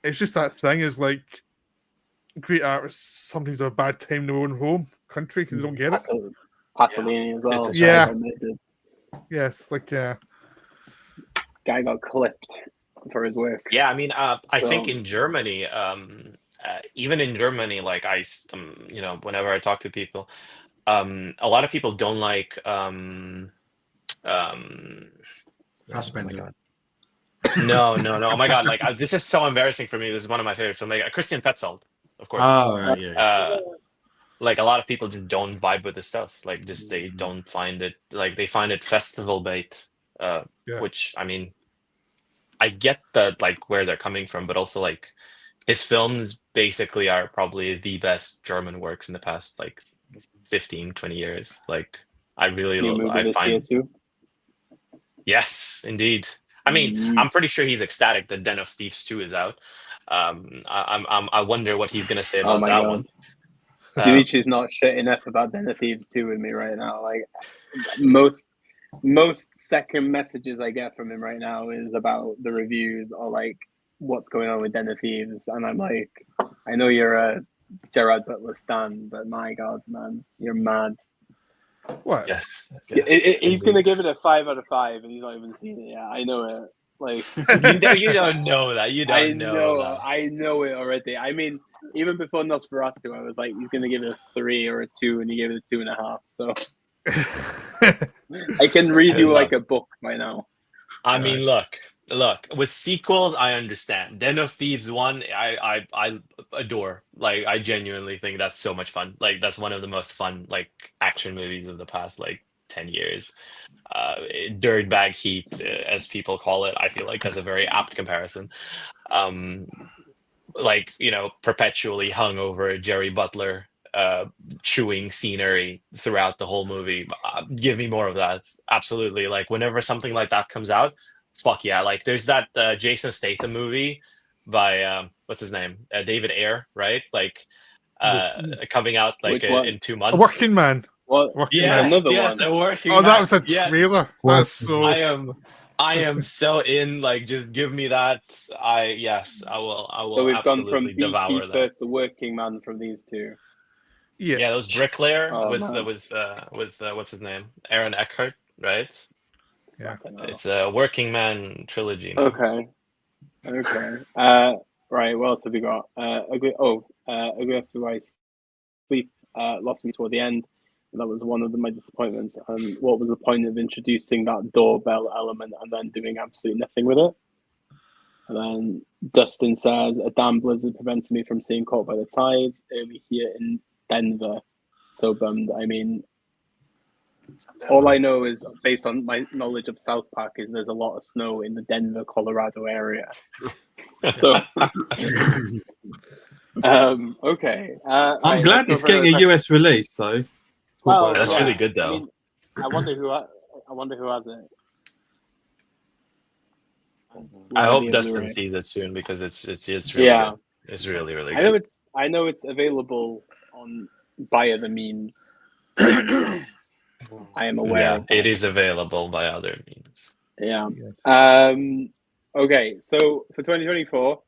it's just that thing is like great artists sometimes have a bad time in their own home country because they don't get it. Pasolini as well. Yes, like guy got clipped for his work. Yeah, I mean, I think in Germany, even in Germany, like whenever I talk to people, a lot of people don't like Fassbender. No. Oh my god! Like this is so embarrassing for me. This is one of my favorite films. Like Christian Petzold, of course. Oh right, yeah. Like a lot of people just don't vibe with this stuff. Like just they don't find it. Like they find it festival bait. Which I mean, I get that like where they're coming from, but also like his films basically are probably the best German works in the past like 15, 20 years. Like I really I find. Yes, indeed. I mean, I'm pretty sure he's ecstatic that Den of Thieves 2 is out. I wonder what he's gonna say about that one. Dimitri's not shit enough about Den of Thieves 2 with me right now. Like most second messages I get from him right now is about the reviews or like what's going on with Den of Thieves, and I'm like, I know you're a Gerard Butler stan, but my God, man, you're mad. What? Yes. He's gonna give it a 5 out of 5, and he's not even seen it yet. I know it. Like you don't know that. You don't know that. I know it already. I mean, even before Nosferatu, I was like, he's gonna give it a 3 or a 2, and he gave it a 2.5. So I can read you like a book by now. I mean, look. With sequels, I understand. Den of Thieves 1, I adore. Like, I genuinely think that's so much fun. Like, that's one of the most fun like action movies of the past like 10 years. Dirtbag Heat, as people call it, I feel like that's a very apt comparison. Like, perpetually hung over Jerry Butler chewing scenery throughout the whole movie. Give me more of that. Absolutely. Like, whenever something like that comes out, fuck yeah. Like, there's that Jason Statham movie by what's his name, David Ayer, right? Like coming out like in 2 months. A Working Man. What? Working Yes, Another yes, one. a working Oh, that man. was a Yeah, trailer. That's so. I am so in. Like, just give me that. I will So we've gone from absolutely devour Beekeeper that. to Working Man from these two. Yeah. Yeah, that was Bricklayer Oh, with man. what's his name, Aaron Eckhart, right? Yeah. Fucking hell. It's a working man trilogy now. Okay. Right. What else have we got? Ugly Eyes Sleep lost me toward the end. That was one of my disappointments. And what was the point of introducing that doorbell element and then doing absolutely nothing with it? And then Dustin says, a damn blizzard prevented me from seeing Caught by the Tides early here in Denver. So bummed. I mean, all I know is, based on my knowledge of South Park, is there's a lot of snow in the Denver, Colorado area. So, okay. I'm glad it's getting a US release, though. Well, That's yeah. really good, though. I mean, I wonder who has it. I hope The Dustin Blu-ray. sees it soon because it's really Yeah. good. It's really really I know good. it's available on via the means. I am aware Yeah, of that. it is available by other means. Yeah. Yes. Okay, so for 2024,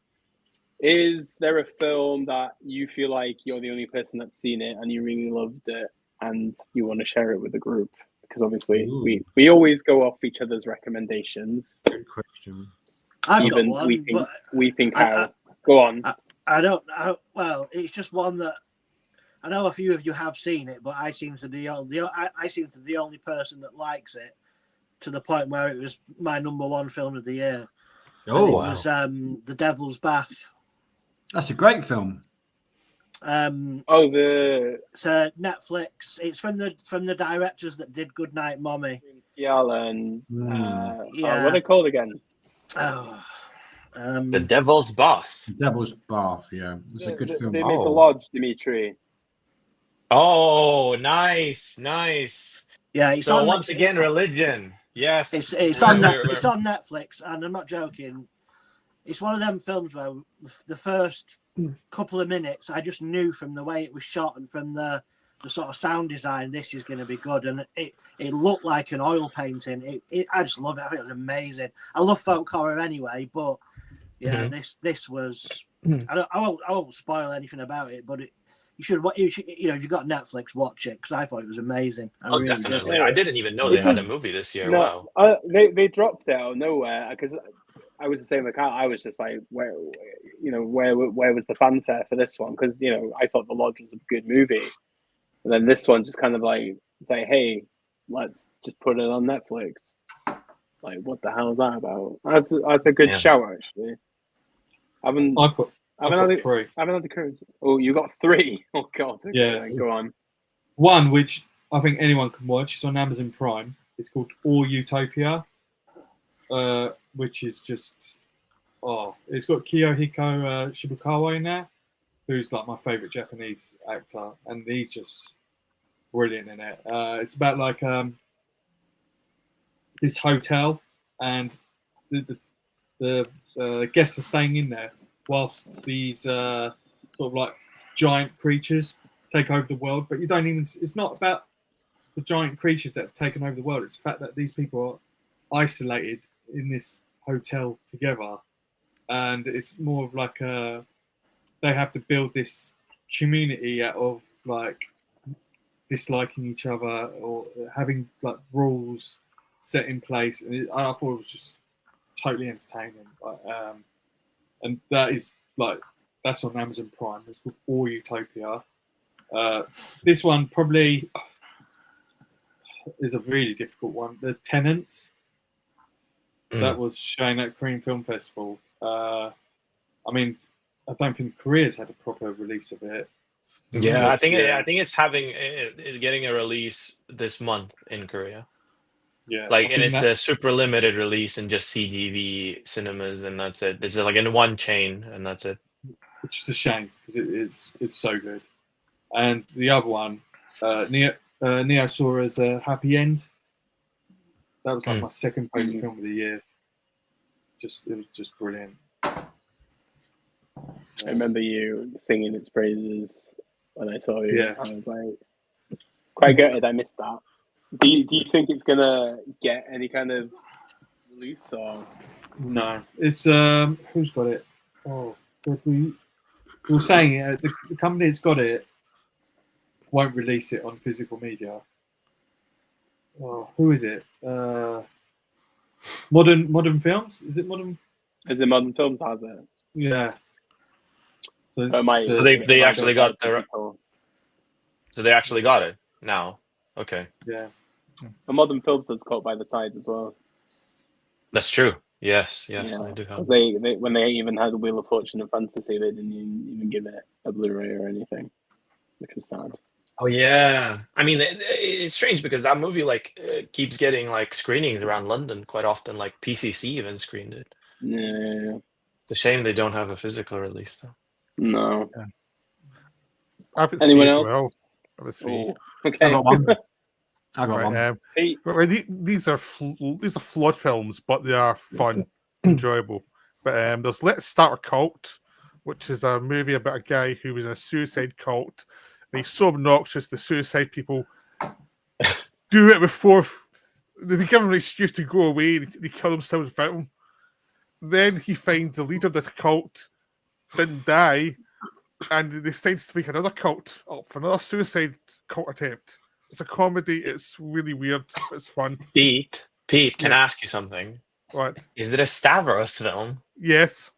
is there a film that you feel like you're the only person that's seen it and you really loved it and you want to share it with the group? Because obviously we always go off each other's recommendations. Good question. I've got one, Weeping Cow. Go on. I don't know. Well, it's just one that I know a few of you have seen it, but I seem to be the only person that likes it, to the point where it was my number one film of the year. Oh, it was The Devil's Bath. That's a great film. It's Netflix. It's from the directors that did Goodnight Mommy. And yeah. what are they called again? The Devil's Bath. The Devil's Bath, yeah. It's a good film. They made The Lodge, Dimitri. Oh, nice. Yeah, it's so on once again, religion. Yes. It's on Netflix, and I'm not joking. It's one of them films where the first couple of minutes, I just knew from the way it was shot and from the sort of sound design, this is going to be good. And it looked like an oil painting. I just love it. I think it was amazing. I love folk horror anyway, but yeah, this was. I won't spoil anything about it, but you should, if you've got Netflix, watch it, because I thought it was amazing. Really definitely. Did. I didn't even know they had a movie this year. No, wow. They dropped it out of nowhere, because I was the same account. I was just like, where was the fanfare for this one? Because I thought The Lodge was a good movie, and then this one just kind of like say, hey, let's just put it on Netflix. Like, what the hell is that about? That's a good shout, actually. I haven't had the currency. Oh, you got 3. Oh God. Okay, yeah. Go on. One which I think anyone can watch. It's on Amazon Prime. It's called All Utopia, which is just it's got Kiyohiko Shibukawa in there, who's like my favorite Japanese actor, and he's just brilliant in it. It's about like this hotel, and the guests are staying in there whilst these sort of like giant creatures take over the world. But it's not about the giant creatures that have taken over the world. It's the fact that these people are isolated in this hotel together, and it's more of like they have to build this community out of like disliking each other or having like rules set in place. And I thought it was just totally entertaining. And that's on Amazon Prime. It's called All Utopia. This one probably is a really difficult one. The Tenants, that was shown at Korean Film Festival. I mean, I don't think Korea's had a proper release of it. Yeah, I think it's getting a release this month in Korea. Yeah, and it's a super limited release in just CGV cinemas, and that's it. It's like in one chain, and that's it. Which is a shame because it's so good. And the other one, Neo saw as a Happy End. That was like my second favorite film of the year. It was just brilliant. I remember you singing its praises when I saw you. Yeah. I was like, Quite gutted I missed that. Do you think it's gonna get any kind of release or? No, it's who's got it? Oh, we were saying it. The company that's got it won't release it on physical media. Oh, who is it? Modern Films? Is it Modern? Is it Modern Films has it? Yeah. So they actually got their. So they actually got it now. Okay. Yeah. The Modern Films is caught by the tide as well. That's true. Yes, I do have. They when they even had Wheel of Fortune and Fantasy, they didn't even give it a Blu-ray or anything, which was sad. Oh yeah, I mean it's strange because that movie keeps getting screenings around London quite often. Like PCC even screened it. Yeah. It's a shame they don't have a physical release though. No. Yeah. Anyone else? Well. Okay. I got one. I got one. These are flawed films, but they are fun, enjoyable. But there's Let's Start a Cult, which is a movie about a guy who was in a suicide cult. And he's so obnoxious, the suicide people do it before they give him an excuse to go away. They kill themselves without him. Then he finds the leader of this cult didn't die, and they decide to make another cult up for another suicide cult attempt. It's a comedy. It's really weird. It's fun. Pete, can I ask you something? What? Is it a Stavros film? Yes.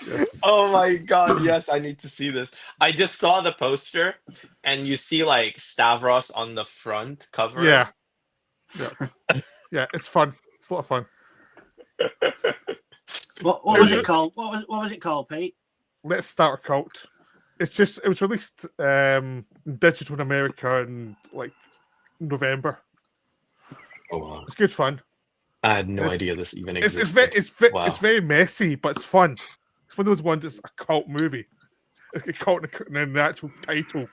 Yes. Oh my god, yes, I need to see this. I just saw the poster and you see Stavros on the front cover. Yeah. Yeah, it's fun. It's a lot of fun. What was it called? What was it called, Pete? Let's Start a Cult. It was released digital in America in November. Oh wow. It's good fun. I had no idea this even existed. It's very messy, but it's fun. It's one of those ones that's a cult movie. It's a cult in the actual title.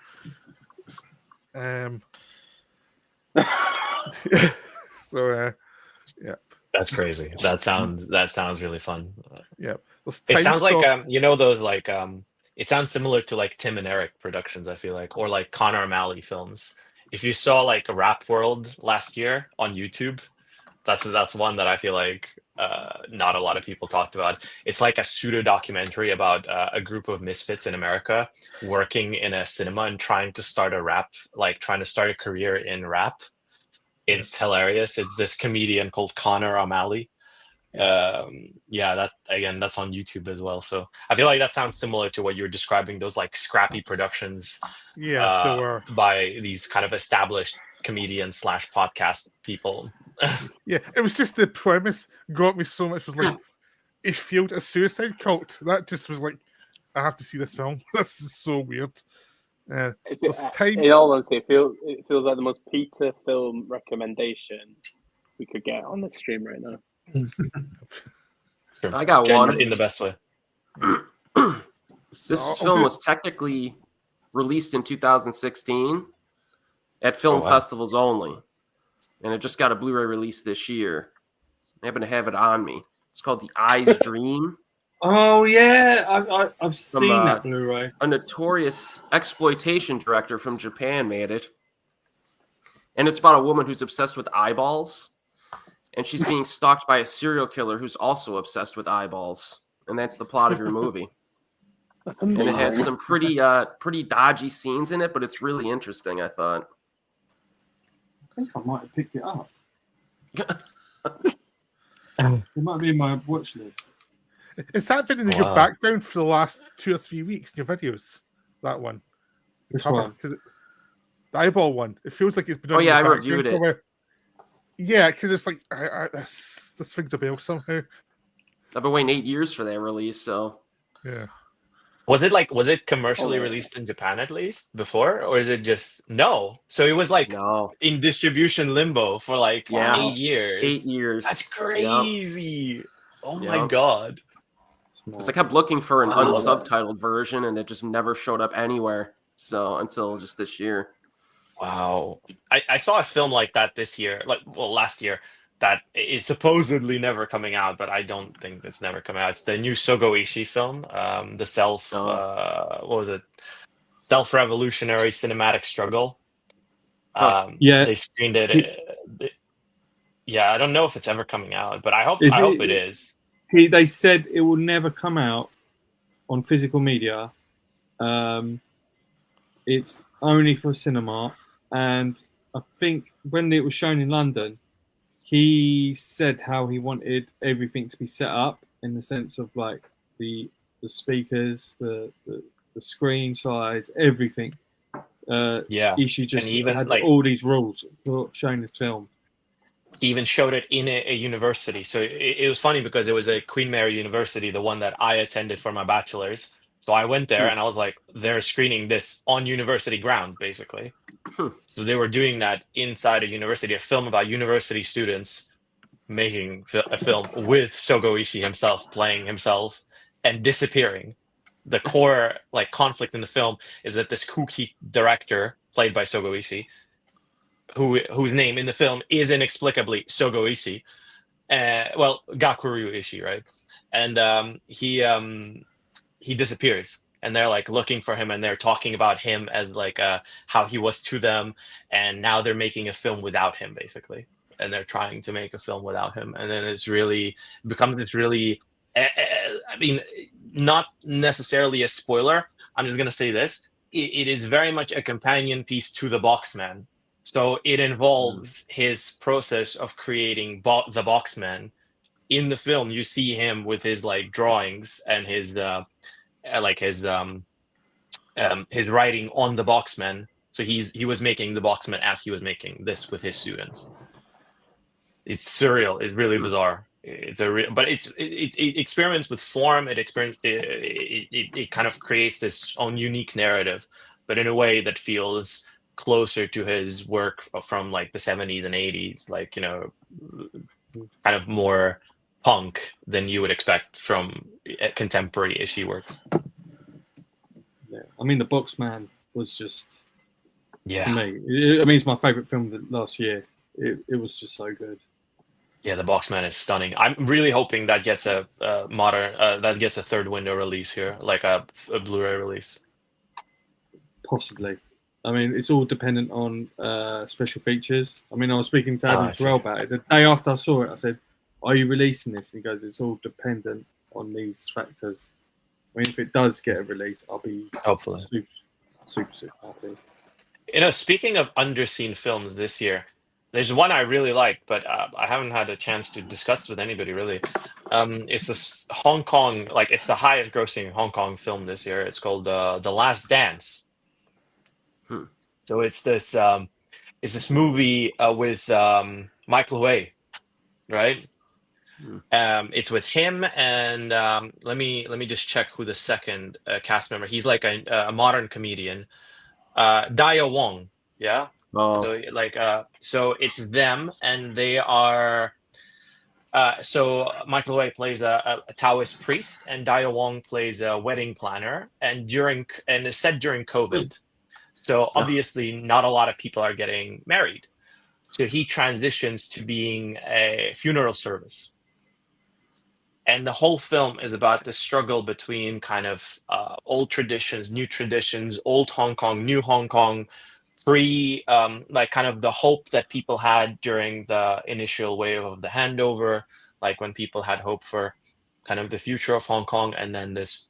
So yeah. That's crazy. That sounds really fun. Yeah. It sounds like those it sounds similar to Tim and Eric productions, I feel like, or Connor O'Malley films. If you saw a Rap World last year on YouTube, that's one that I feel like not a lot of people talked about. It's like a pseudo documentary about a group of misfits in America working in a cinema and trying to start a career in rap. It's hilarious. It's this comedian called Connor O'Malley. That's on YouTube as well. So I feel like that sounds similar to what you were describing, those scrappy productions they were by these kind of established comedians / podcast people. Yeah, it was just the premise got me so much. Was it fueled a suicide cult. That just was I have to see this film. This is so weird. In all honesty, it feels like the most Peter film recommendation we could get on the stream right now. I got one in the best way. This film was technically released in 2016 at film festivals only, and it just got a Blu-ray release this year. I happen to have it on me. It's called The Eye's Dream. Oh yeah, I've seen that Blu-ray. A notorious exploitation director from Japan made it, and it's about a woman who's obsessed with eyeballs, and she's being stalked by a serial killer who's also obsessed with eyeballs, and that's the plot of your movie. And it has some pretty dodgy scenes in it, but it's really interesting, I thought. I think I might have picked it up. It might be in my watch list. It's that been in your background for the last 2 or 3 weeks in your videos? That one. Which one? The eyeball one. It feels like it's been on I reviewed it. Yeah, because it's this rings a bell somehow. I've been waiting 8 years for that release, so. Yeah. Was it commercially released in Japan at least before, or is it just no? So it was in distribution limbo for 8 years. 8 years. That's crazy. Yep. Oh my god. Because I kept looking for an unsubtitled version, and it just never showed up anywhere. So until just this year. Wow. I saw a film like that this year, last year, that is supposedly never coming out, but I don't think it's never coming out. It's the new Sogo Ishii film, The Self. What was it? self-revolutionary cinematic struggle. Yeah. They screened it. Yeah, I don't know if it's ever coming out, but I hope it is. They said it will never come out on physical media. It's only for cinema, and I think when it was shown in London, he said how he wanted everything to be set up in the sense of like the speakers, the screen size, everything. Ishii just even had like all these rules for showing this film. He even showed it in a university. So it was funny because it was a Queen Mary University, the one that I attended for my bachelor's. So I went there and I was like, they're screening this on university ground, basically. So they were doing that inside a university, a film about university students making a film with Sogo Ishii himself, playing himself and disappearing. The core like conflict in the film is that this kooky director, played by Sogo Ishii, whose name in the film is inexplicably Sogo Ishii, Gakuru Ishii, right? And he disappears, and they're like looking for him, and they're talking about him as like how he was to them, and now they're making a film without him, basically, and they're trying to make a film without him, and then becomes this really, I mean, not necessarily a spoiler. I'm just gonna say this: it is very much a companion piece to The Boxman. So it involves his process of creating the Boxman. In the film, you see him with his like drawings and his writing on the Boxman. So he was making the Boxman as he was making this with his students. It's surreal. It's really bizarre. But it experiments with form. It kind of creates this own unique narrative, but in a way that feels closer to his work from like the 70s and 80s, like, you know, kind of more punk than you would expect from contemporary Ishii works. Yeah, I mean, The Boxman was just, for me. I mean, it's my favorite film last year. It was just so good. Yeah, The Boxman is stunning. I'm really hoping that gets a third window release here, like a Blu-ray release. Possibly. I mean, it's all dependent on special features. I mean, I was speaking to Adam Terrell about it. The day after I saw it, I said, "Are you releasing this?" And he goes, "It's all dependent on these factors." I mean, if it does get a release, I'll be hopefully super happy. You know, speaking of underseen films this year, there's one I really like, but I haven't had a chance to discuss with anybody really. It's this Hong Kong, like it's the highest grossing Hong Kong film this year. It's called The Last Dance. So it's this movie with Michael Way, right? It's with him and let me just check who the second cast member. He's like a modern comedian, Daya Wong. Yeah. Oh. So like so it's them, and they are. So Michael Way plays a Taoist priest, and Daya Wong plays a wedding planner, and it's set during COVID. So obviously not a lot of people are getting married. So he transitions to being a funeral service. And the whole film is about the struggle between kind of old traditions, new traditions, old Hong Kong, new Hong Kong, like kind of the hope that people had during the initial wave of the handover, like when people had hope for kind of the future of Hong Kong, and then this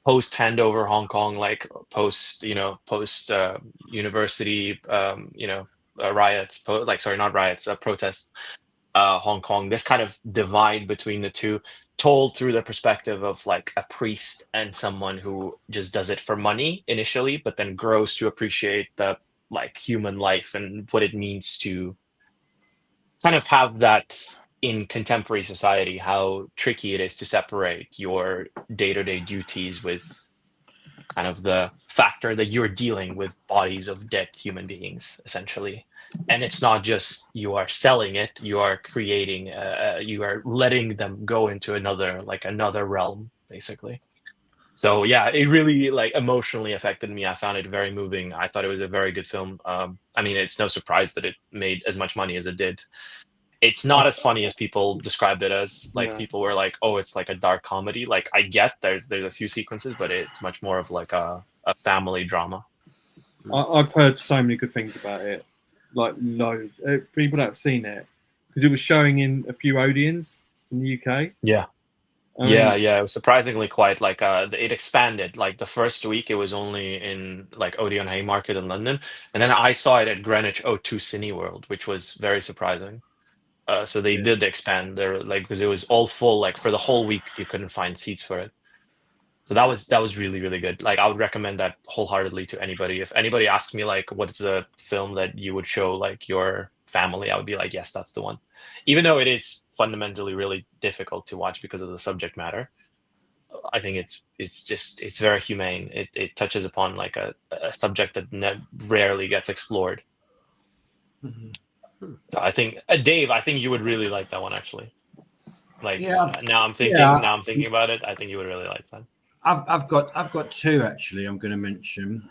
post handover Hong Kong, like post university, riots, protests, Hong Kong, this kind of divide between the two, told through the perspective of like a priest and someone who just does it for money initially, but then grows to appreciate the like human life and what it means to kind of have that in contemporary society, how tricky it is to separate your day-to-day duties with kind of the factor that you're dealing with bodies of dead human beings, essentially. And it's not just you are selling it, you are creating, you are letting them go into another realm, basically. So yeah, it really like emotionally affected me. I found it very moving. I thought it was a very good film. I mean, it's no surprise that it made as much money as it did. it's not as funny as people described it as. Like people were like, "Oh, it's like a dark comedy." Like I get there's a few sequences, but it's much more of like a family drama. I've heard so many good things about it, like loads. People that have seen it, because it was showing in a few Odeons in the UK. Yeah. It was surprisingly quite like it expanded. Like the first week it was only in like Odeon Haymarket in London, and then I saw it at Greenwich O2 Cineworld, which was very surprising. So they did expand there, like, because it was all full. Like for the whole week you couldn't find seats for it. So that was really, really good. Like I would recommend that wholeheartedly to anybody. If anybody asked me like what's the film that you would show like your family, I would be like, yes, that's the one. Even though it is fundamentally really difficult to watch because of the subject matter, I think it's very humane. It touches upon like a subject that rarely gets explored. So I think Dave, I think you would really like that one actually. Like now I'm thinking about it. I think you would really like that. I've got two actually. I'm going to mention.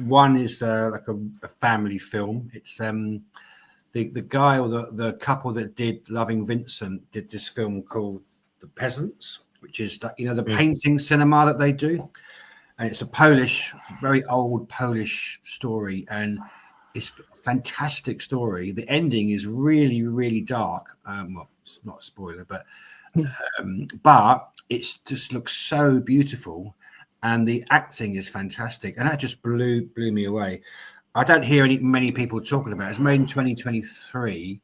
One is like a family film. It's the guy or the couple that did Loving Vincent did this film called The Peasants, which is that, you know, the painting cinema that they do, and it's a very old Polish story, and it's a fantastic story. The ending is really, really dark. Well, it's not a spoiler, but it just looks so beautiful, and the acting is fantastic, and that just blew me away. I don't hear many people talking about it. It's made in 2023,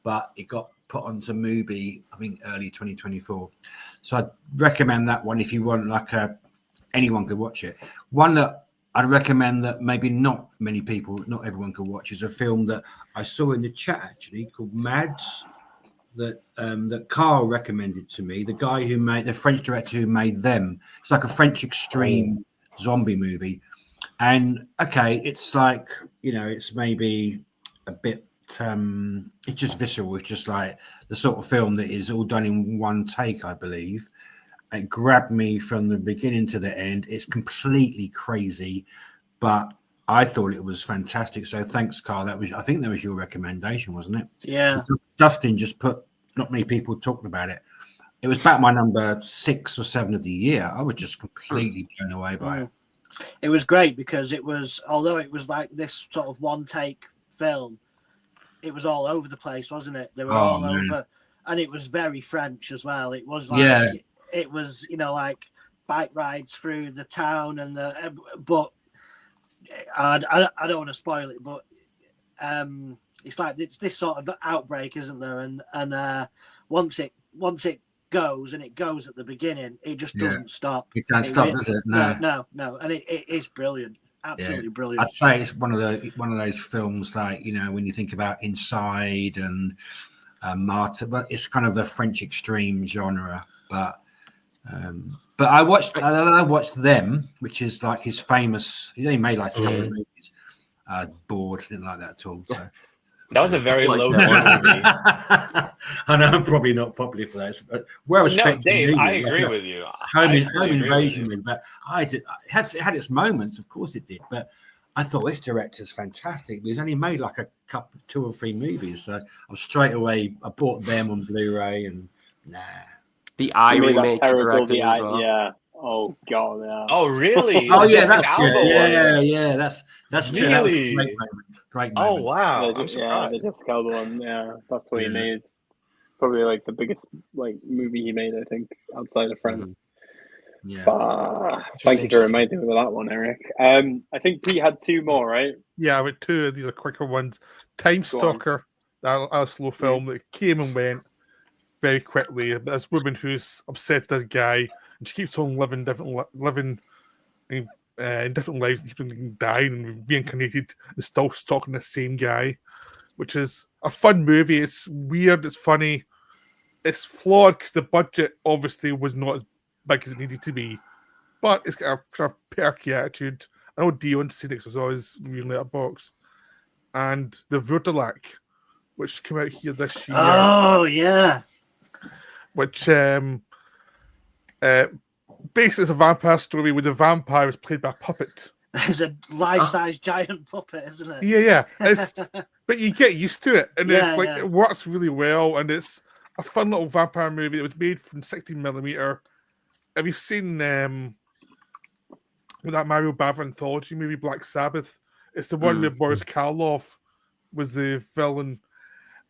but it got put onto Mubi, I think, early 2024. So I'd recommend that one if you want, like, anyone could watch it. One that I'd recommend that maybe not everyone could watch is a film that I saw in the chat, actually, called Mads, that Carl recommended to me. The guy who made, the French director who made Them. It's like a French extreme zombie movie. And okay, it's like, you know, it's maybe a bit it's just visceral. It's just like the sort of film that is all done in one take, I believe. It grabbed me from the beginning to the end. It's completely crazy, but I thought it was fantastic. So thanks, Carl. I think that was your recommendation, wasn't it? Yeah. Dustin just put not many people talking about it. It was about my number 6 or 7 of the year. I was just completely blown away by it. It was great because it was, although it was like this sort of one take film, it was all over the place, wasn't it? They were all over, and it was very French as well. It was like, it was, you know, like bike rides through the town but I don't want to spoil it, but it's like it's this sort of outbreak, isn't there? And once it goes, and it goes at the beginning, it just doesn't stop. It can't stop, does it? No. And it is brilliant, absolutely brilliant. I'd say it's one of those films, like, you know, when you think about Inside and Martyr, but it's kind of the French extreme genre. But I watched Them, which is like his famous. He's only made like a couple of movies. Bored, didn't like that at all. So. That was a very low movie. I know I'm probably not popular for that, but well respected. No, Dave, movie, I agree with you. Home invasion movie, but it had its moments, of course it did. But I thought this director's fantastic. He's only made like a couple, 2 or 3 movies, so I'm straight away. I bought them on Blu-ray, and The Eye remake. Terrible, well. Yeah. Oh god. Yeah. Oh really? Oh yeah, that's good. Yeah. That's true. Really? That was a great moment. Oh wow. I'm surprised. The Jessica Alba one. Yeah, that's what he made. Probably like the biggest like movie he made, I think, outside of France. Yeah. Thank you for reminding me of that one, Eric. I think Pete had 2 more, right? Yeah, with 2 of these are quicker ones. Time Stalker, a slow film that came and went very quickly. This woman who's upset with this guy, and she keeps on living in different lives, keeps on dying and reincarnated, and still stalking the same guy, which is a fun movie. It's weird, it's funny, it's flawed because the budget obviously was not as big as it needed to be, but it's got a kind of perky attitude. I know Dion's seen it because I was reading Letterboxd, and The Vourdelak, which came out here this year. Oh yeah. Which basically is a vampire story where the vampire is played by a puppet. It's a life-size giant puppet, isn't it? Yeah. It's but you get used to it, and Yeah, it's like yeah. it works really well, and it's a fun little vampire movie that was made from 16mm. Have you seen that Mario Bava anthology movie, Black Sabbath? It's the one where Boris Karloff was the villain,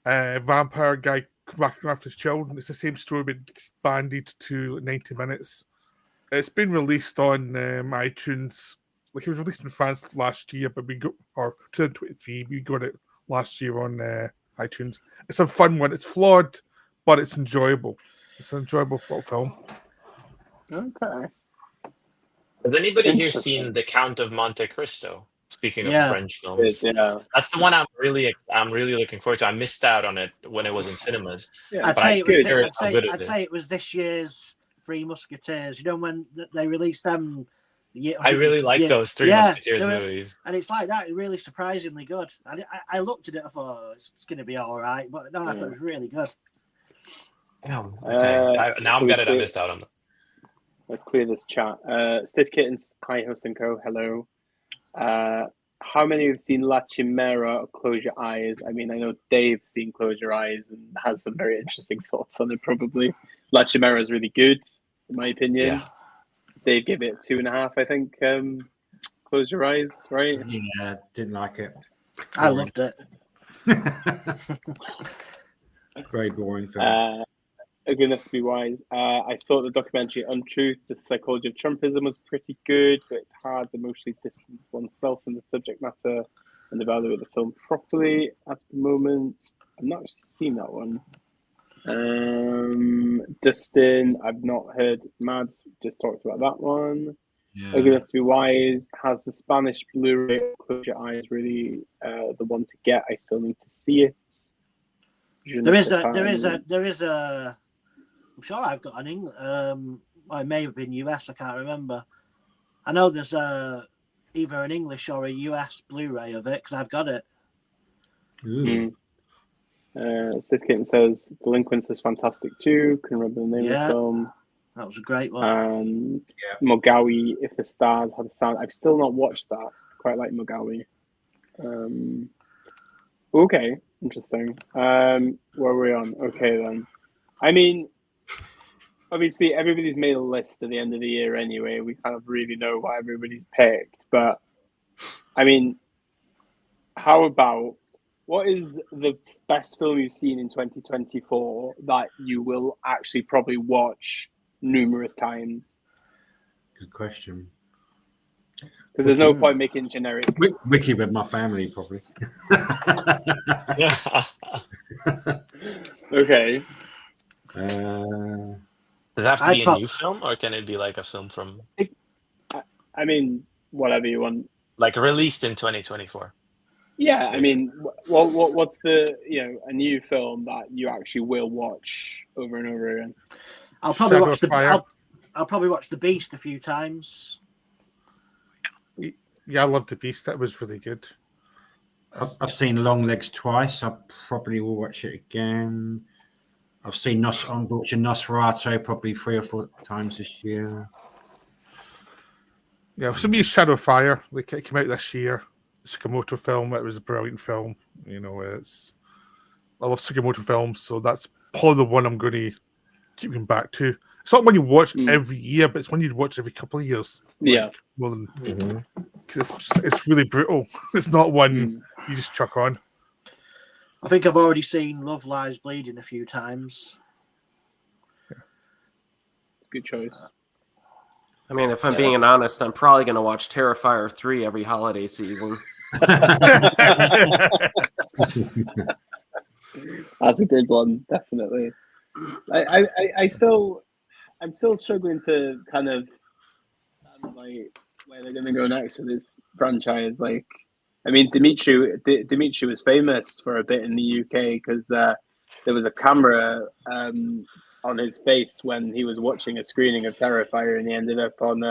vampire guy back after his children. It's the same story, but expanded to 90 minutes. It's been released on iTunes. Like, it was released in France last year, but or 2023, we got it last year on iTunes. It's a fun one. It's flawed, but it's enjoyable. It's an enjoyable film. Okay. Has anybody here seen The Count of Monte Cristo? Speaking of French films, Yeah, that's the one I'm really looking forward to. I missed out on it when it was in cinemas. yeah. I'd but say I say it was this year's Three Musketeers. You know, when they released them. I really like those Three Musketeers movies, and it's like that. Really surprisingly good. I looked at it. I thought, oh, it's going to be all right, but no, I thought it was really good. Oh, okay. Now I'm glad I missed out on them. Let's clear this chat. Stiff Kittens, hi, Host and Co. Hello. How many have seen La Chimera or Close Your Eyes? I mean, I know Dave's seen Close Your Eyes and has some very interesting thoughts on it, probably. La Chimera is really good, in my opinion. Yeah. Dave gave it 2.5, I think. Close Your Eyes, right? Yeah, didn't like it. I loved it. Very boring film. Good enough to be wise. I thought the documentary Untruth, the psychology of Trumpism was pretty good, but it's hard to emotionally distance oneself from the subject matter and evaluate the film properly at the moment. I've not actually seen that one. Dustin, I've not heard. Mads just talked about that one. Yeah. Good enough to be wise. Has the Spanish Blu-ray Close Your Eyes really the one to get? I still need to see it. There is a. I'm sure I've got an English. It may have been US. I can't remember. I know there's either an English or a US Blu-ray of it because I've got it. Steve Kitten says Delinquents was fantastic too. Can remember the name of the film. That was a great one. And Mogawi, If the Stars Had a Sound. I've still not watched that. Quite like Mogawi. Okay, interesting. Where are we on? Okay then. I mean, obviously everybody's made a list at the end of the year anyway. We kind of really know what everybody's picked. But I mean, how about what is the best film you've seen in 2024 that you will actually probably watch numerous times? Good question. Because there's no point making generic. Wiki with my family, probably. Okay. Does it have to be a new film, or can it be like a film from? I mean, whatever you want. Like released in 2024. Yeah, I mean, what's the a new film that you actually will watch over and over again? I'll probably watch I'll probably watch The Beast a few times. Yeah, I loved The Beast. That was really good. I've seen Long Legs twice. I probably will watch it again. I've seen I'm watching Nosferatu probably 3 or 4 times this year. Yeah, for me, Shadow of Fire. Like, it came out this year. Sakamoto film. It was a brilliant film. I love Sakamoto films, so that's probably the one I'm going to keep going back to. It's not one you watch every year, but it's one you'd watch every couple of years. More than because it's really brutal. It's not one you just chuck on. I think I've already seen Love Lies Bleeding a few times. Good choice. I mean, if I'm being honest, I'm probably going to watch Terrifier 3 every holiday season. That's a good one, definitely. I'm still struggling to kind of like where they're going to go next with this franchise. Like, I mean, Dimitri was famous for a bit in the UK because there was a camera on his face when he was watching a screening of Terrifier, and he ended up on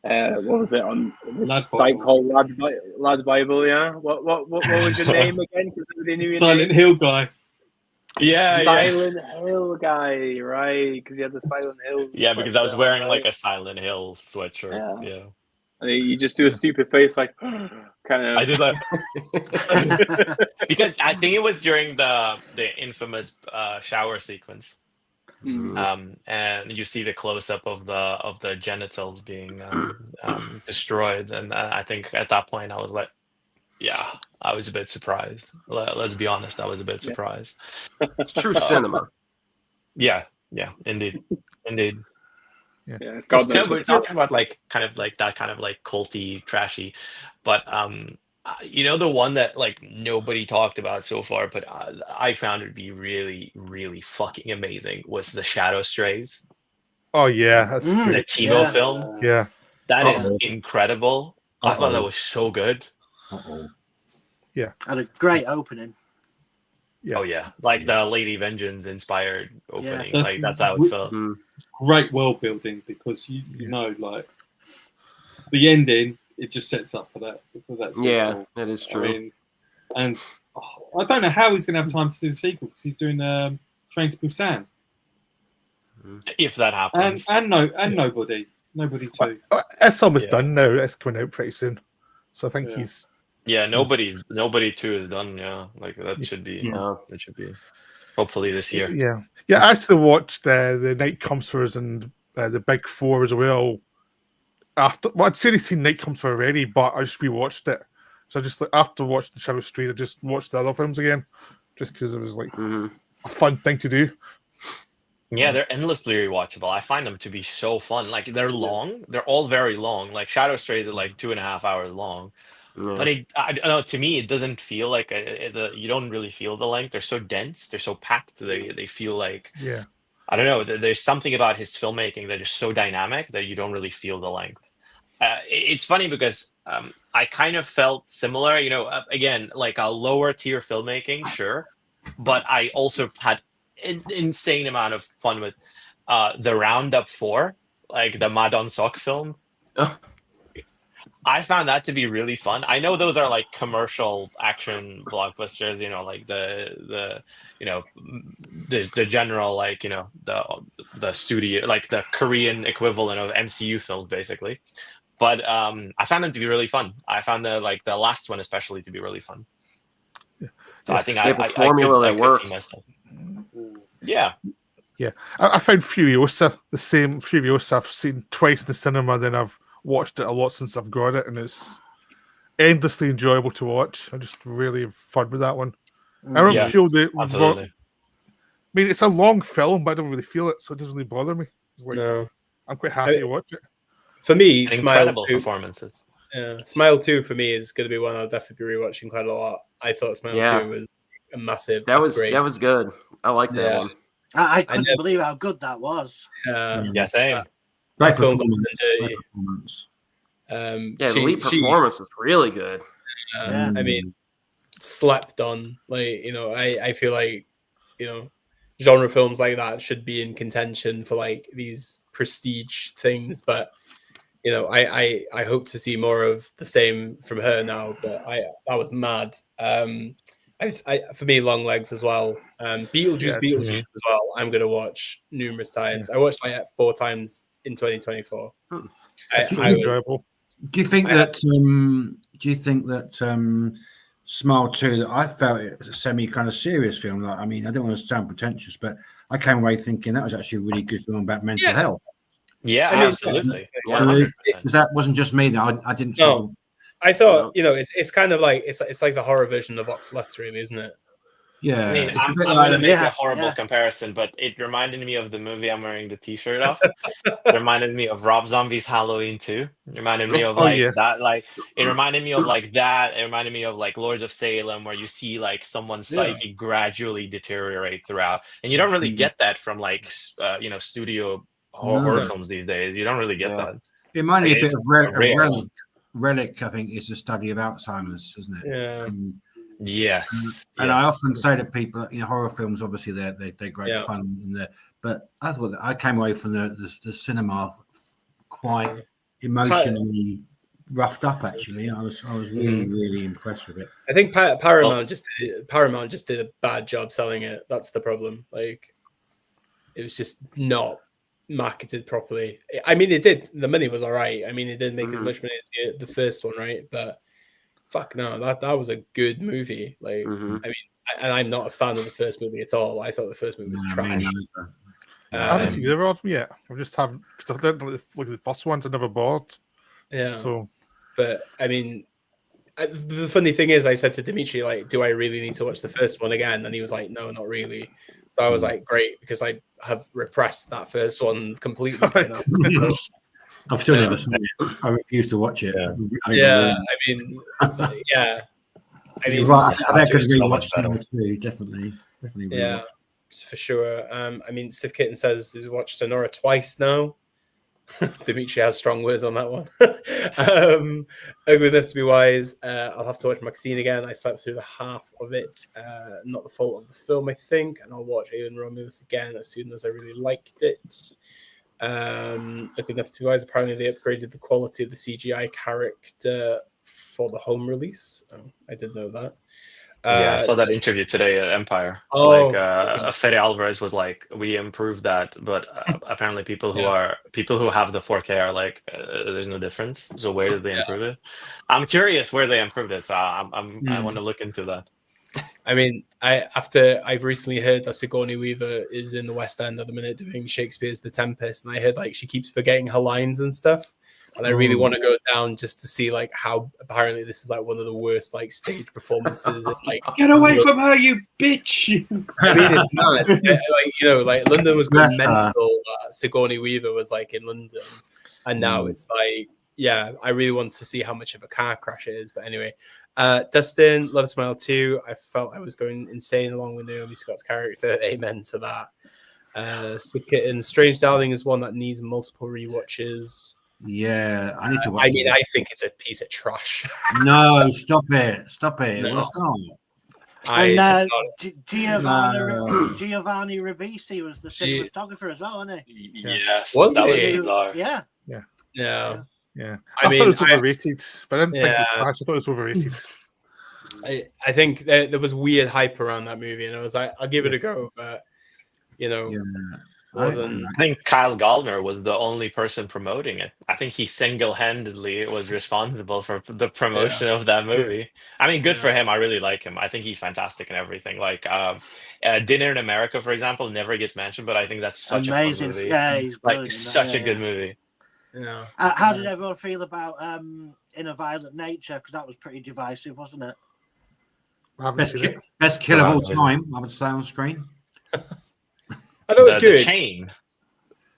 what was it, on this site called Lad Bible? Yeah. What was your name again? Because nobody knew your Silent name. Hill guy. Silent Hill guy, right? Because you had the Silent Hill. Yeah, because I was wearing like a Silent Hill sweatshirt. Yeah. And you just do a stupid face, like kind of. I did that because I think it was during the infamous shower sequence. And you see the close up of the genitals being destroyed, and I think at that point I was like, yeah, I was a bit surprised. Let's be honest, I was a bit surprised. It's true cinema. Yeah, indeed. Yeah, We're talking about like kind of like that kind of like culty, trashy, but the one that like nobody talked about so far, but I found it to be really, really fucking amazing was the Shadow Strays. Oh yeah, that's the Timo film. Yeah, that is incredible. I thought that was so good. Yeah, had a great opening. Yeah. Oh yeah, like the Lady Vengeance inspired opening. Yeah. Like that's how it felt. Great world building, because you know, like the ending, it just sets up for that. Yeah, that is true. I mean, and I don't know how he's going to have time to do the sequel, because he's doing Train to Busan. If that happens, Nobody too. It's almost done now. It's coming out pretty soon, so I think he's. Yeah, nobody too is done. Yeah, like that should be. That should be. Hopefully this year. Yeah. I actually watched The Night Comes For Us and The Big Four as well. I'd say I'd seen Night Comes For already, but I just rewatched it. So I just like after watching Shadow Street, I just watched the other films again, just because it was like a fun thing to do. Yeah, they're endlessly rewatchable. I find them to be so fun. Like they're long. They're all very long. Like Shadow Strays are like 2.5 hours long. But I don't know. To me, it doesn't feel like you don't really feel the length. They're so dense. They're so packed. They feel like I don't know. There's something about his filmmaking that is so dynamic that you don't really feel the length. It's funny because I kind of felt similar. Again, like a lower tier filmmaking, sure, but I also had an insane amount of fun with the Roundup 4, like the Ma Dong-seok film. I found that to be really fun. I know those are like commercial action blockbusters, like the general, like, the studio, like the Korean equivalent of MCU films, basically. But I found them to be really fun. I found the last one especially to be really fun. So I think I works. Yeah. Yeah. I found Furiosa the same. Furiosa I've seen twice in the cinema, then I've watched it a lot since I've got it, and it's endlessly enjoyable to watch. I just really have fun with that one. I don't feel absolutely. I mean, it's a long film, but I don't really feel it, so it doesn't really bother me. No, I'm quite happy to watch it. For me, incredible performances. Yeah, Smile 2 for me is going to be one I'll definitely be rewatching quite a lot. I thought Smile 2 was a massive. That was good. I like that one. I couldn't believe how good that was. Yeah, same. Great performance. The lead performance was really good. I mean, slept on. Like, I feel like, genre films like that should be in contention for like these prestige things, but I hope to see more of the same from her now. But that was mad. For me, Longlegs as well. Beetlejuice as well. I'm gonna watch numerous times. I watched like 4 times in 2024. Enjoyable. Do you think that Smile 2, that I felt it was a semi kind of serious film? Like, I mean, I don't want to sound pretentious, but I came away thinking that was actually a really good film about mental health. Yeah, absolutely. That wasn't just me. No, I didn't. No, I thought it's kind of like it's like the horror version of Ox Left, really, isn't it? Yeah, I mean, I'm going to make a horrible comparison, but it reminded me of the movie I'm wearing the T-shirt of. It reminded me of Rob Zombie's Halloween 2. It reminded me of that. Like, it reminded me of like that. It reminded me of like Lords of Salem, where you see like someone's psyche gradually deteriorate throughout, and you don't really get that from like studio horror films these days. You don't really get that. It reminded me a bit of Relic. I think is a study of Alzheimer's, isn't it? Yeah. Yes. And I often say to people, horror films, obviously they're great fun, but I thought that I came away from the cinema quite emotionally roughed up. Actually, I was really really impressed with it. I think Paramount just did a bad job selling it. That's the problem. Like, it was just not marketed properly. I mean, it did. The money was all right. I mean, it didn't make as much money as the first one, right? But fuck no, that was a good movie. Like, I mean, and I'm not a fan of the first movie at all. I thought the first movie was trash. I haven't seen either of them yet. I just haven't, because I didn't look at the first ones. I never bought. Yeah. So, but I mean, the funny thing is, I said to Dimitri, like, do I really need to watch the first one again? And he was like, no, not really. So I was like, great, because I have repressed that first one completely. I've still never seen it. I refuse to watch it. Yeah, I mean, yeah. I mean, right, I could rewatch number 2, definitely. Yeah, for sure. I mean, Stiff Kitten says he's watched Sonora twice now. Dimitri has strong words on that one. Ugly Enough to Be Wise. I'll have to watch Maxine again. I slept through the half of it. Not the fault of the film, I think. And I'll watch Alien Romulus again as soon as I really liked it. Ugly Enough to Be Wise. Apparently, they upgraded the quality of the CGI character for the home release. Oh, I didn't know that. I saw that interview today at Empire. Fede Alvarez was like, "We improved that," but apparently people who have the 4K are like, "There's no difference." So where did they improve it? I'm curious where they improved it. So I want to look into that. I mean, I've recently heard that Sigourney Weaver is in the West End at the minute doing Shakespeare's The Tempest, and I heard like she keeps forgetting her lines and stuff. And I really want to go down just to see like how apparently this is like one of the worst like stage performances. Like, get away from her, you bitch! I mean, it's mad. Like, you know, like London was going mental. Sigourney Weaver was like in London, and now it's like, yeah, I really want to see how much of a car crash it is. But anyway, Dustin, Love Smile 2. I felt I was going insane along with Naomi Scott's character. Amen to that. Stick Kitten, Strange Darling is one that needs multiple rewatches. Yeah, I need to watch I mean, I think it's a piece of trash. No, stop it. No. What's And Giovanni Ribisi was the cinematographer as well, wasn't he? Yes, that was bizarre. Yeah. I mean, thought it was overrated, but I didn't think it was trash. I thought it was overrated. I think there was weird hype around that movie, and I was like, I'll give it a go, but you know, I think Kyle Gallner was the only person promoting it. I think he single-handedly was responsible for the promotion of that movie. I mean, good for him. I really like him. I think he's fantastic in everything. Like Dinner in America, for example, never gets mentioned, but I think that's such amazing. A fun movie. Yeah, he's like such a good movie. Yeah. How did everyone feel about In a Violent Nature? Because that was pretty divisive, wasn't it? Best kill of all time, I would say, on screen. I know it's good. The chain.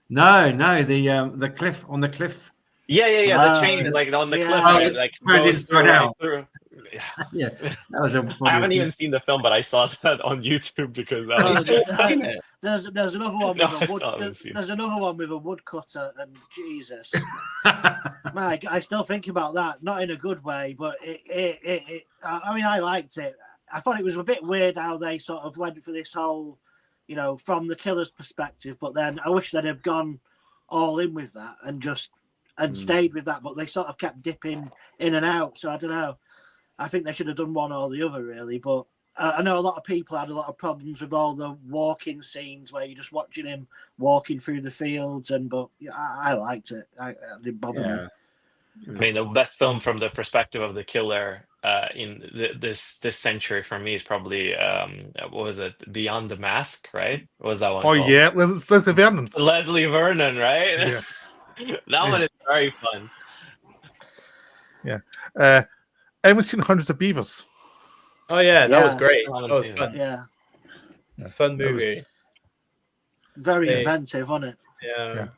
No, the cliff on the cliff. Yeah. The chain, like on the cliff, like goes right through. Yeah, that was I haven't even seen the film, but I saw that on YouTube because there's another one. There's another one with a woodcutter, and Jesus, Mike, I still think about that. Not in a good way, but I mean, I liked it. I thought it was a bit weird how they sort of went for this whole, you know, from the killer's perspective. But then I wish they'd have gone all in with that and stayed with that. But they sort of kept dipping in and out. So I don't know. I think they should have done one or the other, really. But I know a lot of people had a lot of problems with all the walking scenes where you're just watching him walking through the fields. But I liked it. It didn't bother me. I mean, the best film from the perspective of the killer in this century for me is probably what was it? Beyond the Mask, right? What was that one? Oh, called? yeah, Leslie Vernon. Leslie Vernon, right? Yeah. That one is very fun. Yeah. Anyone seen Hundreds of Beavers? Oh yeah, that was great. That was fun. Yeah. Fun movie. Very inventive, wasn't it? Yeah.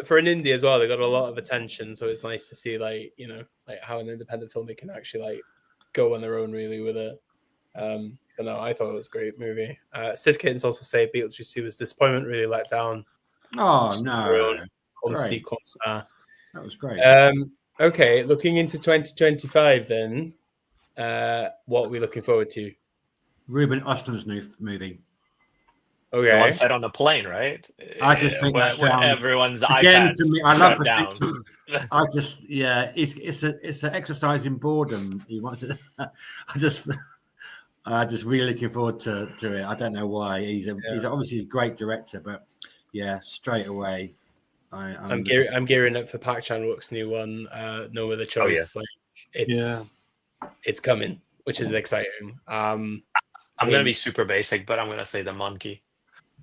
For an indie as well, they got a lot of attention, so it's nice to see like how an independent film they can actually like go on their own really with it. But no, I thought it was a great movie. Stiff Kittens also say Beetlejuice 2 was disappointment, really let down. Oh no! That was great. Okay, looking into 2025 then, what are we looking forward to? Ruben Östlund's new movie. Okay. The one set on the plane, right? I just think that sounds everyone's again iPads to me. I love down. It's an exercise in boredom. You want to? I just really looking forward to it. I don't know why. He's obviously a great director, but Yeah, straight away. I'm gearing up for Park Chan-wook's new one, No Other Choice. Oh, yeah. It's coming, which is exciting. I'm gonna be super basic, but I'm gonna say the monkey.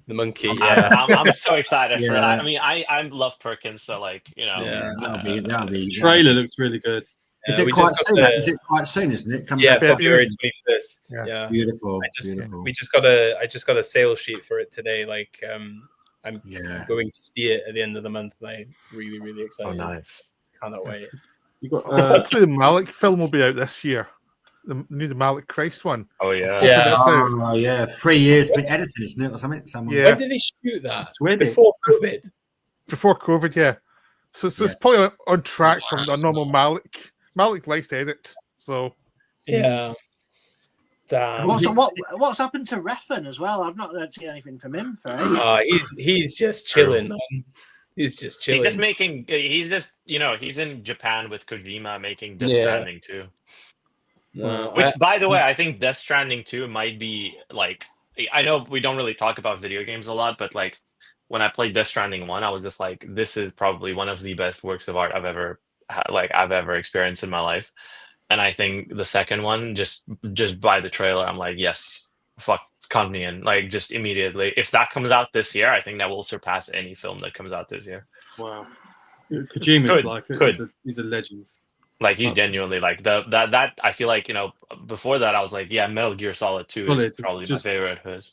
The monkey, yeah. I'm so excited for that. I mean, I love Perkins, so like, you know, that'll be. Trailer looks really good. Is it quite soon? Is it quite soon? Isn't it? Coming out February 21st. Yeah, beautiful. I just got a sales sheet for it today. Like, I'm going to see it at the end of the month. And I'm really, really excited. Oh, nice! Cannot wait. You got hopefully the Malik film will be out this year. The Malik Christ one. Oh yeah, yeah. 3 years been edited, isn't it, or something? Yeah. When did they shoot that? Before COVID. Before COVID, yeah. So it's probably on track from the normal Malik. Malik likes to edit, so yeah. Damn. What's happened to Refn as well? I've not seen anything from him for ages. He's just chilling, man. He's just chilling. He's just he's in Japan with Kojima making Death Stranding too. Which, by the way, I think Death Stranding 2 might be like, I know we don't really talk about video games a lot, but like when I played Death Stranding 1, I was just like, this is probably one of the best works of art I've ever experienced in my life. And I think the second one, just by the trailer, I'm like, yes, fuck, count me in. Like, just immediately. If that comes out this year, I think that will surpass any film that comes out this year. Wow. Kojima's he's a legend. Like, he's genuinely like that. I feel like, before that, I was like, yeah, Metal Gear Solid 2 is probably my favorite of his.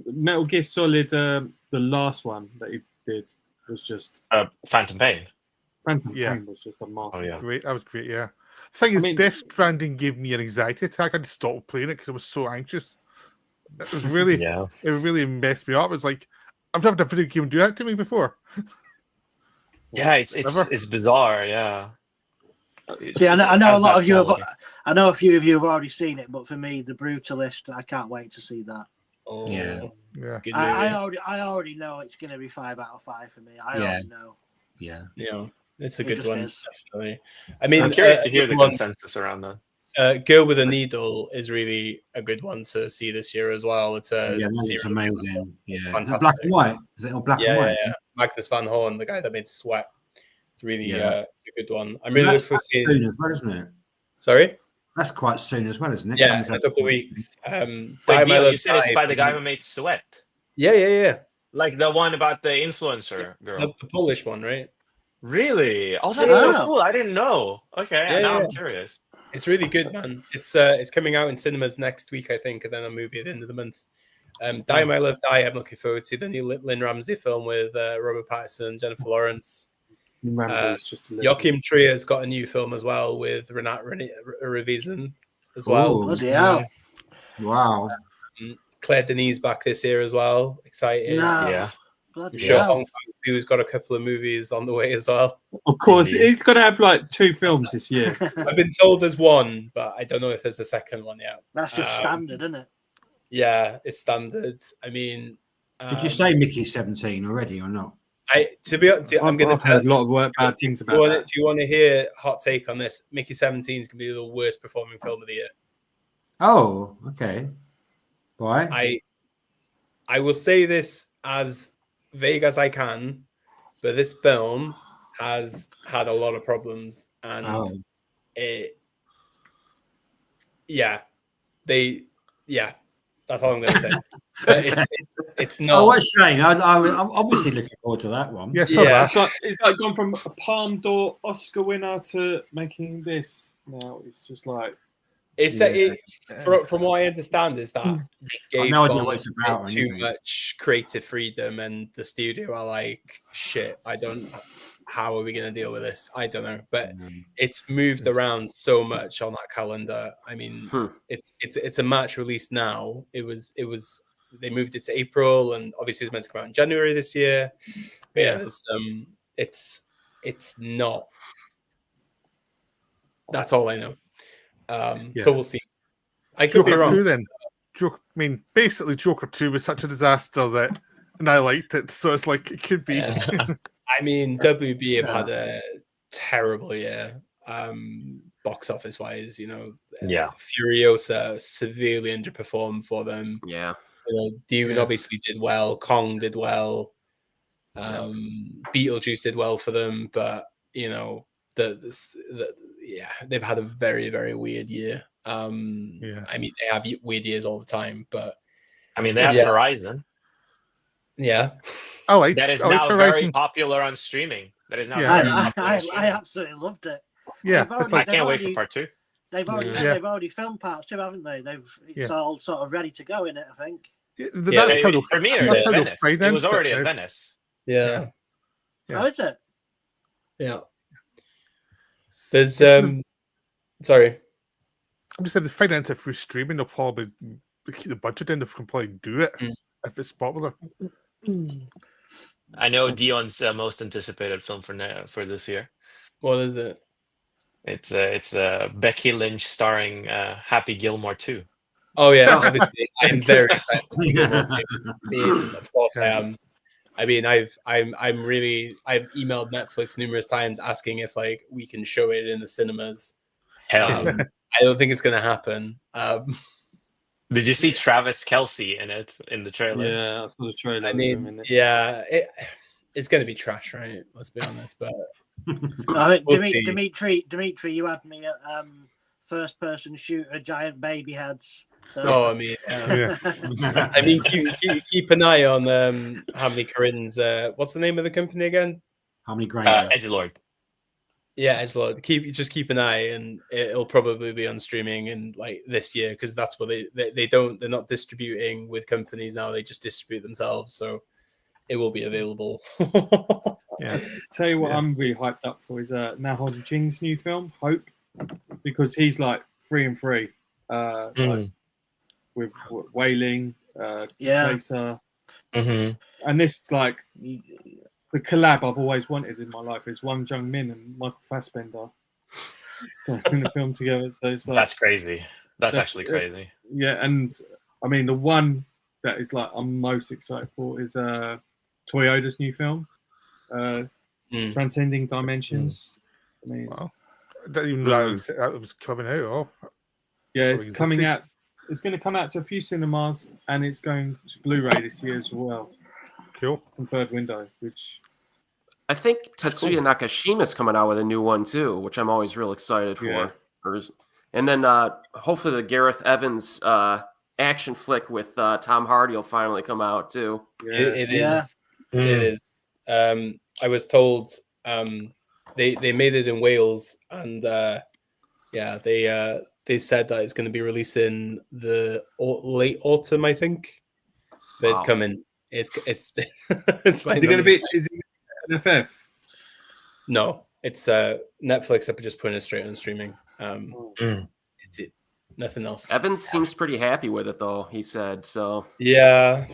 Metal Gear Solid, the last one that he did was just Phantom Pain. Phantom Pain was just a master. Oh yeah, great. That was great. Yeah. Thing is, Death Stranding gave me an anxiety attack. I just stopped playing it because I was so anxious. It was really, it really messed me up. It's like I've never had a video game do that to me before. Yeah, it's bizarre. Yeah. See, I know a lot of you have. I know a few of you have already seen it, but for me, The Brutalist, I can't wait to see that. Oh, yeah. I already know it's going to be 5 out of 5 for me. I already know. Yeah, it's a good one. Definitely. I mean, I'm curious to hear the consensus around that. Girl with a Needle is really a good one to see this year as well. It's it's amazing. Yeah, fantastic. Black and white. Is it all black and white? Yeah. Magnus Van Horn, the guy that made Sweat. It's really it's a good one. I'm really looking forward to seeing. Soon as well, isn't it? Sorry. That's quite soon as well, isn't it? Yeah, in a couple of weeks. Wait, you said it's by the guy who made Sweat. Yeah. Like the one about the influencer girl. The Polish one, right? Really? Oh, that's so cool. I didn't know. Okay, now I'm curious. It's really good, man. It's coming out in cinemas next week, I think, and then a movie at the end of the month. Die My Love Die, I'm looking forward to the new Lynn Ramsey film with Robert Pattinson and Jennifer Lawrence. Joachim Trier's got a new film as well with Renat Revision as well. Oh, bloody hell. Wow. Claire Denis back this year as well. Exciting. Yeah. I'm sure Hong Kong who's got a couple of movies on the way as well. Of course, he's got to have like 2 films this year. I've been told there's one, but I don't know if there's a second one yet. That's just standard, isn't it? Yeah, it's standard. I mean, did you say Mickey 17 already or not? I'm going to tell a lot of bad things about that. Do you want to hear a hot take on this? Mickey 17 is going to be the worst performing film of the year. Oh, okay. Why? I will say this as vague as I can, but this film has had a lot of problems, and that's all I'm going to say. But it's not. Oh, what Shane? I'm obviously looking forward to that one. Yes, it's like gone from a Palme d'Or Oscar winner to making this. Now it's just like from what I understand is that they gave too much creative freedom, and the studio are like, shit, how are we going to deal with this? I don't know, but it's moved around so much on that calendar. I mean, it's a March release now. It was they moved it to April, and obviously it's meant to come out in January this year. But it's not. That's all I know. So we'll see. I could be wrong. 2 then. Basically, Joker 2 was such a disaster and I liked it, so it's like it could be. I mean, WB have had a terrible year, box office wise. Furiosa severely underperformed for them. Yeah. Dune obviously did well. Kong did well. Beetlejuice did well for them, but you know, they've had a very, very weird year. I mean, they have weird years all the time, but I mean, they have Horizon. Yeah. That is now very popular on streaming. That is now very popular. I absolutely loved it. Yeah, I can't wait for part 2. They've already filmed part 2, haven't they? It's all sort of ready to go in it, I think. That's how the premiere at Venice. It was already at Venice. Yeah. Oh, is it? Yeah. There's sorry. I'm just saying the financing through streaming, they'll probably keep the budget in. They can probably do it if it's popular. I know Dion's most anticipated film for this year. What is it? It's Becky Lynch starring Happy Gilmore 2. Oh yeah, obviously I'm very excited. Of course I am. I mean, I've emailed Netflix numerous times asking if like we can show it in the cinemas. Hell, I don't think it's gonna happen. Did you see Travis Kelce in the trailer? Yeah, I saw the trailer. I mean, it's gonna be trash, right? Let's be honest. But Dimitri, you had me at first-person shooter, giant baby heads. So. I mean, I mean, keep an eye on Harmony Korine's. What's the name of the company again? Harmony Granger. Edgelord. Yeah, Edgelord. Keep an eye, and it'll probably be on streaming in like this year because that's what they're not distributing with companies now. They just distribute themselves, so it will be available. Yeah. Tell you what, I'm really hyped up for is Naho Jing's new film, Hope, because he's like 3 and 3. Like, with Wailing, Chaser, and this is like the collab I've always wanted in my life is Wang Jung-min and Michael Fassbender in the film together. So it's like that's crazy. That's actually crazy. Yeah, and I mean the one that is like I'm most excited for is Toyoda's new film, Transcending Dimensions. I mean, wow. I didn't even know that was coming out. Oh. Yeah, it's coming out. It's going to come out to a few cinemas, and it's going to Blu-ray this year as well. Cool. From Third Window, which I think Tetsuya Nakashima's coming out with a new one too, which I'm always real excited for. Yeah. And then hopefully the Gareth Evans action flick with Tom Hardy will finally come out too. Yeah. It is. I was told they made it in Wales, and they said that it's going to be released in the late autumn, I think. But it's coming. It's it's fine. Is it going to be? Is it NFF? No, it's Netflix. I'm just putting it straight on streaming. It's it. Nothing else. Evans seems pretty happy with it, though. He said so. Yeah,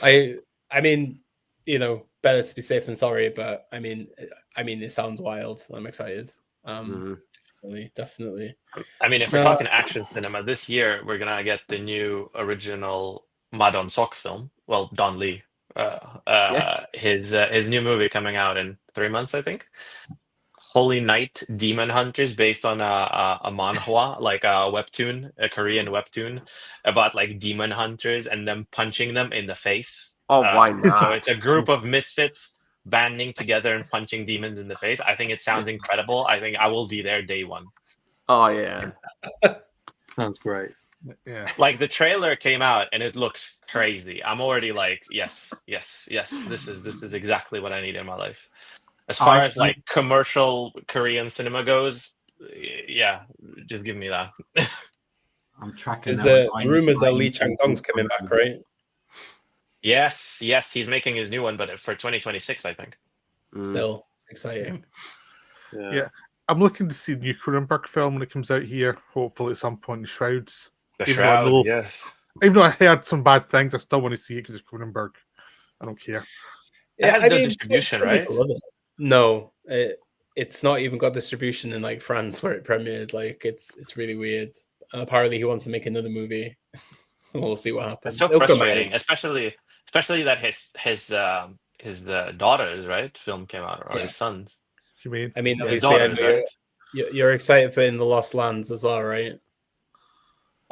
I mean, you know, better to be safe than sorry. But I mean, it sounds wild. I'm excited. Definitely. I mean, if we're talking action cinema, this year we're gonna get the new original Ma Dong-seok film. Well, Don Lee, his new movie coming out in 3 months, I think. Holy Night Demon Hunters, based on a manhwa, like a webtoon, a Korean webtoon about like demon hunters and them punching them in the face. Oh, why not? So it's a group of misfits banding together and punching demons in the face. I think it sounds incredible. I think I will be there day one. Oh yeah, sounds great. Yeah, like the trailer came out and it looks crazy. I'm already like, yes. This is exactly what I need in my life. As far as like commercial Korean cinema goes, yeah, just give me that. I'm tracking. The rumors that Lee Chang-dong's coming back, right? Yes, he's making his new one, but for 2026, I think. Still exciting. Yeah, I'm looking to see the new Cronenberg film when it comes out here. Hopefully, at some point in Shrouds. The Shroud, yes. Even though I heard some bad things, I still want to see it because it's Cronenberg. I don't care. It has no distribution, right? No, it's not even got distribution in like France where it premiered. Like it's really weird. And apparently, he wants to make another movie. So we'll see what happens. It's so frustrating, especially that his the daughter's right film came out, or his son's. You mean? I mean, obviously, you're excited for In the Lost Lands as well, right?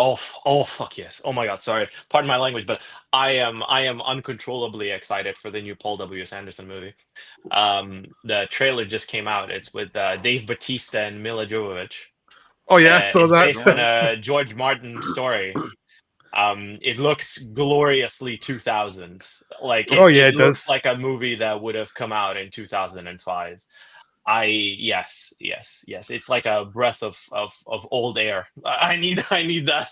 Oh fuck yes. Oh my god, sorry. Pardon my language, but I am uncontrollably excited for the new Paul W.S. Anderson movie. The trailer just came out. It's with Dave Bautista and Mila Jovovich. Oh yeah, so it's that based on a George Martin story. It looks gloriously 2000s. Like it looks does. like a movie that would have come out in 2005. Yes. It's like a breath of old air. I need that,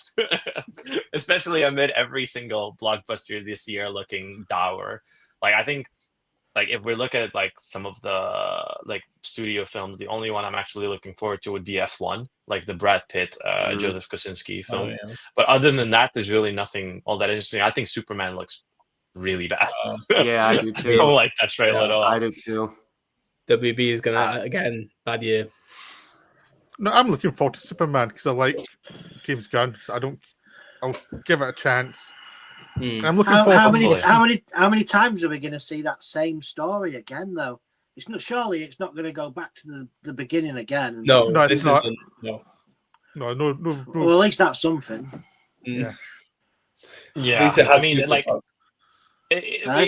especially amid every single blockbuster this year looking dour. Like I think, like if we look at like some of the like studio films, the only one I'm actually looking forward to would be F1, like the Brad Pitt, Joseph Kosinski film. yeah. But other than that, there's really nothing all that interesting. I think Superman looks really bad. Yeah, I do I too. don't like that trailer at all. I do too. WB is gonna again bad year. No, I'm looking forward to Superman because I like James Gunn. So I'll give it a chance. I'm looking forward. How many times are we going to see that same story again? Though it's not. Surely it's not going to go back to the beginning again. No, it's not. No. Well, at least that's something. Yeah. Yeah, I mean, like.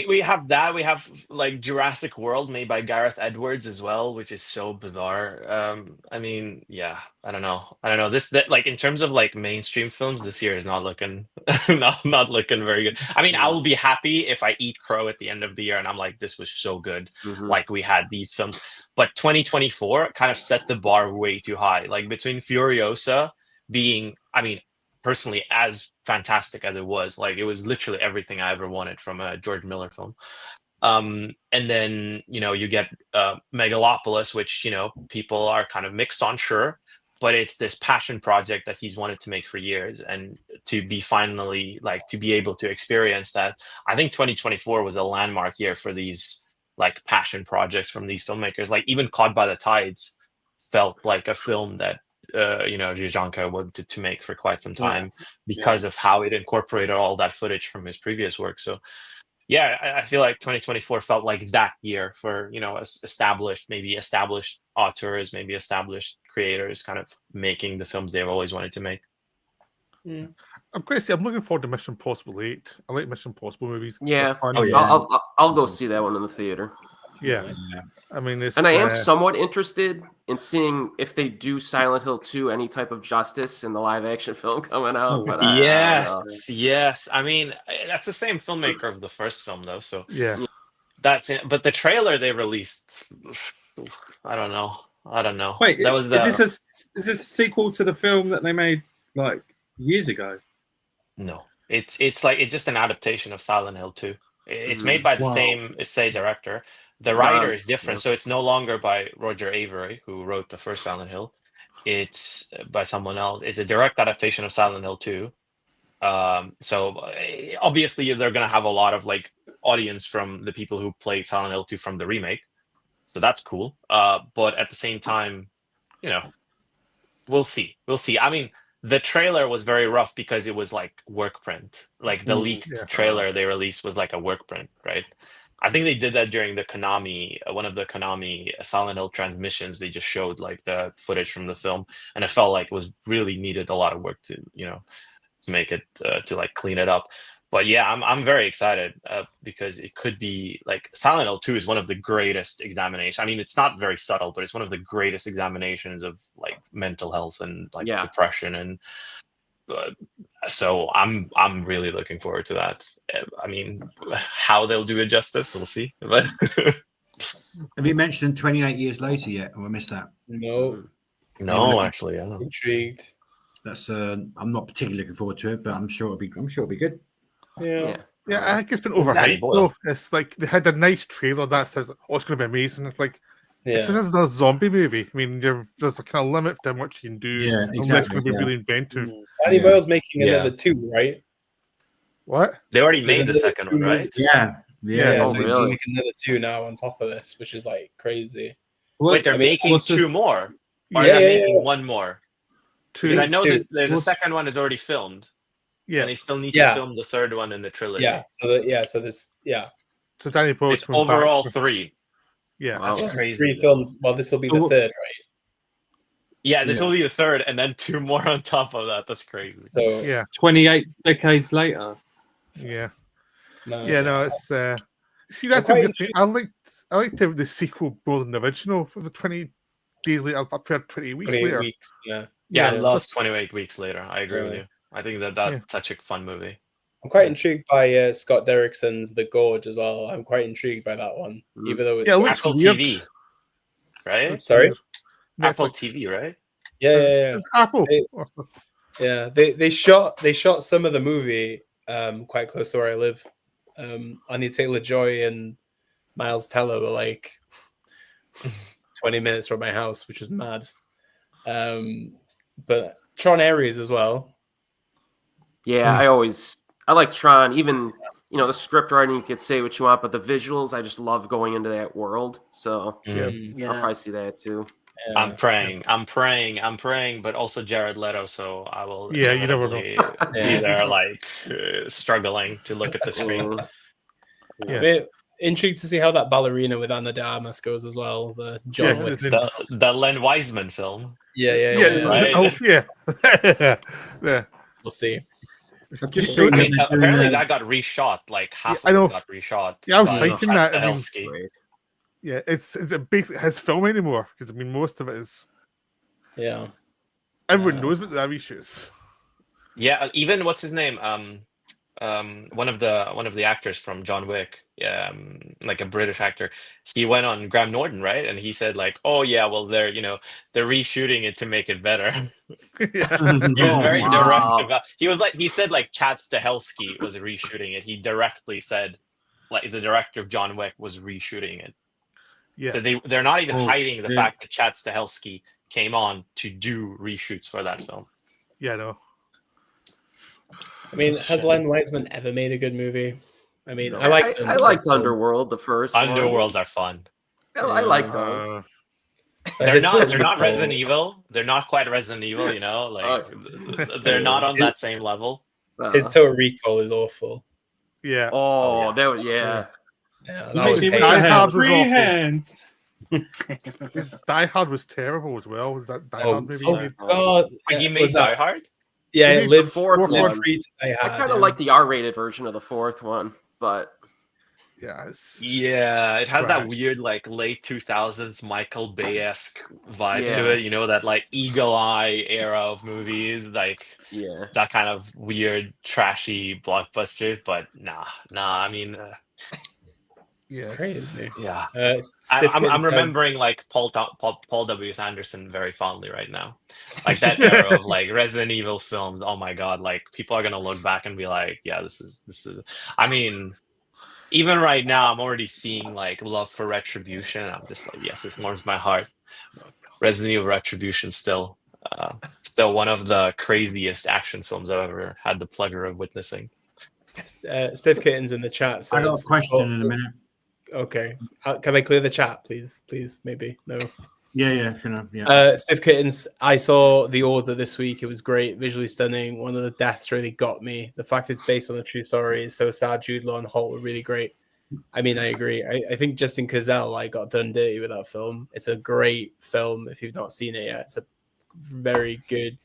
We have that. We have like Jurassic World made by Gareth Edwards as well, which is so bizarre. I mean, yeah, I don't know. That like in terms of like mainstream films, this year is not looking not looking very good. I mean, I will be happy if I eat crow at the end of the year and I'm like, this was so good. Like we had these films, but 2024 kind of set the bar way too high. Like between Furiosa being, I mean, personally as fantastic as it was, like it was literally everything I ever wanted from a George Miller film. And then you get Megalopolis, which people are kind of mixed on, sure, but it's this passion project that he's wanted to make for years, and to be finally like to be able to experience that. I think 2024 was a landmark year for these like passion projects from these filmmakers. Like even Caught by the Tides felt like a film that Zhizhanka wanted to make for quite some time because of how it incorporated all that footage from his previous work. So yeah, I feel like 2024 felt like that year for established authors, maybe established creators kind of making the films they've always wanted to make. I'm crazy. I'm looking forward to Mission Impossible 8. I like Mission Impossible movies. Yeah. Oh, yeah. I'll go see that one in the theater. Yeah. I mean, and I am somewhat interested in seeing if they do Silent Hill 2 any type of justice in the live action film coming out. But yes. I mean, that's the same filmmaker of the first film, though. So yeah, that's it. But the trailer they released, I don't know. Wait, that was is this a sequel to the film that they made like years ago? No, it's just an adaptation of Silent Hill 2. It's made by the same director. The writer is different, so it's no longer by Roger Avery, who wrote the first Silent Hill. It's by someone else. It's a direct adaptation of Silent Hill 2. So obviously they're going to have a lot of like audience from the people who played Silent Hill 2 from the remake. So that's cool. But at the same time, we'll see. I mean, the trailer was very rough because it was like work print. Like the leaked trailer they released was like a work print, right? I think they did that during the Konami, one of the Konami Silent Hill transmissions. They just showed like the footage from the film, and it felt like it was really needed a lot of work to make it to like clean it up. But yeah, I'm very excited because it could be like Silent Hill 2 is one of the greatest examinations. I mean, it's not very subtle, but it's one of the greatest examinations of like mental health and like depression, and so I'm really looking forward to that. I mean, how they'll do it justice, we'll see. But have you mentioned 28 years later yet? Or I missed that? No, actually, I don't know. Intrigued. That's I'm not particularly looking forward to it, but I'm sure it'll be good. Yeah. I think it's been overhyped. No, it's like they had a nice trailer that says, "Oh, it's going to be amazing." It's like this is a zombie movie. I mean, there's a kind of limit to how much you can do. Yeah, exactly. Unless it's going to be really inventive. Danny Boyle's making another 2, right? What? They already made the second one, right? Yeah. So really? Make another 2 now on top of this, which is like crazy. Wait, they're making 2 more? Or they're making 1 more? 2. Because I know there's a second one is already filmed. Yeah. And they still need to film the third one in the trilogy. So Danny Boyle. It's overall 3. Yeah. That's crazy. 3 films. Well, this will be the third, right? Yeah, this will be the third, and then 2 more on top of that. That's crazy. So Yeah, 28 decades later. yeah, no, yeah. No, it's see that's a good thing. I liked the sequel more than the original. For the 20 days later, I prefer 20 weeks 28 later. weeks. Yeah. Yeah, I Yeah. love 28 Weeks Later. I agree with Yeah. you. I think that's such a fun movie. I'm quite intrigued by Scott Derrickson's The Gorge as well. I'm quite intrigued by that one, even though it's Yeah, it looks Apple weird. TV, right? Sorry? Apple Netflix. TV, right? Yeah. It's Apple. Yeah, they shot some of the movie quite close to where I live. Anya Taylor-Joy and Miles Teller were like 20 minutes from my house, which was mad. But Tron Ares as well. Yeah, I like Tron. Even the script writing, you could say what you want, but the visuals, I just love going into that world. So Mm. I'll probably see that too. I'm praying, but also Jared Leto, so I will Yeah, you never inevitably be there, like struggling to look at the screen. Yeah. We're intrigued to see how that ballerina with Anna de Armas goes as well. The John Yeah, Wick. The Len Wiseman film. Yeah. Right? Yeah. We'll see. I mean, apparently that got reshot. Like half of it got reshot. Yeah, I was by thinking Chad that. I mean, Stahelski. yeah, it's basically his film anymore because I mean most of it is. Yeah. Everyone knows about the reshoots. Yeah, even what's his name? One of the actors from John Wick, like a British actor, he went on Graham Norton, right? And he said like, "Oh yeah, well they're reshooting it to make it better." He was very direct about. He said Chad Stahelski was reshooting it. He directly said, like the director of John Wick was reshooting it. Yeah. So they're not even hiding the fact that Chad Stahelski came on to do reshoots for that film. Yeah, no. I mean, has Len Wiseman ever made a good movie? I mean, I liked Underworld, the first. Underworlds are fun. I like those. They're not Resident Evil. They're not quite Resident Evil, like they're not on that same level. His Total Recall is awful. Yeah. Oh, that was Yeah, You that make was me wish Die I had Hard was 3 awful. hands. Die Hard was terrible as well. Was that Die Hard movie? Oh God! Wait, he made Die Hard? Yeah, He it made lived the fourth one. free to Die I Hard, kind of like the R-rated version of the fourth one, but Yeah. Yeah, it has that Trash. weird like late 2000s Michael Bay-esque vibe to Yeah. it, that like Eagle Eye era of movies, like yeah. that kind of weird trashy blockbuster, but nah, I mean Yes. It's crazy. yeah. Stiff I'm Kitten says- remembering like Paul W. Anderson very fondly right now, like that era of like Resident Evil films. Oh my god, like people are gonna look back and be like, yeah, this is. I mean, even right now, I'm already seeing like Love for Retribution. I'm just like, yes, it warms my heart. Resident Evil Retribution still one of the craziest action films I've ever had the pleasure of witnessing. Stiff Kitten's in the chat. I got a says- question in a minute. Okay, can I clear the chat, please? Please, maybe no. Yeah. Yeah. Stiff Kittens, I saw The Order this week. It was great, visually stunning. One of the deaths really got me. The fact it's based on a true story is so sad. Jude Law and Holt were really great. I mean, I agree. I think Justin Cazale got done dirty with that film. It's a great film if you've not seen it yet. It's a very good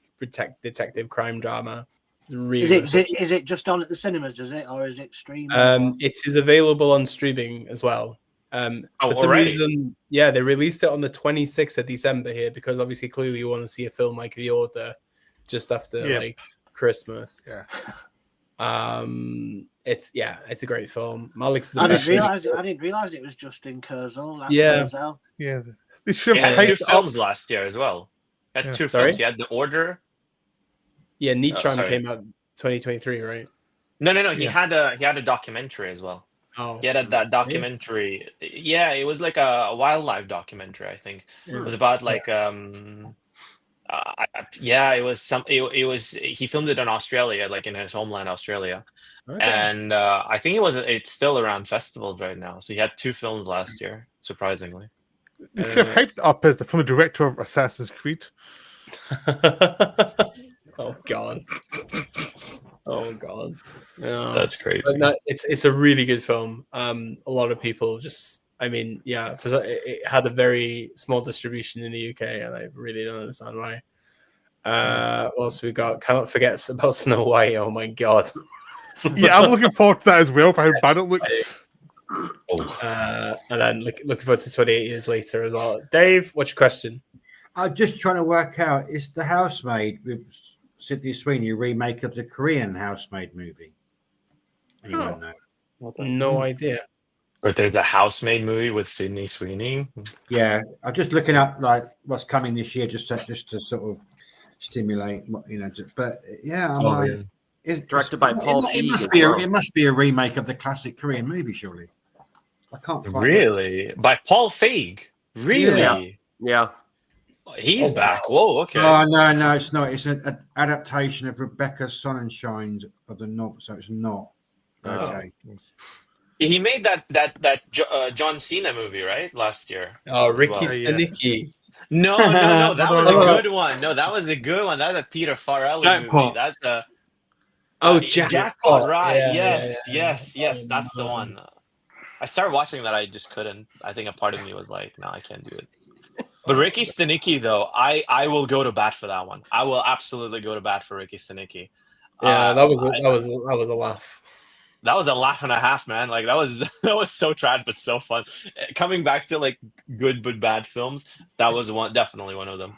detective crime drama. Really Is it just on at the cinemas? Is it, or is it streamed? It is available on streaming as well. For some already? reason, yeah, they released it on the 26th of December here because obviously, clearly, you want to see a film like The Order just after like Christmas. Yeah. It's a great film. Malik's the I best. didn't realize it was Justin Kurzel. Yeah. Yeah. They should He have had 2 hyped up. films last year as well. He had Yeah. 2 Sorry? films. He had The Order. Yeah, Neutron sorry. came out 2023, right? No. He had a documentary as well. Oh, He had that documentary. Yeah, it was like a wildlife documentary. I think it was about like it was some. It was he filmed it in Australia, like in his homeland, Australia, and I think it's still around festivals right now. So he had 2 films last year, surprisingly. They should have hyped it up as from the director of Assassin's Creed. Oh god. Oh god. Yeah. That's crazy. But no, it's a really good film. A lot of people just I mean, yeah, it had a very small distribution in the UK, and I really don't understand why. What else we got? Cannot forget about Snow White. Oh my god. Yeah, I'm looking forward to that as well for how bad it looks. And then looking forward to 28 years later as well. Dave, what's your question? I'm just trying to work out, is The Housemaid with Sydney Sweeney a remake of the Korean Housemaid movie? Anyone know? No idea. But there's a Housemaid movie with Sydney Sweeney. Yeah, I'm just looking up like what's coming this year, just to sort of stimulate, but yeah, I'm like, It's directed by Paul Feig. It must be a remake of the classic Korean movie, surely. I can't quite really by Paul Feig. Really? Yeah. He's back. Whoa. Okay. Oh no, it's not. It's an adaptation of Rebecca Sonnenschein of the novel, so it's not. Okay. He made that John Cena movie, right? Last year. Oh, Ricky Stenicki. No. That was a good one. No, that was a good one. That's a Peter Farrelly movie. That's a Jackpot. Right. Yes. That's the one. I started watching that. I just couldn't. I think a part of me was like, no, I can't do it. But Ricky Stenicki, though, I will go to bat for that one. I will absolutely go to bat for Ricky Stenicki. Yeah, that was a laugh. That was a laugh and a half, man. Like that was so trad but so fun. Coming back to like good but bad films, that was definitely one of them.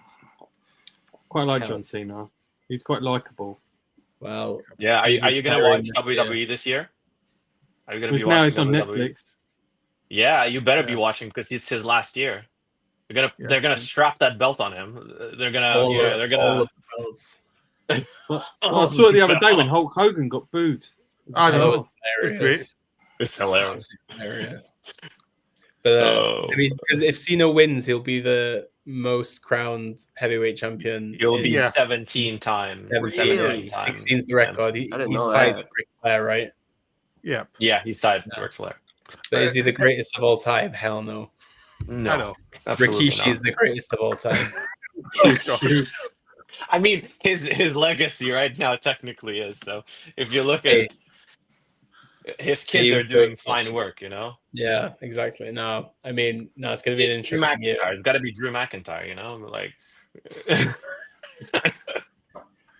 Quite like John Cena. He's quite likable. Well, yeah. Are you gonna watch WWE this year? Are you gonna be watching? Now it's on WWE? Netflix. Yeah, you better be watching because it's his last year. They're gonna strap that belt on him. They're gonna all the belts. I saw it the other day when Hulk Hogan got booed. I know. That was hilarious. It's hilarious. But I mean, because if Cena wins, he'll be the most crowned heavyweight champion. He'll be 17 times. 16's the record. He's tied with Ric Flair, right? Yeah. Yeah, he's tied with Ric Flair. But is he the greatest of all time? Hell no. No. Rikishi is the greatest of all time. I mean, his legacy right now technically is. So if you look at his kids are doing fine work, Yeah, exactly. No, I mean, it's going to be an interesting year. It's got to be Drew McIntyre, like.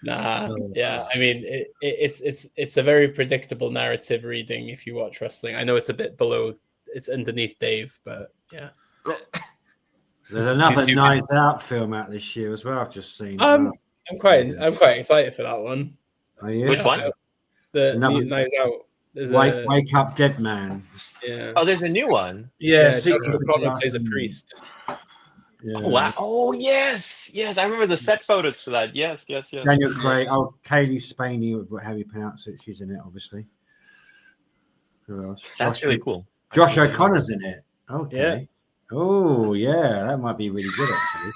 Yeah. I mean, it's a very predictable narrative reading if you watch wrestling. I know it's a bit below, it's underneath Dave, but yeah. There's another Knives Out film out this year as well. I've just seen. I'm quite excited for that one. Are you? Which one? The Knives Out. Wake Up Dead Man. Yeah. Oh, there's a new one. Yeah, Jonathan Connor plays a priest. Yeah. Oh, wow. Oh, yes. I remember the set photos for that. Yes. Daniel Craig. Oh, Kaylee Spaney, how you pronounce it. She's in it, obviously. Who else? That's really cool. Josh O'Connor's in it. Okay. Yeah. Oh, yeah. That might be really good, actually.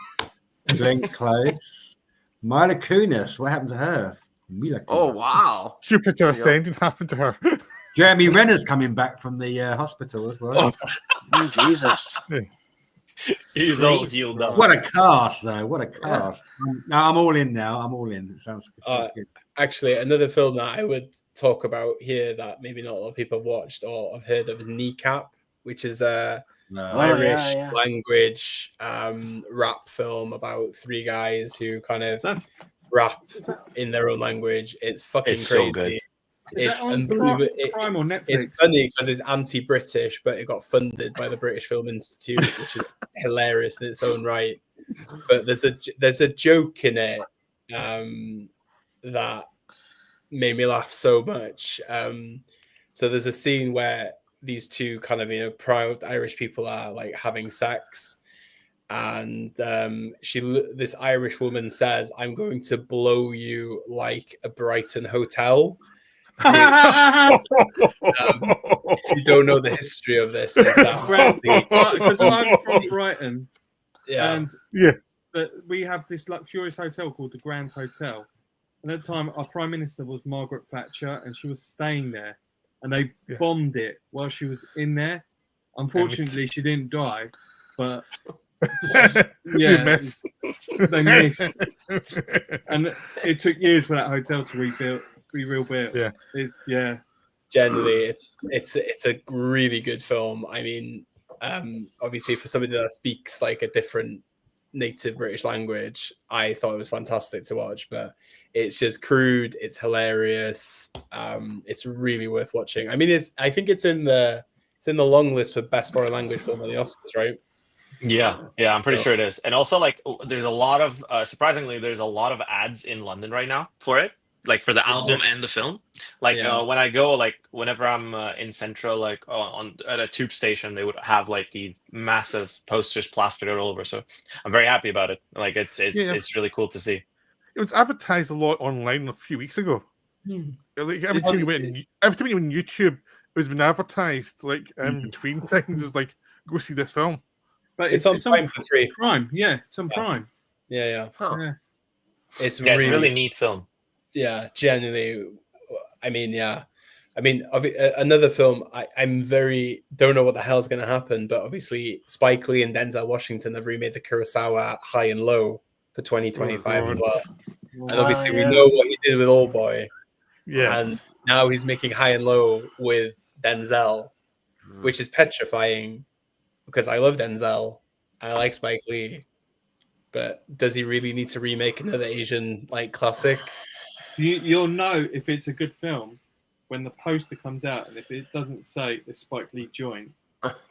Glenn Close. Mila Kunis. What happened to her? Mila Kunis. Oh, wow. Jupiter Ascending happened to her. Jeremy Renner's coming back from the hospital as well. Oh, Jesus. He's all healed up. What a cast, though. What a cast. No, I'm all in now. I'm all in. It sounds good. Actually, another film that I would talk about here that maybe not a lot of people have watched or have heard of is Kneecap, which is a Irish language rap film about three guys who kind of rap in their own language. It's fucking crazy. So good. It's unbelievable. Prime or Netflix? It's funny because it's anti-British, but it got funded by the British Film Institute, which is hilarious in its own right. But there's a joke in it that made me laugh so much. So there's a scene where these two kind of proud Irish people are like having sex, and this Irish woman says, "I'm going to blow you like a Brighton hotel." If you don't know the history of this, because I'm from Brighton, and we have this luxurious hotel called the Grand Hotel. And at the time, our Prime Minister was Margaret Thatcher, and she was staying there. And they bombed it while she was in there. Unfortunately, she didn't die, but they missed. And it took years for that hotel to be rebuilt. Generally, it's a really good film. I mean, Obviously, for somebody that speaks like a different native British language, I thought it was fantastic to watch. But it's just crude. It's hilarious. It's really worth watching. I mean, I think it's in the long list for best foreign language film at the Oscars, right? Yeah, I'm pretty sure it is. And also, like, there's a lot of surprisingly, there's a lot of ads in London right now for it, like for the album and the film. Like when I go, like whenever I'm in Central, like at a tube station, they would have like the massive posters plastered all over. So I'm very happy about it. Like it's really cool to see. It was advertised a lot online a few weeks ago. Like every time you went on YouTube, it was been advertised like between things. It's like, go see this film. But it's on Prime for free. Prime, yeah, it's on Prime. Yeah. Huh. Yeah. It's a really neat film. Yeah, genuinely. I mean, another film. I'm very don't know what the hell's going to happen, but obviously Spike Lee and Denzel Washington have remade the Kurosawa High and Low for 2025 as well. And obviously we know what he did with Old Boy. Yes. And now he's making High and Low with Denzel, which is petrifying because I love Denzel. I like Spike Lee. But does he really need to remake another Asian like classic? You'll know if it's a good film when the poster comes out, and if it doesn't say the Spike Lee joint.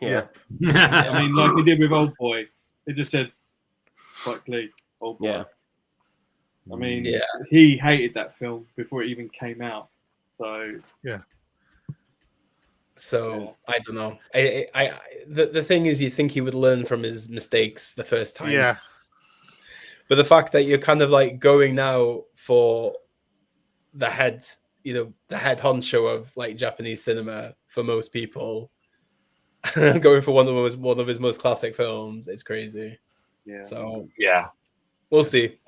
Yeah. I mean, like he did with Old Boy, it just said Spike Lee, Old Boy. Yeah. I mean, he hated that film before it even came out. So So I don't know. The thing is, you think he would learn from his mistakes the first time. Yeah. But the fact that you're kind of like going now for the head honcho of like Japanese cinema for most people, going for one of his most classic films, it's crazy. Yeah. So we'll see.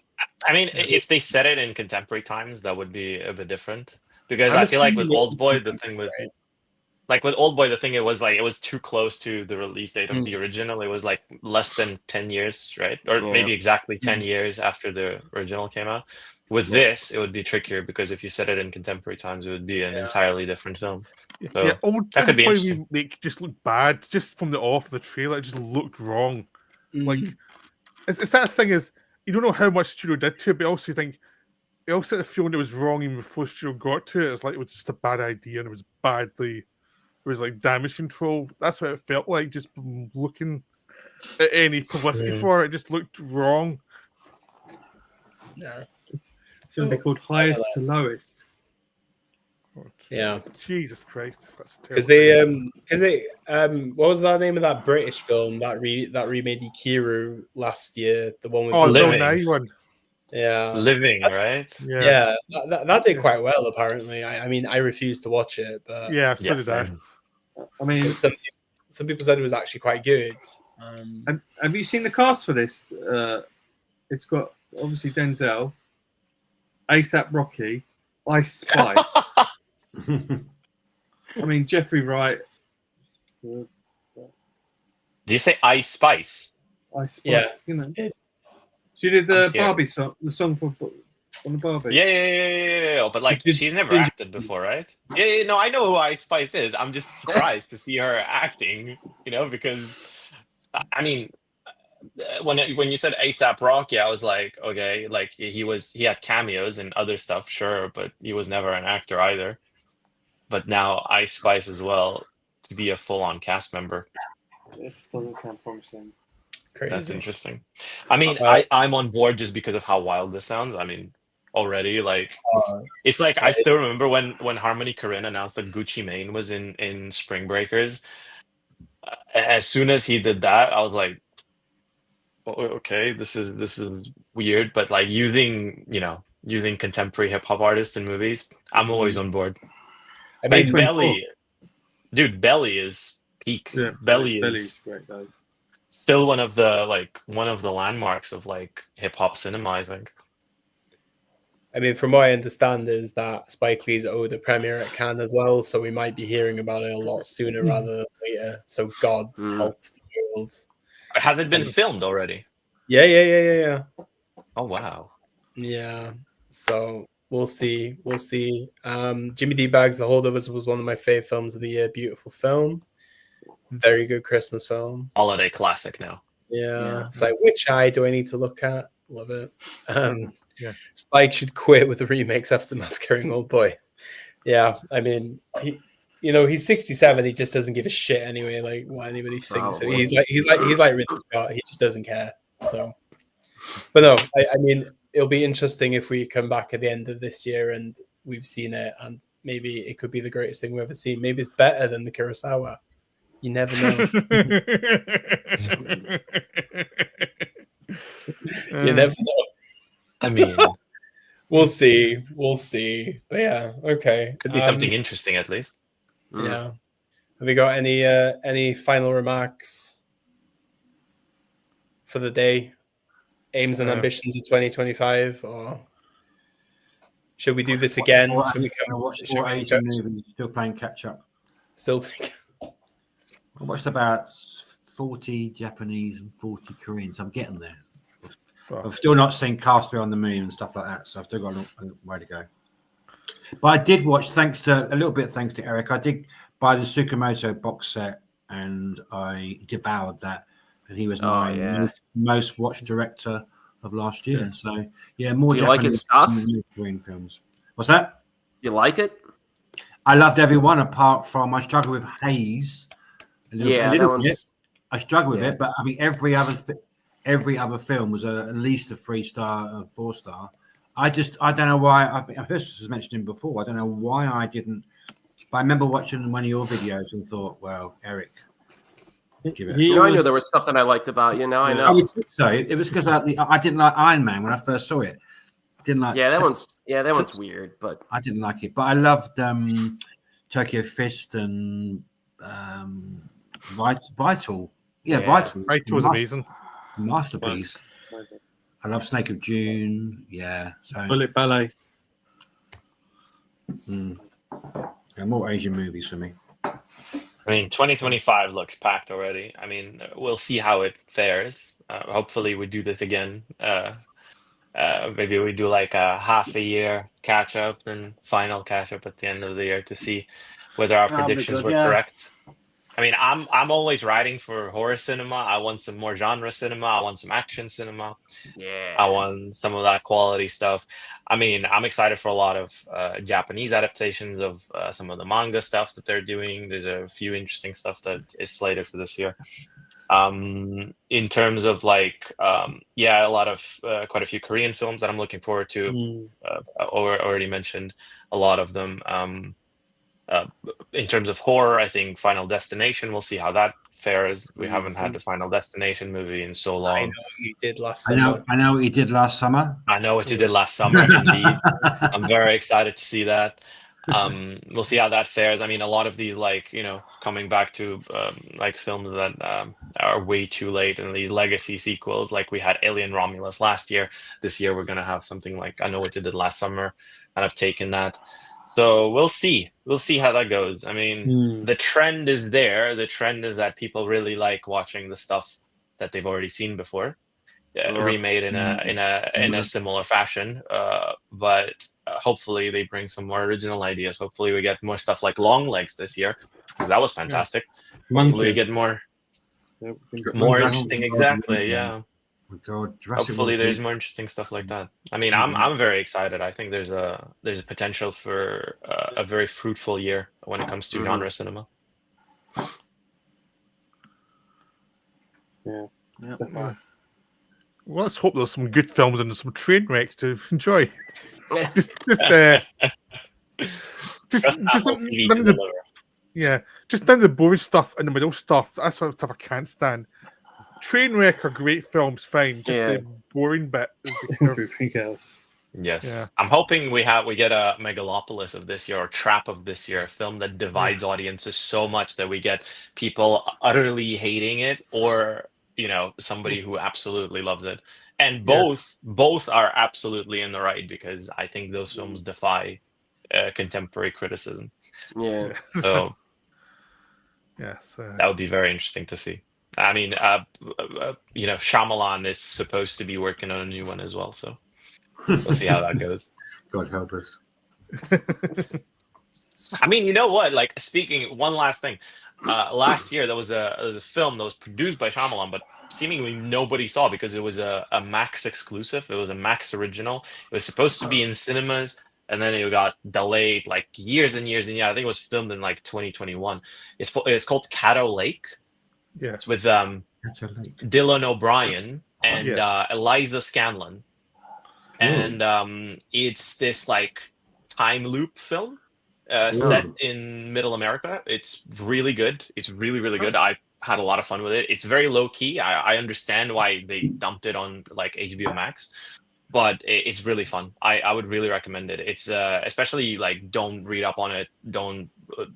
I mean, if they said it in contemporary times, that would be a bit different. Because I feel like with Old Boy, the thing with it was like it was too close to the release date of the original. It was like less than 10 years, right? Or maybe exactly 10 years after the original came out. With this, it would be trickier because if you set it in contemporary times, it would be an entirely different film. So that could be interesting. Like just looked bad, just from the trailer. It just looked wrong. Like it's that thing is you don't know how much studio did to it, but also you think it also had a feeling it was wrong even before studio got to it. It's like it was just a bad idea and it was badly. It was like damage control. That's what it felt like. Just from looking at any publicity for it, just looked wrong. Yeah. It's going to be called Highest to Lowest. Yeah. Jesus Christ, that's terrible. Because what was the name of that British film that remade Ikiru last year? The one with Living. One. Yeah, Living, right? Yeah, that did quite well. Apparently, I mean, I refused to watch it, but so did I. I mean, some people said it was actually quite good. Have you seen the cast for this? It's got obviously Denzel, ASAP Rocky, Ice Spice. I mean, Jeffrey Wright. Do you say Ice Spice? Ice Spice. Yeah. You know. She did the Barbie song, the song from the Barbie. Yeah. But like, she's never acted before, right? Yeah. No, I know who Ice Spice is. I'm just surprised to see her acting. Because I mean, when you said ASAP Rocky, I was like, okay, like he had cameos and other stuff, sure, but he was never an actor either. But now Ice Spice as well to be a full-on cast member. It doesn't sound promising. Crazy. That's interesting. I mean, I'm on board just because of how wild this sounds. I mean, already, like, it's like I still remember when Harmony Korine announced that Gucci Mane was in Spring Breakers. As soon as he did that, I was like, okay, this is weird. But like using contemporary hip hop artists in movies, I'm always on board. I mean, Belly is peak. Yeah, Belly's is great, though. Still one of the landmarks of like hip hop cinema, I think. I mean, from what I understand, is that Spike Lee's owed the premiere at Cannes as well, so we might be hearing about it a lot sooner rather than later. So God help the world. Has it been filmed already? Yeah. Oh wow. Yeah. So we'll see. Jimmy D Bags, The Holdovers was one of my favorite films of the year. Beautiful film. very good Christmas film. Holiday classic now. Yeah. It's like, which eye do I need to look at? Love it. Spike should quit with the remakes after Masquerading Old Boy. Yeah, I mean, he's 67. He just doesn't give a shit anyway. Like what anybody thinks. So he's like Ridley Scott. He just doesn't care. So, but no, I mean, it'll be interesting if we come back at the end of this year and we've seen it, and maybe it could be the greatest thing we've ever seen. Maybe it's better than the Kurosawa. You never know. You never know. I mean, we'll see. But yeah, okay. Could be something interesting at least. Yeah. Have we got any final remarks for the day? Aims and ambitions of 2025, or should we do this again? Watch more Asian movies. Still playing catch up. I watched about 40 Japanese and 40 Koreans. I'm getting there. I've still not seen Castaway on the Moon and stuff like that, so I've still got a way to go. But I did watch, thanks to Eric, I did buy the Tsukamoto box set and I devoured that. And he was my most watched director of last year. So, more Do you like his stuff? Korean films. What's that? You like it? I loved every one apart from I struggle with Haze. A little bit. I struggle with it, but I mean every other film was at least a 3-star, 4-star. I don't know why. I've heard this mentioned him before. I don't know why I didn't. But I remember watching one of your videos and thought, well, Eric, give it. I knew there was something I liked about you. Now I know. So it was because I didn't like Iron Man when I first saw it. Didn't like. Yeah, that one's weird, but I didn't like it. But I loved Tokyo Fist and Vital. Yeah, Vital. Vital was amazing. Masterpiece. I love Snake of June. Yeah. So Bullet Ballet. More Asian movies for me. I mean, 2025 looks packed already. I mean, we'll see how it fares. Hopefully, we do this again. Maybe we do like a half a year catch up and final catch up at the end of the year to see whether our predictions were correct. I mean, I'm always riding for horror cinema. I want some more genre cinema. I want some action cinema. Yeah. I want some of that quality stuff. I mean, I'm excited for a lot of Japanese adaptations of some of the manga stuff that they're doing. There's a few interesting stuff that is slated for this year. In terms of like, a lot of quite a few Korean films that I'm looking forward to. Already mentioned a lot of them. In terms of horror, I think Final Destination, we'll see how that fares. We haven't had the Final Destination movie in so long. I know what you did last summer. I know what you did last summer. I know what you did last summer, indeed. I'm very excited to see that. We'll see how that fares. I mean, a lot of these, like, coming back to like films that are way too late, and these legacy sequels, like we had Alien Romulus last year. This year we're going to have something like I Know What You Did Last Summer, and I've taken that. So we'll see how that goes. I mean, the trend is there. The trend is that people really like watching the stuff that they've already seen before, remade in a similar fashion. But hopefully they bring some more original ideas. Hopefully we get more stuff like Longlegs this year. That was fantastic. Hopefully we get more interesting. Exactly. Yeah. Oh God, hopefully there's more interesting stuff like that. I mean, I'm very excited. I think there's a potential for a very fruitful year when it comes to genre cinema. Yeah. Well, let's hope there's some good films and some train wrecks to enjoy. just none of the boring stuff and the middle stuff. That's sort of stuff I can't stand. Trainwreck are great films, fine. Just the boring bit is everything else. Yes. Yeah. I'm hoping we get a Megalopolis of this year or Trap of this year, a film that divides audiences so much that we get people utterly hating it or, somebody who absolutely loves it. And both are absolutely in the right, because I think those films defy contemporary criticism. Yeah. So yes, that would be very interesting to see. I mean, Shyamalan is supposed to be working on a new one as well, so we'll see how that goes. God help us. I mean, you know what? Like, one last thing. last year there was a film that was produced by Shyamalan, but seemingly nobody saw because it was a Max exclusive. It was a Max original. It was supposed to be in cinemas, and then it got delayed like years and years. And yeah, I think it was filmed in like 2021. It's called Caddo Lake. Yeah, it's with Dylan O'Brien and Eliza Scanlon, and it's this like time loop film. Set in Middle America. It's really good. It's really, really good. I had a lot of fun with it. It's very low key. I understand why they dumped it on like HBO Max, but it's really fun. I would really recommend it. It's especially like don't read up on it. Don't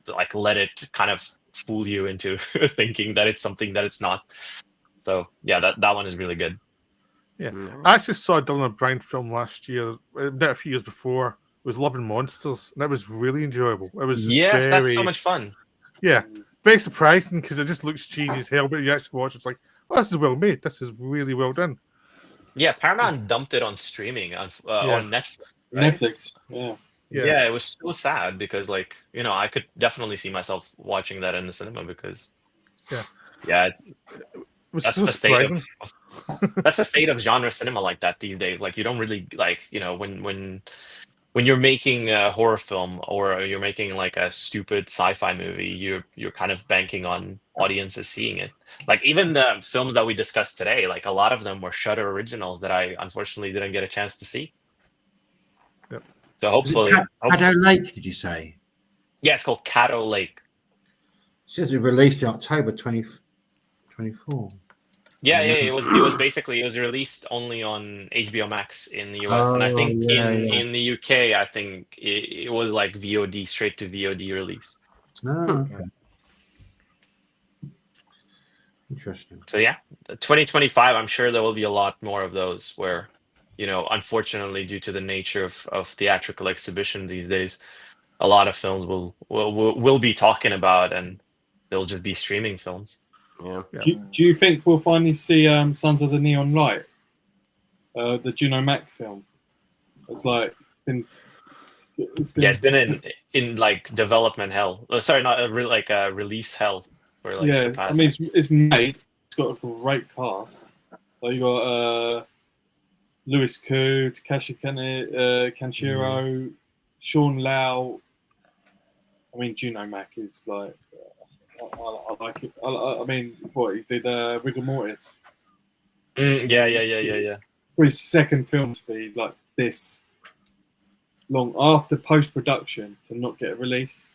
like let it kind of fool you into thinking that it's something that it's not. So yeah, that one is really good. Yeah, I actually saw a Dylan O'Brien film last year, not a few years before. Was Love and Monsters, and that was really enjoyable. It was that's so much fun. Yeah, very surprising because it just looks cheesy as hell, but you actually watch, it's like, oh, this is well made. This is really well done. Yeah, Paramount dumped it on streaming on Netflix. Right? Netflix, yeah. It was so sad because, like, you know, I could definitely see myself watching that in the cinema because, that's the state of that's the state of genre cinema like that these days. Like, you don't really like, you know, when you're making a horror film or you're making like a stupid sci-fi movie, you're kind of banking on audiences seeing it. Like even the films that we discussed today, like a lot of them were Shudder originals that I unfortunately didn't get a chance to see. Yep. So hopefully, Caddo Lake, did you say? Yeah, it's called Caddo Lake. It says it released in October 2024. Yeah, it was released only on HBO Max in the US, and I think in the UK, I think it was like VOD, straight to VOD release. Oh, okay. Interesting. So yeah, 2025, I'm sure there will be a lot more of those where, you know, unfortunately, due to the nature of theatrical exhibition these days, a lot of films will be talking about, and they'll just be streaming films. Yeah. Do you think we'll finally see Sons of the Neon Light, the Juno Mac film? It's been in like development hell. Sorry, not release hell for like the past. I mean it's made. It's got a great cast. So you got Louis Koo, Takashi Kanshiro, Sean Lau. I mean Juno Mac is like. I like it. I mean, what he did, Rigor Mortis. Yeah. For his second film to be like this long after post production to not get a release,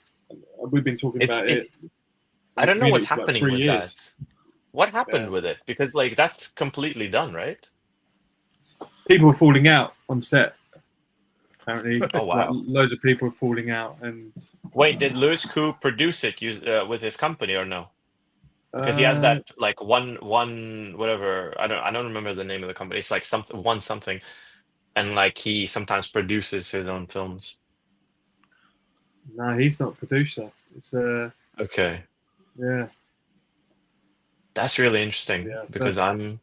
we've been talking about it. I don't know what's happening with that. What happened with it? Because like that's completely done, right? People were falling out on set. Apparently, oh wow, loads of people were falling out. And wait, did Louis Koo produce it with his company or no? Because he has that like one whatever. I don't remember the name of the company. It's like something, and like he sometimes produces his own films. No, he's not a producer. It's okay. Yeah, that's really interesting because I'm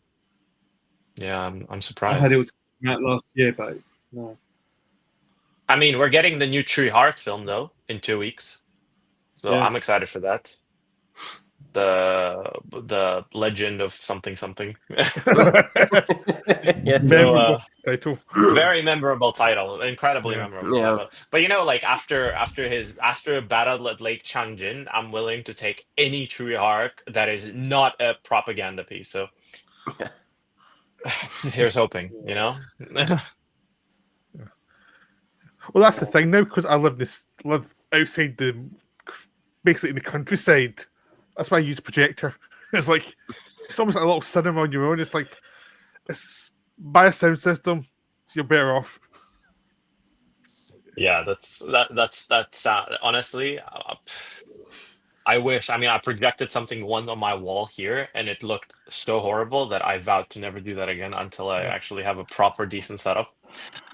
surprised. I heard it was out last year, but no. I mean, we're getting the new Tree Heart film though in 2 weeks, so I'm excited for that. The legend of something. Very memorable title, incredibly memorable title. But you know, like after Battle at Lake Changjin, I'm willing to take any Tree Heart that is not a propaganda piece. So here's hoping, you know. Well, that's the thing now, because I live outside basically in the countryside. That's why I use a projector. It's like it's almost like a little cinema on your own. It's like buy a sound system, so you're better off. Yeah, that's honestly. I wish. I mean, I projected something once on my wall here, and it looked so horrible that I vowed to never do that again until I actually have a proper, decent setup.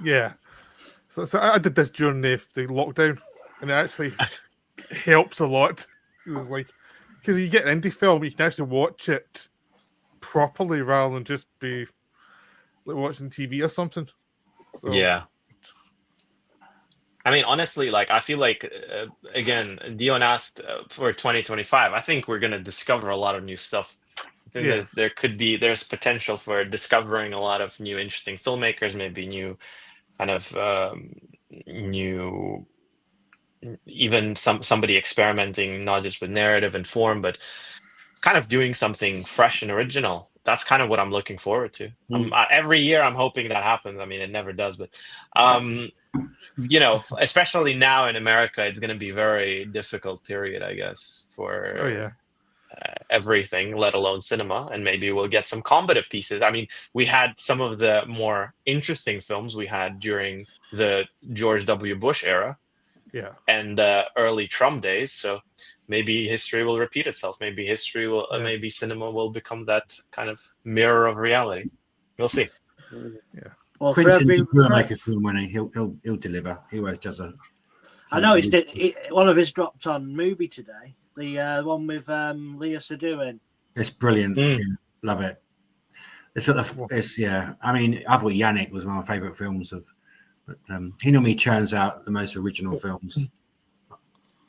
Yeah. So I did this during the lockdown, and it actually helps a lot. It was like, because you get an indie film, you can actually watch it properly rather than just be like watching TV or something. So, yeah. I mean, honestly, like I feel like again, Dion asked for 2025. I think we're gonna discover a lot of new stuff. I think there's potential for discovering a lot of new interesting filmmakers, maybe new kind of new, even somebody experimenting not just with narrative and form, but kind of doing something fresh and original. That's kind of what I'm looking forward to. Every year I'm hoping that happens. I mean, it never does, but you know, especially now in America, it's going to be a very difficult period, I guess, for everything, let alone cinema. And maybe we'll get some combative pieces. I mean, we had some of the more interesting films we had during the George W. Bush era, and early Trump days. So maybe history will repeat itself. Maybe history will, maybe cinema will become that kind of mirror of reality. We'll see. Yeah. Well, Quentin will make a film when he'll deliver. He always does a. I know one of his dropped on Mubi today. The one with Leah Seydoux in. It's brilliant. Yeah, love it. It's I mean, I thought Yannick was one of my favourite films but he normally churns out the most original films.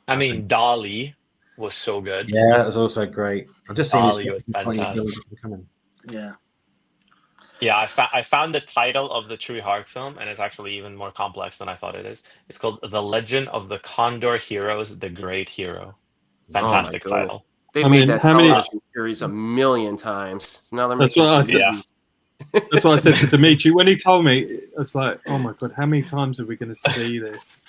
I mean, Dali was so good. Yeah, that was also great. I've just seen Dali was fantastic. Yeah. Yeah, I found the title of the Tsui Hark film, and it's actually even more complex than I thought it is. It's called The Legend of the Condor Heroes, The Great Hero. Fantastic title. They made that television series a million times. So now they're making That's what I said to Dimitri. When he told me, it's like, oh my God, how many times are we going to see this?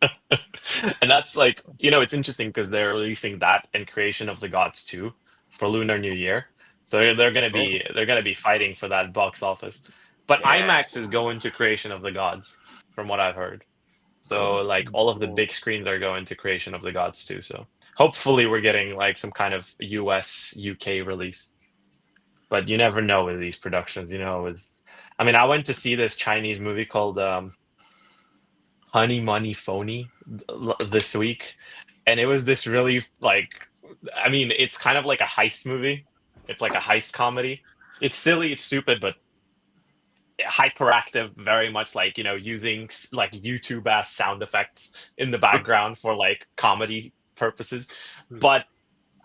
And that's like, you know, it's interesting because they're releasing that and Creation of the Gods 2 for Lunar New Year. So they're gonna be fighting for that box office. But IMAX is going to Creation of the Gods, from what I've heard. So like all of the big screens are going to Creation of the Gods too. So hopefully we're getting like some kind of US UK release. But you never know with these productions, you know. I mean, I went to see this Chinese movie called Honey Money Phony this week, and it was this really like, I mean, it's kind of like a heist movie. It's like a heist comedy. It's silly, it's stupid, but hyperactive, very much like, you know, using like YouTube ass sound effects in the background for like comedy purposes. But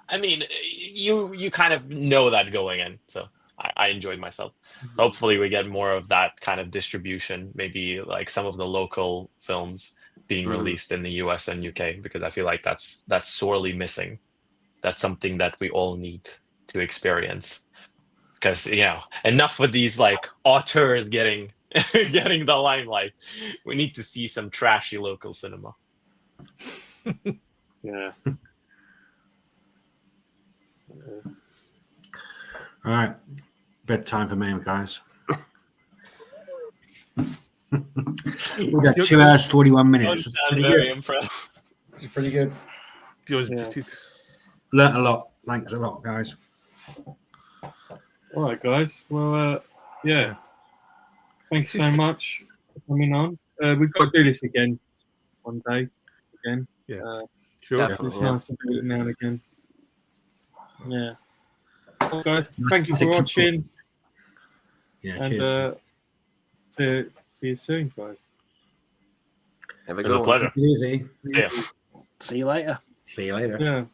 I mean, you kind of know that going in, so I enjoyed myself. Hopefully we get more of that kind of distribution, maybe like some of the local films being released in the US and UK, because I feel like that's sorely missing. That's something that we all need to experience, because, you know, enough with these like auteurs getting the limelight. We need to see some trashy local cinema. Yeah. All right, bedtime for me, guys. We got 2 hours 41 minutes. I'm very impressed. It's pretty good. Learned a lot. Thanks a lot, guys. All right, guys. Well, yeah. Thanks so much for coming on. We've got to do this again one day. Again. Yes. Sure. It's nice to do it now and again. Yeah. Well, guys, thank you for watching. Yeah, and see you soon, guys. Have a good one. Pleasure. Easy. Yeah. See you later. See you later. Yeah.